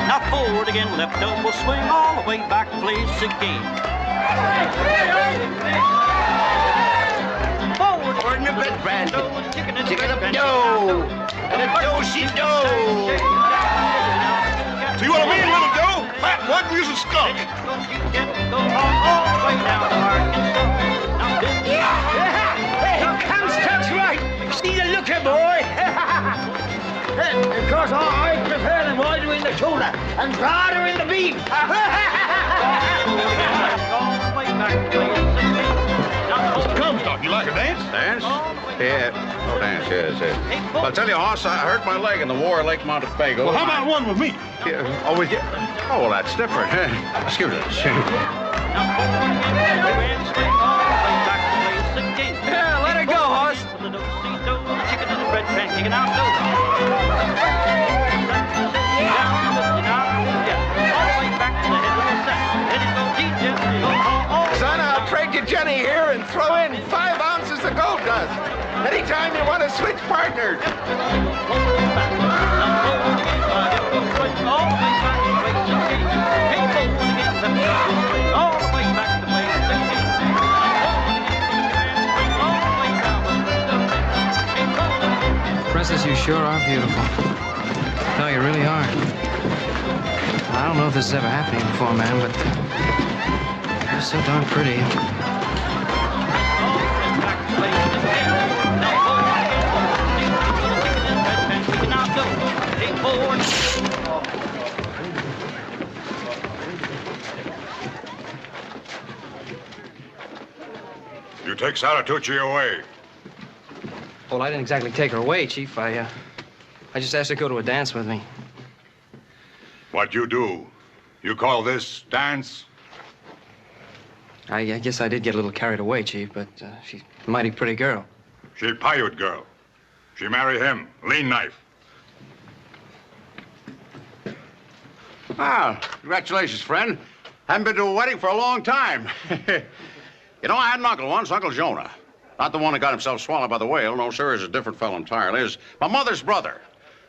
Now forward again, left elbow swing all the way back, place again. Forward
in the bed, Brand. Chicken up dough. And a do-she-do.
See what I mean, little Joe? Fat one use a skunk.
Hey, Comstock's right. See the look here, boy. Of course, I prefer them wider in the tuna and broader in the beef.
Comstock, you like a dance?
Dance? Yeah. Oh, dance, yes. Well, I'll tell you, Hoss, I hurt my leg in the war at Lake Montefago.
Well, how about one with me?
Yeah. Oh, with you? Oh, well, that's different. Excuse us.
Yeah, let her go, Hoss. Chicken and the bread pan, kicking out
Son, I'll trade you Jenny here and throw in 5 ounces of gold dust. Anytime you want to switch partners.
Princess, you sure are beautiful. No, you really are. I don't know if this is ever happening before, man, but you're so darn pretty.
You take Salatucci away.
Well, I didn't exactly take her away, Chief. I just asked her to go to a dance with me.
What you do? You call this dance?
I guess I did get a little carried away, Chief, but she's a mighty pretty girl.
She Paiute girl. She marry him. Lean knife.
Ah, congratulations, friend. Haven't been to a wedding for a long time. You know, I had an uncle once, Uncle Jonah. Not the one that got himself swallowed by the whale. No, sir, he's a different fellow entirely. He's my mother's brother.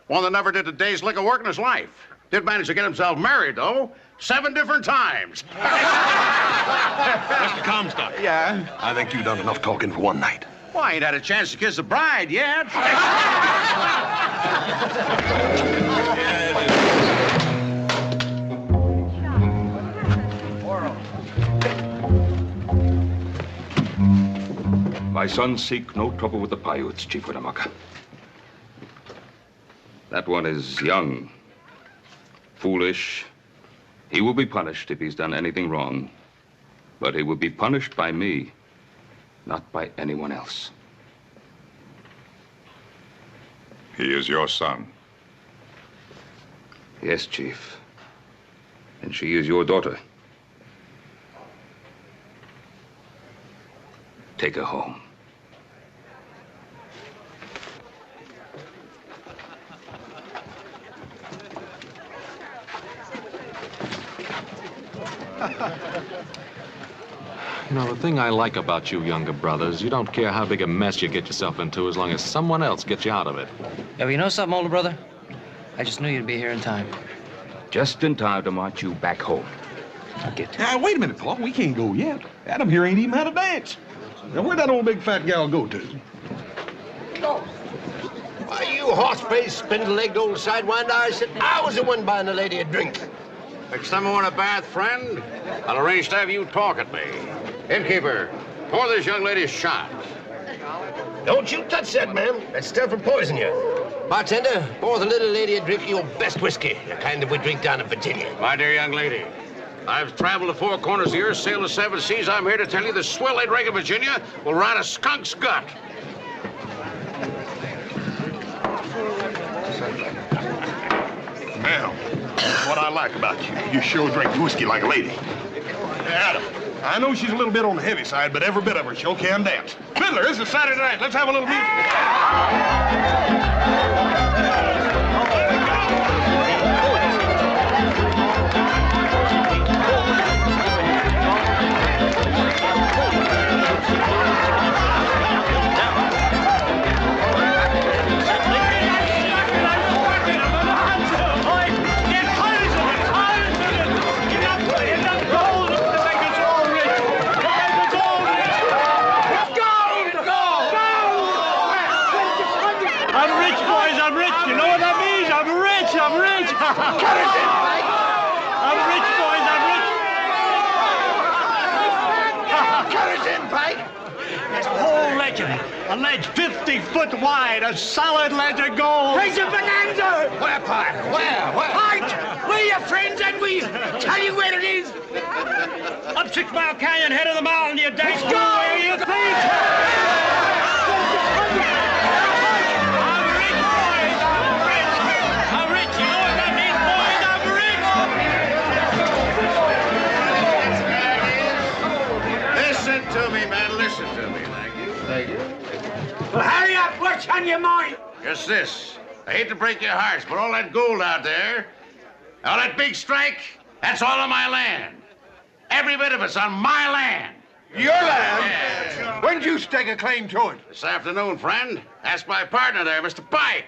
One that never did a day's lick of work in his life. Did manage to get himself married, though. 7 different times.
Mr. Comstock.
Yeah?
I think you've done enough talking for one night.
Well, I ain't had a chance to kiss the bride yet.
My sons seek no trouble with the Paiutes, Chief Winnemucca. That one is young, foolish. He will be punished if he's done anything wrong. But he will be punished by me, not by anyone else.
He is your son.
Yes, Chief. And she is your daughter. Take her home.
You know, the thing I like about you younger brothers, you don't care how big a mess you get yourself into as long as someone else gets you out of it.
Yeah, well, you know something, older brother? I just knew you'd be here in time.
Just in time to march you back home.
I'll get
Now, wait a minute, Paul. We can't go yet. Adam here ain't even had a dance. Now, where'd that old big fat gal go to?
Why, you horse-faced, spindle-legged old sidewinder, I said I was the one buying the lady a drink.
Next time I want a bath, friend, I'll arrange to have you talk at me. Innkeeper, pour this young lady a shot.
Don't you touch that, ma'am. That stuff will poison you. Bartender, pour the little lady a drink of your best whiskey, the kind that we drink down in Virginia.
My dear young lady, I've traveled the four corners of the earth, sailed the seven seas. I'm here to tell you the swell they'd rig of Virginia will ride a skunk's gut.
Now, what I like about you, you sure drink whiskey like a lady. Adam, I know she's a little bit on the heavy side, but every bit of her sure can dance. Fiddler, this is Saturday night. Let's have a little music.
Cut it in, Mike! I'm rich, boys, I'm rich! Cut it in, Pike!
There's a whole ledge of it. A ledge 50 foot wide, a solid ledge of gold.
There's a bonanza! Where, Pike? Where? Pike! We're your friends and we tell you where it is!
Up 6 Mile Canyon, head of the mountain, you dang fool,
go!
where you think?
Listen to me, man. Listen to me. Thank you.
Well, hurry up. What's on your mind?
Just this. I hate to break your hearts, but all that gold out there, all that big strike, that's all on my land. Every bit of it's on my land.
Your land?
Yeah.
When did you stake a claim to it?
This afternoon, friend. Ask my partner there, Mr. Pike.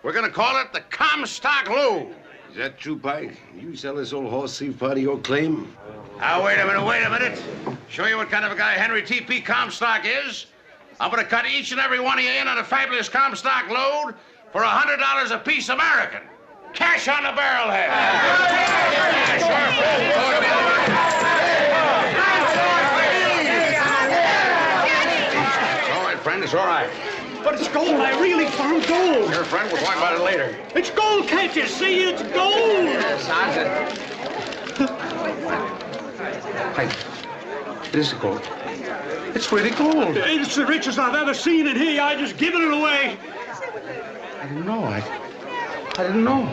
We're gonna call it the Comstock Lode.
Is that true, Pike? You sell this old horse thief part of your claim?
Now, wait a minute. Show you what kind of a guy Henry T.P. Comstock is. I'm gonna cut each and every one of you in on a fabulous Comstock load for $100 a piece American. Cash on the barrelhead. It's all right, friend, it's all right.
But it's gold. I really found gold.
Your friend, we'll talk about it later.
It's gold, can't you see? It's gold.
Yes, Pike, it is gold. It's really gold.
It's the richest I've ever seen in here. I just given it away.
I didn't know. I didn't know.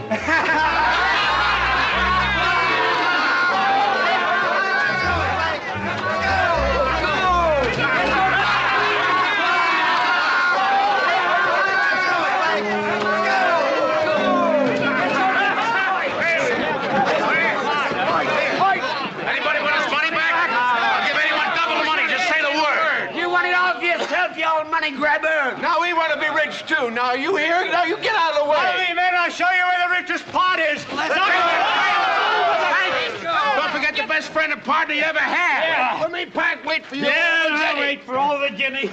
Money grabber. Now we want to be rich too. Now you here? Now you get out of the way.
Follow me, men. I'll show you where the richest part is.
Don't forget the best friend and partner you ever had.
Yeah. Let me Pike wait for you.
Yeah, I'll wait for all the Jimmy.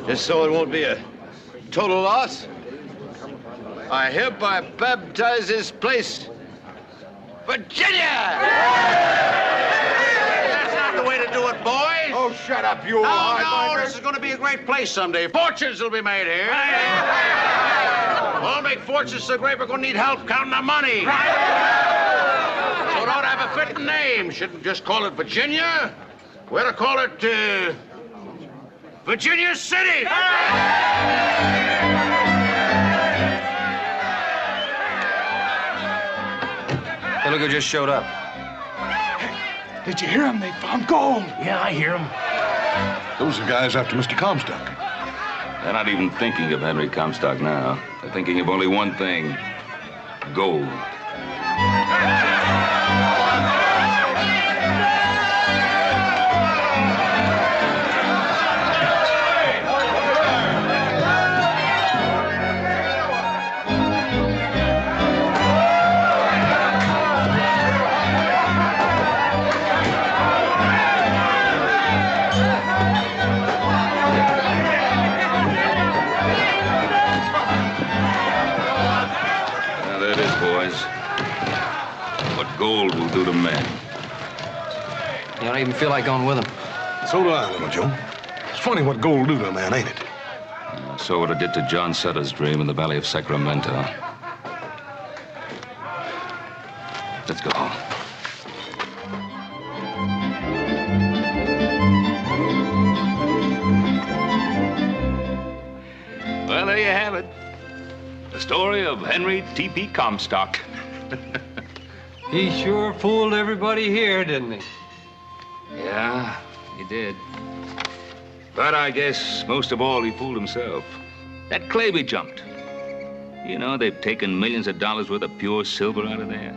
Just so it won't be a total loss, I hereby baptize this place Virginia!
That's not the way to do it, boys.
Oh, shut up, you old
No, this is going to be a great place someday. Fortunes will be made here. We'll make fortunes so great we're going to need help counting our money. So it ought to have a fitting name. Shouldn't just call it Virginia. We ought to call it, Virginia City.
Hey, look who just showed up.
Did you hear him? They found gold.
Yeah, I hear them. Those are guys after Mr. Comstock.
They're not even thinking of Henry Comstock now. They're thinking of only one thing: gold.
Gold will do to men. You don't even feel like going with him.
So do I, Little Joe. It's funny what gold do to a man, ain't it?
I saw what it did to John Sutter's dream in the Valley of Sacramento. Let's go home. Well, there you have it. The story of Henry T.P. Comstock.
He sure fooled everybody here, didn't he?
Yeah, he did. But I guess most of all, he fooled himself. That claim he jumped. You know, they've taken millions of dollars worth of pure silver out of there.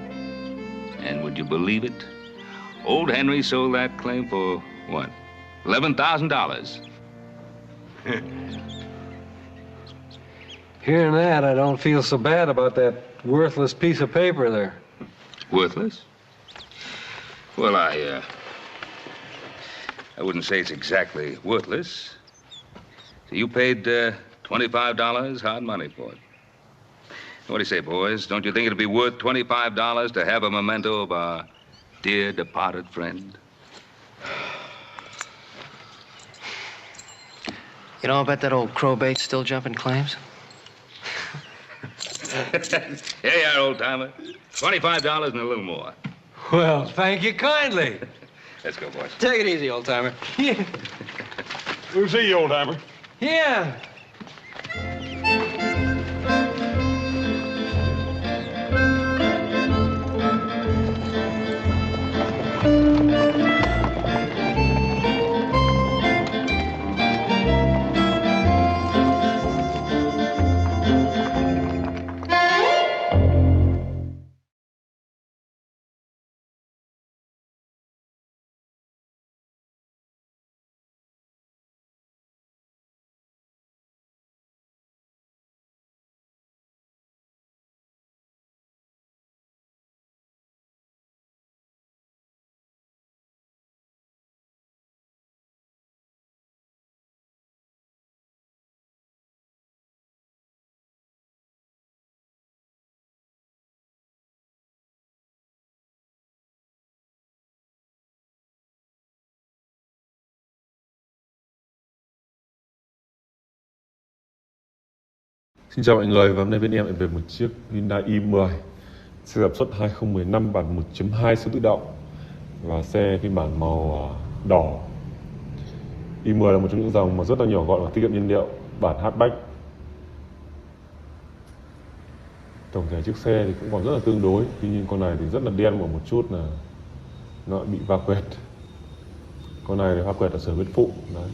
And would you believe it? Old Henry sold that claim for, what, $11,000.
Hearing that, I don't feel so bad about that worthless piece of paper there.
Worthless? Well, I wouldn't say it's exactly worthless. So you paid $25 hard money for it. What do you say, boys? Don't you think it'd be worth $25 to have a memento of our dear departed friend?
You know, I bet that old crowbait's still jumping claims.
Here you are, old-timer. $25 and a little more.
Well, thank you kindly.
Let's go, boys.
Take it easy, old-timer.
Yeah.
We'll see you, old-timer.
Yeah.
Xin chào mọi người và hôm nay bên em lại về một chiếc Hyundai i10 xe sản xuất 2015 bản 1.2 số tự động và xe phiên bản màu đỏ. i10 là một trong những dòng mà rất là nhỏ gọn và tiết kiệm nhiên liệu, bản hatchback. Tổng thể chiếc xe thì cũng còn rất là tương đối, tuy nhiên con này thì rất là đen một chút là nó bị va quẹt. Con này thì va quẹt ở sở vết phụ đấy.